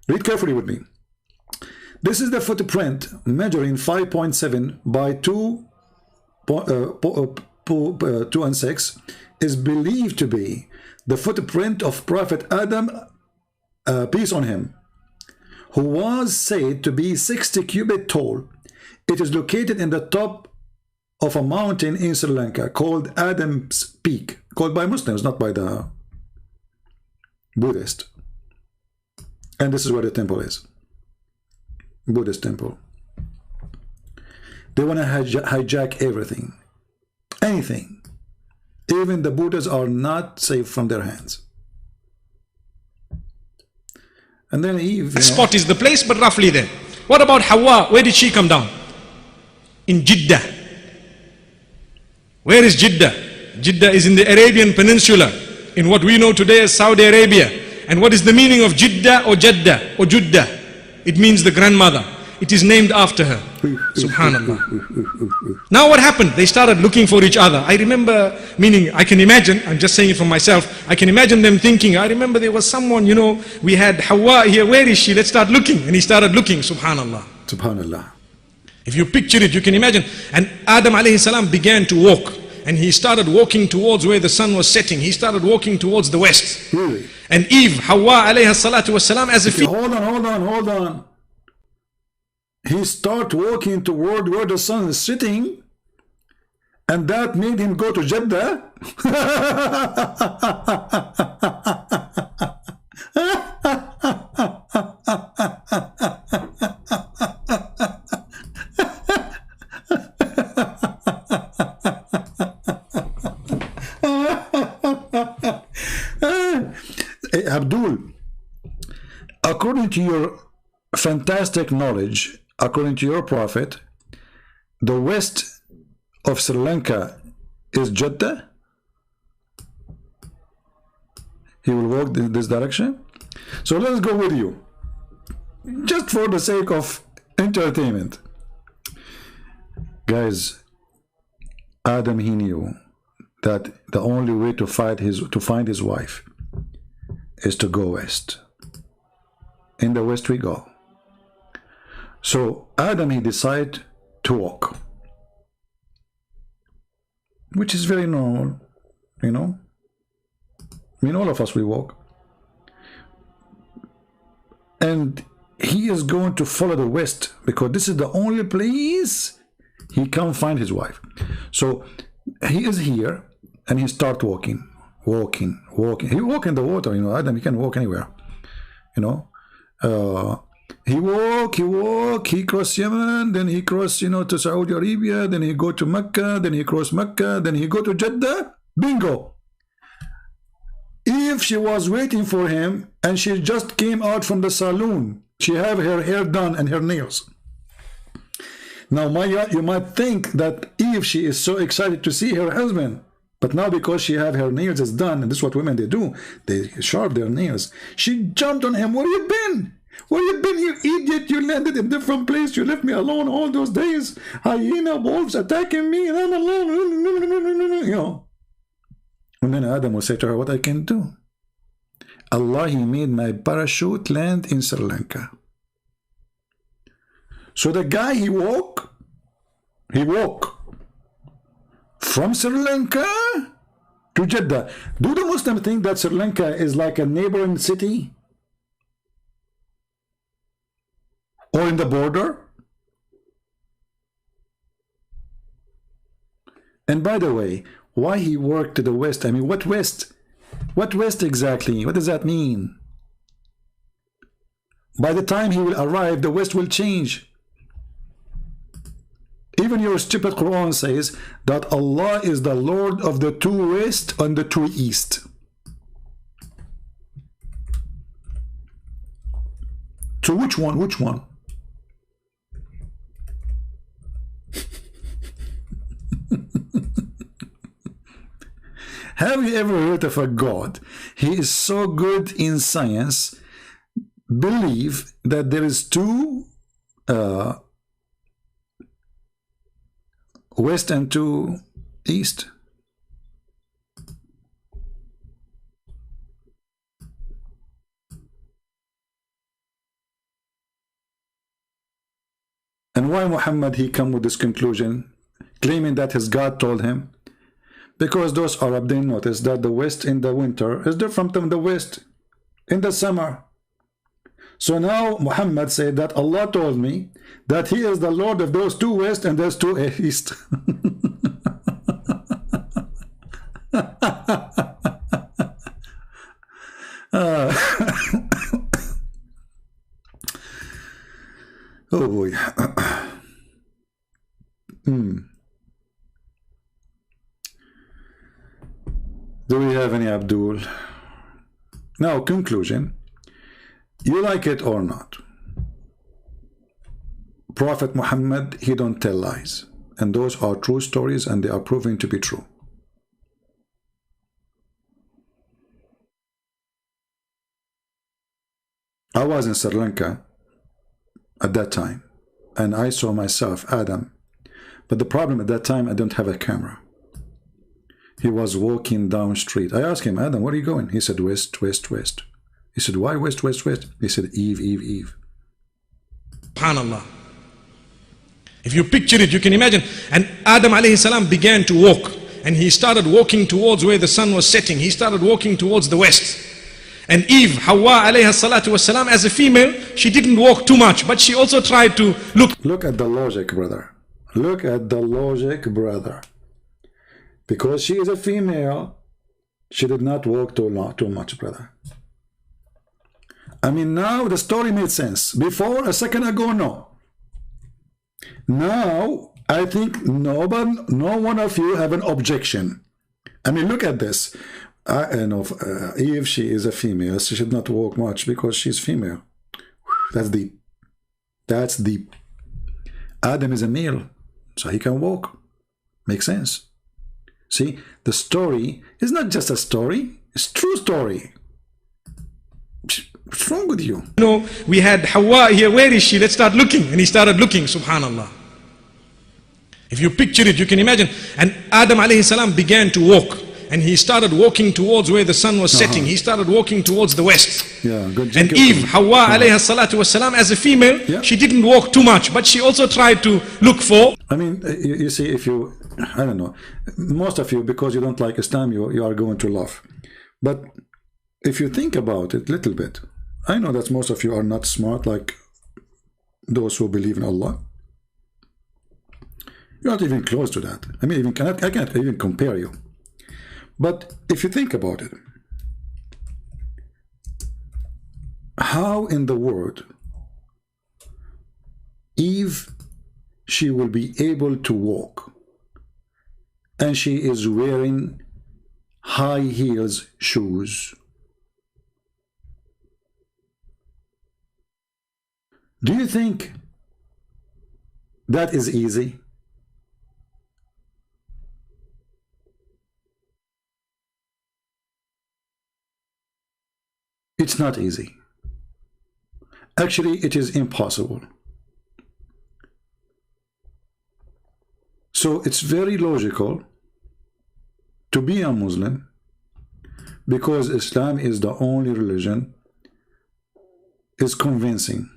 Speaker 1: Read carefully with me. This is the footprint measuring 5.7 by 2 and 6 is believed to be the footprint of Prophet Adam, peace on him, who was said to be 60 cubits tall. It is located in the top of a mountain in Sri Lanka called Adam's Peak, called by Muslims, not by the Buddhist. And this is where the temple is. Buddhist temple. They want to hijack everything, anything. Even the Buddhas are not safe from their hands. And then Eve,
Speaker 3: spot is the place, but roughly there. What about Hawa? Where did she come down? in Jeddah. Where is Jeddah? Jeddah is in the Arabian Peninsula, in what we know today as Saudi Arabia. And what is the meaning of Jeddah or Jeddah or Juddah? It means the grandmother. It is named after her. Subhanallah. Now what happened? They started looking for each other. I remember, meaning I can imagine, I'm just saying it for myself, I can imagine them thinking, I remember there was someone, you know, we had Hawa here, where is she? Let's start looking. And he started looking, subhanallah.
Speaker 1: Subhanallah.
Speaker 3: If you picture it, you can imagine. And Adam alayhi salam began to walk. And he started walking towards where the sun was setting. He started walking towards the west.
Speaker 1: Really?
Speaker 3: And Eve, Hawa alayhi salatu was salam, as if...
Speaker 1: Hold on. He started walking toward where the sun is sitting, and that made him go to Jeddah. Hey, Abdul, according to your fantastic knowledge, according to your prophet, the west of Sri Lanka is Jeddah? He will walk in this direction? So let's go with you, just for the sake of entertainment. Guys, Adam, he knew that the only way to find his wife is to go west. In the west we go. So Adam, he decided to walk, which is very normal, you know. I mean, all of us, we walk. And he is going to follow the west because this is the only place he can find his wife. So he is here and he start walking. He walk in the water, you know. Adam, he can walk anywhere, you know. He cross Yemen, then he cross, you know, to Saudi Arabia, then he go to Mecca, then he cross Mecca, then he go to Jeddah. Bingo. If she was waiting for him and she just came out from the saloon, she have her hair done and her nails. Now, you might think that Eve, she is so excited to see her husband, but now because she have her nails is done, and this is what women they do, they sharp their nails. She jumped on him. Where you been? Where you been, you idiot? You landed in a different place. You left me alone all those days. Hyena, wolves attacking me, and I'm alone. You know. And then Adam will say to her, what I can do? Allah, he made my parachute land in Sri Lanka. So the guy, he walk from Sri Lanka to Jeddah. Do the Muslims think that Sri Lanka is like a neighboring city? Or in the border? And by the way, why he worked to the west? I mean, what west? What west exactly? What does that mean? By the time he will arrive, the west will change. Even your stupid Quran says that Allah is the Lord of the two west and the two east. So which one? Which one? Have you ever heard of a God? He is so good in science, believe that there is two west and two east. And why Muhammad, he come with this conclusion, claiming that his God told him? Because those Arabs, they notice that the west in the winter is different from the west in the summer. So now Muhammad said that Allah told me that he is the Lord of those two west and those two east. Oh boy. Do we have any Abdul? Now, conclusion. You like it or not, Prophet Muhammad, he don't tell lies. and those are true stories, and they are proving to be true. I was in Sri Lanka at that time, and I saw myself, Adam. But the problem at that time, I don't have a camera. He was walking down street. I asked him, Adam, where are you going? He said, west, west, west. He said, why west, west, west? He said, Eve, Eve, Eve.
Speaker 3: SubhanAllah. If you picture it, you can imagine. And Adam alayhi salam began to walk. And he started walking towards where the sun was setting. He started walking towards the west. And Eve, Hawa alayhi salatu wasalam, as a female, she didn't walk too much, but she also tried to look.
Speaker 1: Look at the logic, brother. Look at the logic, brother. Because she is a female, she did not walk too much, brother. I mean, now the story made sense. Before, a second ago, no. Now, I think no one of you have an objection. I mean, look at this. Eve, she is a female. She should not walk much because she's female. That's deep. That's deep. Adam is a male, so he can walk. Makes sense. See, the story is not just a story. It's true story. What's wrong with you?
Speaker 3: No, we had Hawa here. Where is she? Let's start looking. And he started looking, subhanallah. If you picture it, you can imagine. And Adam alayhi salam began to walk. And he started walking towards where the sun was setting. He started walking towards the west.
Speaker 1: Yeah, good.
Speaker 3: And Eve, Hawa alayhi salatu wasalam, as a female, she didn't walk too much, but she also tried to look for.
Speaker 1: I mean, you see, if you, I don't know, most of you, because you don't like Islam, you are going to laugh. But if you think about it a little bit, I know that most of you are not smart like those who believe in Allah. You're not even close to that. I mean, I can't even compare you. But if you think about it, how in the world Eve, she will be able to walk, and she is wearing high heels shoes? Do you think that is easy? It's not easy. Actually, it is impossible. So it's very logical to be a Muslim, because Islam is the only religion is convincing.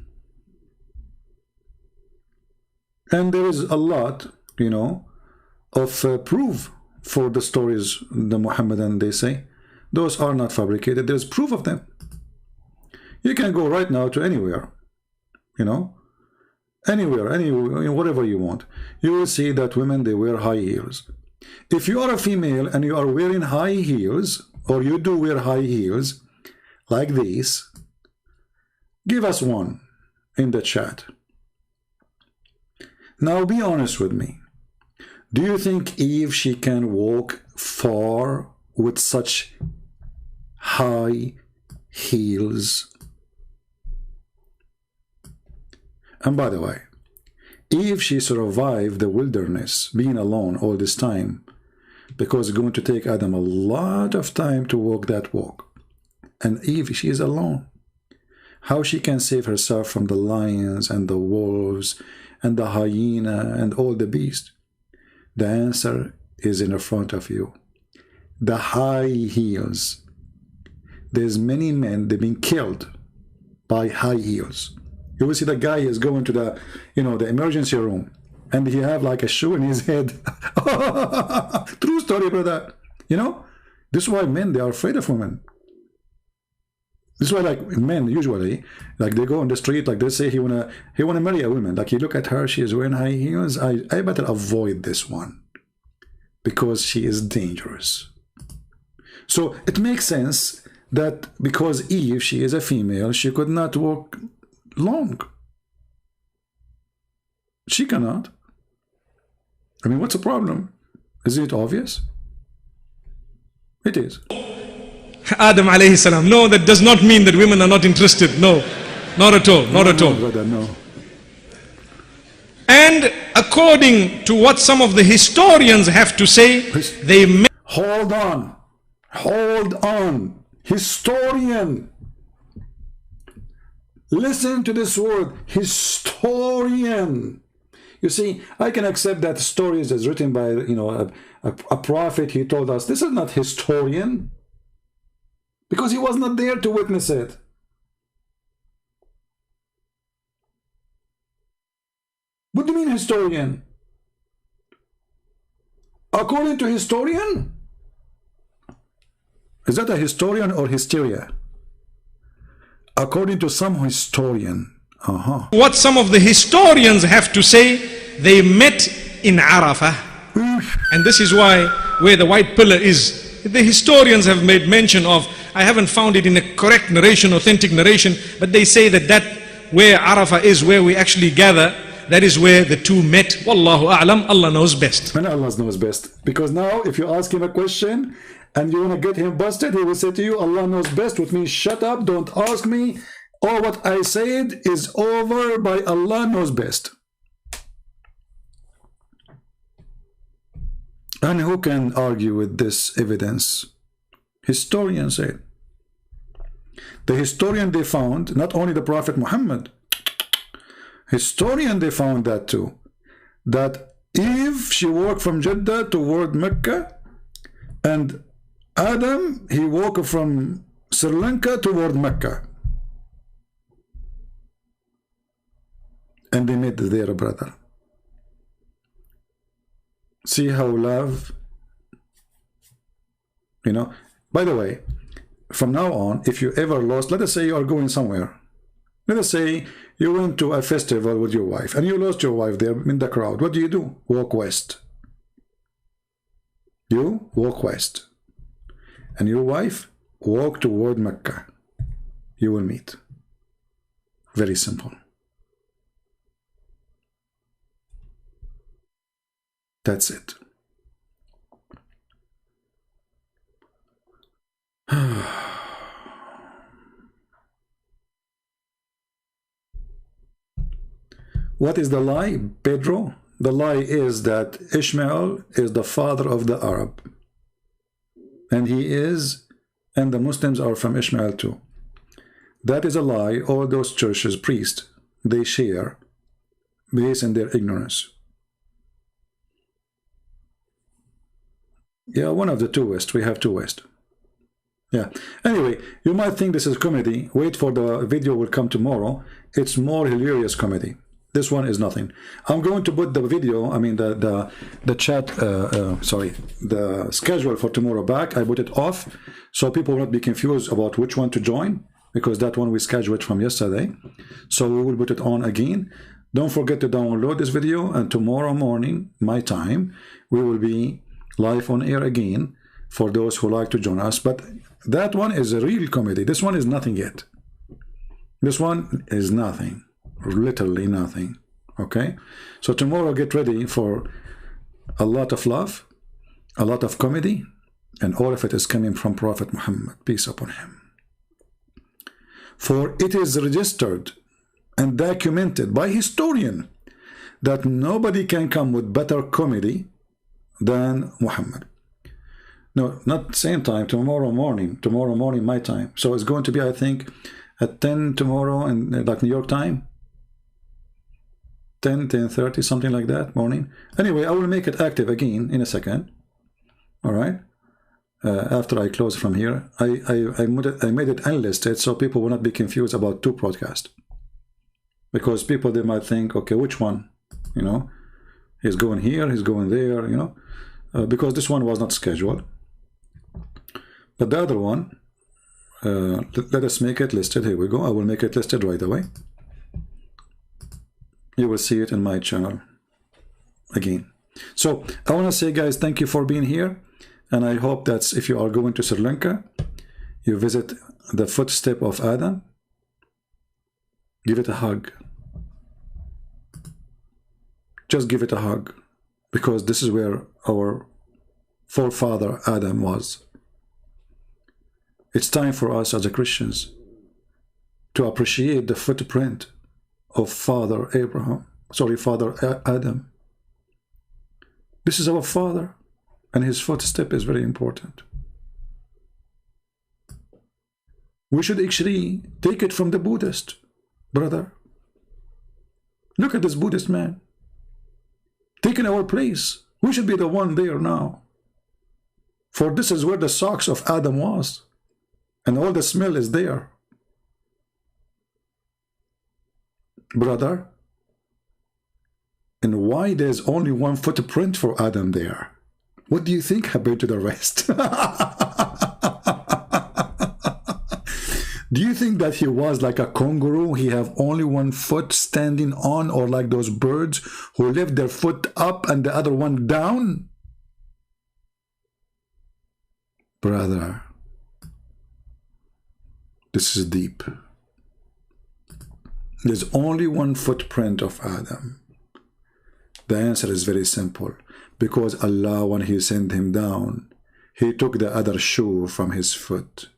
Speaker 1: And there is a lot, you know, of proof for the stories the Muhammadan, they say. Those are not fabricated. There's proof of them. You can go right now to anywhere, you know, anywhere, whatever you want. You will see that women, they wear high heels. If you are a female and you are wearing high heels, or you do wear high heels like this, give us one in the chat. Now be honest with me. Do you think Eve, she can walk far with such high heels? And by the way, Eve, she survived the wilderness, being alone all this time, because it's going to take Adam a lot of time to walk that walk. And Eve, she is alone. How she can save herself from the lions and the wolves and the hyena and all the beasts? The answer is in the front of you. The high heels. There's many men, they've been killed by high heels. You will see the guy is going to the, you know, the emergency room, and he have like a shoe in his head. True story, brother. You know, this is why men, they are afraid of women. This is why, like, men usually, like, they go on the street, like, they say he wanna marry a woman. Like, you look at her, she is wearing high heels. I better avoid this one because she is dangerous. So it makes sense that because Eve, she is a female, she could not walk long. She cannot. I mean, what's the problem? Is it obvious? It is.
Speaker 3: Adam alayhi salam. No, that does not mean that women are not interested. No, not at all. Not at all.
Speaker 1: Brother, no.
Speaker 3: And And according to what some of the historians have to say, they met.
Speaker 1: Hold on. Hold on. Historian. Listen to this word, historian. You see, I can accept that stories is written by, you know, a prophet. He told us. This is not historian, because he was not there to witness it. What do you mean historian? According to historian? Is that a historian or hysteria? According to some historian.
Speaker 3: What some of the historians have to say, they met in Arafah. And this is why where the white pillar is, the historians have made mention of, I haven't found it in a correct narration, authentic narration, but they say that where Arafah is, where we actually gather, that is where the two met. Wallahu a'lam, Allah knows best.
Speaker 1: And Allah knows best. Because now if you ask him a question and you want to get him busted, he will say to you, Allah knows best, which means shut up, don't ask me. All what I said is over by Allah knows best. And who can argue with this evidence? Historians said. The historian they found, not only the Prophet Muhammad, historian they found that too, that Eve, she walked from Jeddah toward Mecca, and Adam, he walked from Sri Lanka toward Mecca. And they met their brother. See how love, you know. By the way, from now on, if you ever lost, let us say you are going somewhere. Let us say you went to a festival with your wife and you lost your wife there in the crowd. What do? Walk west. You walk west. And your wife walk toward Mecca. You will meet. Very simple. That's it. What is the lie, Pedro? The lie is that Ishmael is the father of the Arab. And he is, and the Muslims are from Ishmael too. That is a lie. All those churches, priests, they share based on their ignorance. Yeah, one of the two West. We have two West. Yeah. Anyway, you might think this is comedy. Wait for the video will come tomorrow. It's more hilarious comedy. This one is nothing. I'm going to put the video, I mean the chat, sorry, the schedule for tomorrow back. I put it off so people will not be confused about which one to join, because that one we scheduled from yesterday. So we will put it on again. Don't forget to download this video, and tomorrow morning, my time, we will be live on air again for those who like to join us. But that one is a real comedy. This one is nothing yet. This one is nothing. Literally nothing. Okay, so tomorrow get ready for a lot of love, a lot of comedy, and all of it is coming from Prophet Muhammad, peace upon him. For it is registered and documented by historian that nobody can come with better comedy than Muhammad. No, not same time, tomorrow morning my time. So it's going to be, I think, at 10 tomorrow, and like New York time, 10:30, something like that morning. Anyway, I will make it active again in a second. All right, after I close from here, I made it unlisted so people will not be confused about two podcasts, because people, they might think, okay, which one, you know, he's going here, he's going there, you know, because this one was not scheduled. But the other one, let us make it listed. Here we go. I will make it listed right away. You will see it in my channel again. So I want to say, guys, thank you for being here, and I hope that if you are going to Sri Lanka, you visit the footstep of Adam, give it a hug. Just give it a hug, because this is where our forefather Adam was. It's time for us as a Christians to appreciate the footprint of Father Abraham, sorry, father Adam. This is our father, and his footstep is very important. We should actually take it from the Buddhist, brother. Look at this Buddhist man taking our place. We should be the one there now. For this is where the socks of Adam was, and all the smell is there. Brother, and why there's only one footprint for Adam there? What do you think happened to the rest? Do you think that he was like a kangaroo? He have only one foot standing on, or like those birds who lift their foot up and the other one down? Brother, this is deep. There's only one footprint of Adam. The answer is very simple. Because Allah, when He sent him down, He took the other shoe from his foot.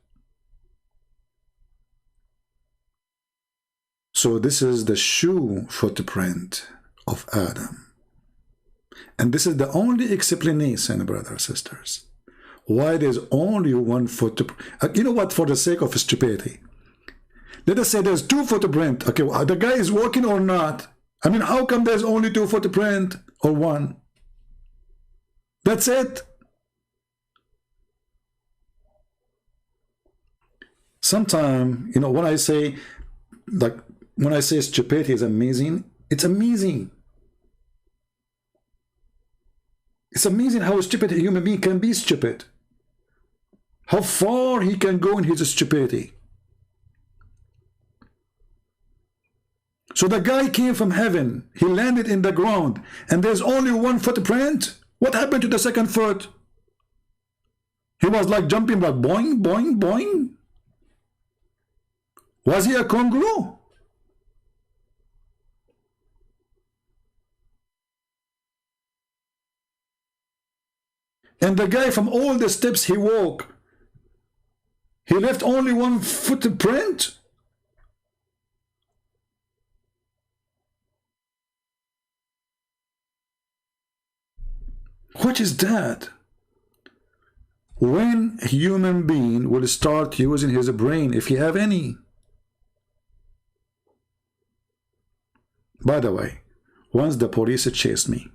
Speaker 1: So this is the shoe footprint of Adam. And this is the only explanation, brothers and sisters, why there's only one footprint. You know what, for the sake of stupidity, let us say there's two footprints. Okay, well, the guy is walking or not? I mean, how come there's only two footprints or one? That's it. Sometimes, you know, when I say, like, when I say stupidity is amazing, it's amazing. It's amazing how stupid a human being can be stupid. How far he can go in his stupidity. So the guy came from heaven, he landed in the ground, and there's only one footprint. What happened to the second foot? He was like jumping like boing, boing, boing. Was he a kangaroo? And the guy, from all the steps he walked, he left only one footprint? What is that? When a human being will start using his brain, if he have any? By the way, once the police chased me,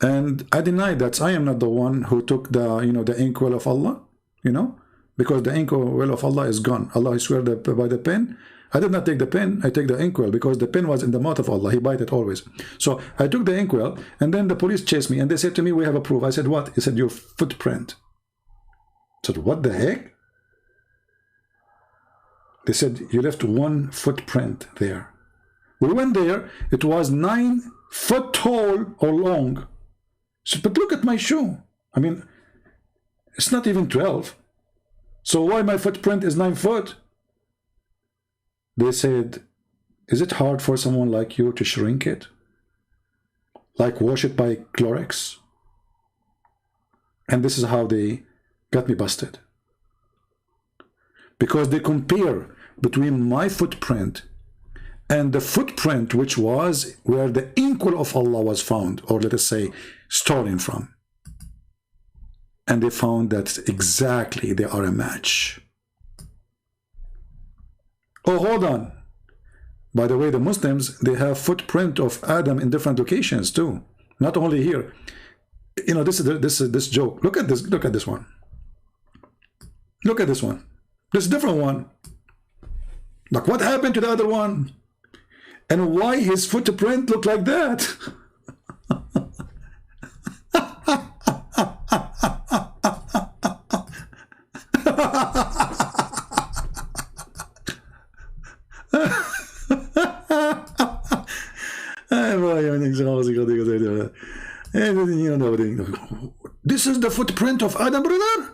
Speaker 1: and I denied that I am not the one who took the, you know, the inkwell of Allah, you know, because the inkwell of Allah is gone. Allah, I swear that by the pen, I did not take the pen, I take the inkwell, because the pen was in the mouth of Allah. He bite it always. So I took the inkwell, and then the police chased me, and they said to me, we have a proof. I said, what? He said, your footprint. I said, what the heck? They said, you left one footprint there. We went there, it was 9 foot tall or long. I said, but look at my shoe. I mean, it's not even 12. So why my footprint is 9 foot? They said, is it hard for someone like you to shrink it? Like wash it by Clorox? And this is how they got me busted. Because they compare between my footprint and the footprint which was where the inkwell of Allah was found, or let us say, stolen from. And they found that exactly they are a match. Oh, hold on. By the way, the Muslims, they have footprint of Adam in different locations too. Not only here. You know, this is this joke. Look at this. Look at this one. Look at this one. This different one. Like, what happened to the other one? And why his footprint look like that? This is the footprint of Adam, brother.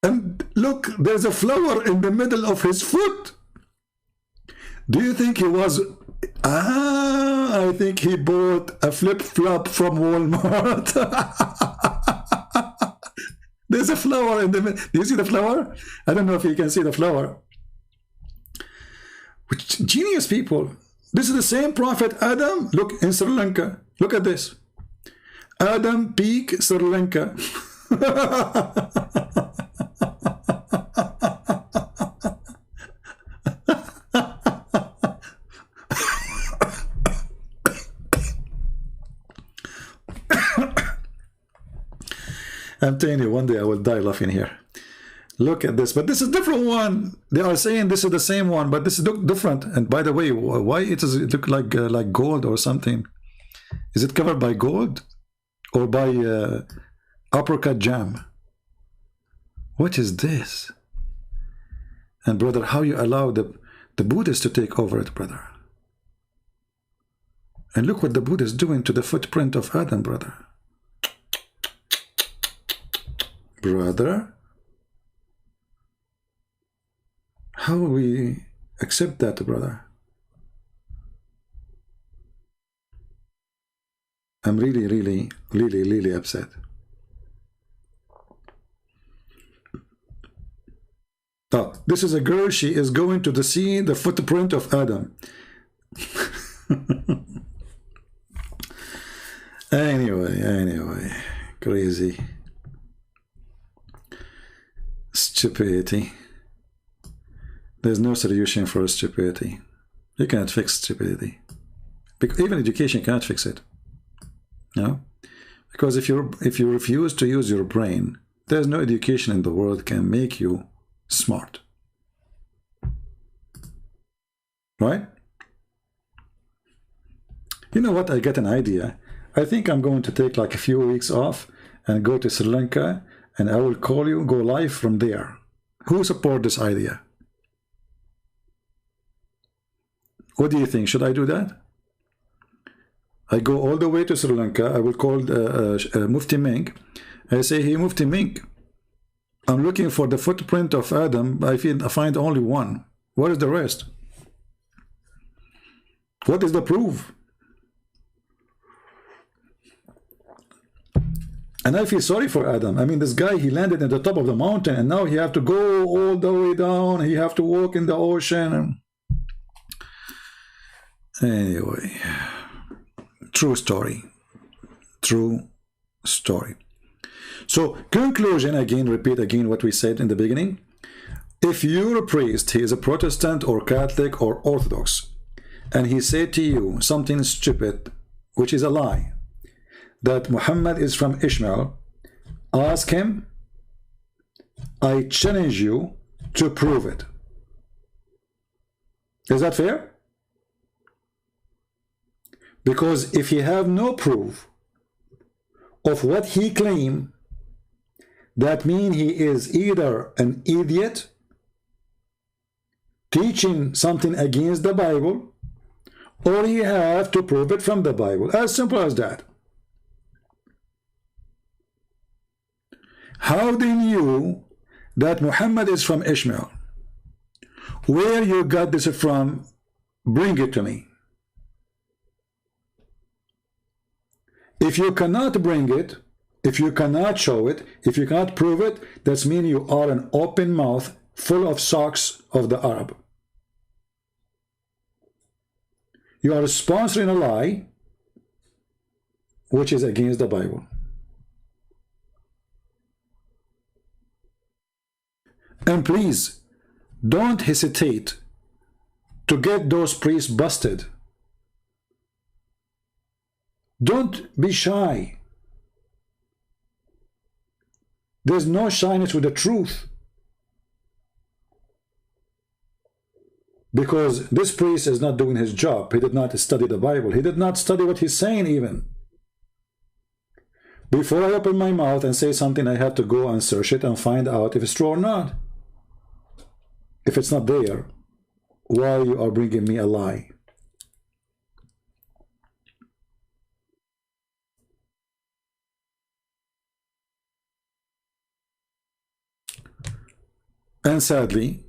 Speaker 1: And look, there's a flower in the middle of his foot. Do you think he was... I think he bought a flip-flop from Walmart. There's a flower in the middle. Do you see the flower? I don't know if you can see the flower. Which genius people. This is the same prophet Adam. Look in Sri Lanka. Look at this. Adam Peak, Sri Lanka. I'm telling you, one day I will die laughing here. Look at this, but this is a different one. They are saying this is the same one, but this is different. And by the way, why it look like gold or something? Is it covered by gold or by apricot jam? What is this? And brother, how you allow the Buddhists to take over it, brother? And look what the Buddha is doing to the footprint of Adam, brother. Brother, how will we accept that, brother? I'm really upset. Oh, this is a girl. She is going to see the footprint of Adam. Anyway, crazy. Stupidity. There's no solution for stupidity. You cannot fix stupidity. Even education cannot fix it. No? Because if you refuse to use your brain, there's no education in the world can make you smart. Right? You know what? I get an idea. I think I'm going to take like a few weeks off and go to Sri Lanka, and I will call you, go live from there. Who support this idea? What do you think? Should I do that? I go all the way to Sri Lanka. I will call Mufti Mink. I say, hey, Mufti Mink, I'm looking for the footprint of Adam. I find only one. What is the rest? What is the proof? And I feel sorry for Adam. I mean, this guy, he landed at the top of the mountain, and now he have to go all the way down. He have to walk in the ocean. Anyway, true story. True story. So, conclusion, again, repeat again what we said in the beginning. If you're a priest, he is a Protestant or Catholic or Orthodox, and he said to you something stupid, which is a lie, that Muhammad is from Ishmael, ask him, I challenge you to prove it. Is that fair? Because if you have no proof of what he claimed, that means he is either an idiot teaching something against the Bible, or you have to prove it from the Bible. As simple as that. How do you know that Muhammad is from Ishmael? Where you got this from? Bring it to me. If you cannot bring it, if you cannot show it, if you cannot prove it, that means you are an open mouth full of socks of the Arab. You are sponsoring a lie which is against the Bible. And please, don't hesitate to get those priests busted. Don't be shy. There's no shyness with the truth. Because this priest is not doing his job. He did not study the Bible. He did not study what he's saying even. Before I open my mouth and say something, I have to go and search it and find out if it's true or not. If it's not there, why you are bringing me a lie? And sadly,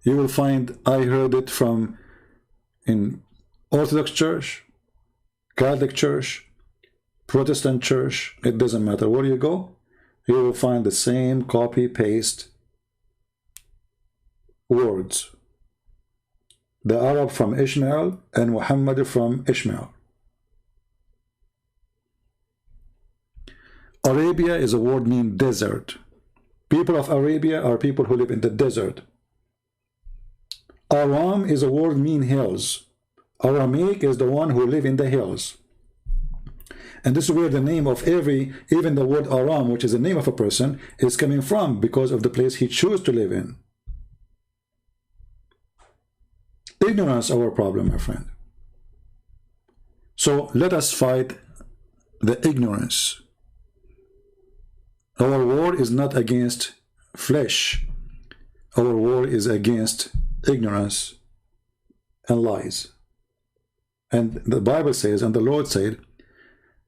Speaker 1: you will find I heard it from in Orthodox Church, Catholic Church, Protestant Church. It doesn't matter where you go, you will find the same copy-paste words. the Arab from Ishmael and Muhammad from Ishmael. Arabia is a word meaning desert. People of Arabia are people who live in the desert. Aram is a word meaning hills. Aramaic is the one who live in the hills. And this is where the name of even the word Aram, which is the name of a person, is coming from, because of the place he chose to live in. Ignorance is our problem, my friend. So let us fight the ignorance. Our war is not against flesh. Our war is against ignorance and lies. And the Bible says, and the Lord said,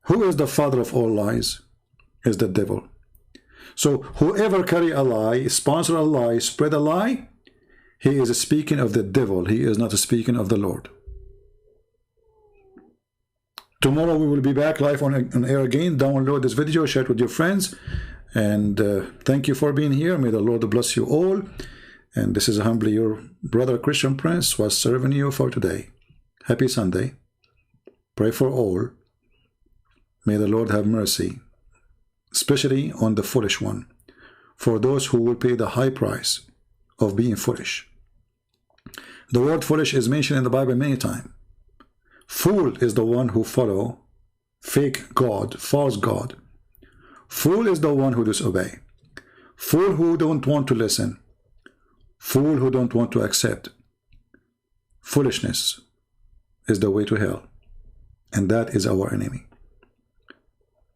Speaker 1: who is the father of all lies? Is the devil. So whoever carry a lie, sponsor a lie, spread a lie, he is speaking of the devil. He is not speaking of the Lord. Tomorrow we will be back live on air again. Download this video, share it with your friends, and thank you for being here. May the Lord bless you all. And this is humbly your brother Christian Prince was serving you for today. Happy Sunday. Pray for all. May the Lord have mercy, especially on the foolish one, for those who will pay the high price of being foolish. The word foolish is mentioned in the Bible many times. Fool is the one who follow fake God, false God. Fool is the one who disobey. Fool who don't want to listen. Fool who don't want to accept. Foolishness is the way to hell, and that is our enemy.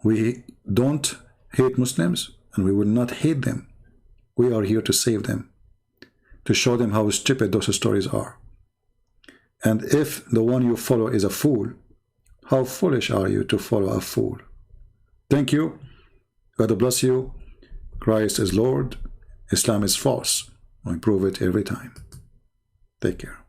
Speaker 1: We don't hate Muslims, and we will not hate them. We are here to save them, to show them how stupid those stories are. And if the one you follow is a fool, how foolish are you to follow a fool? Thank you. God bless you. Christ is Lord. Islam is false. I prove it every time. Take care.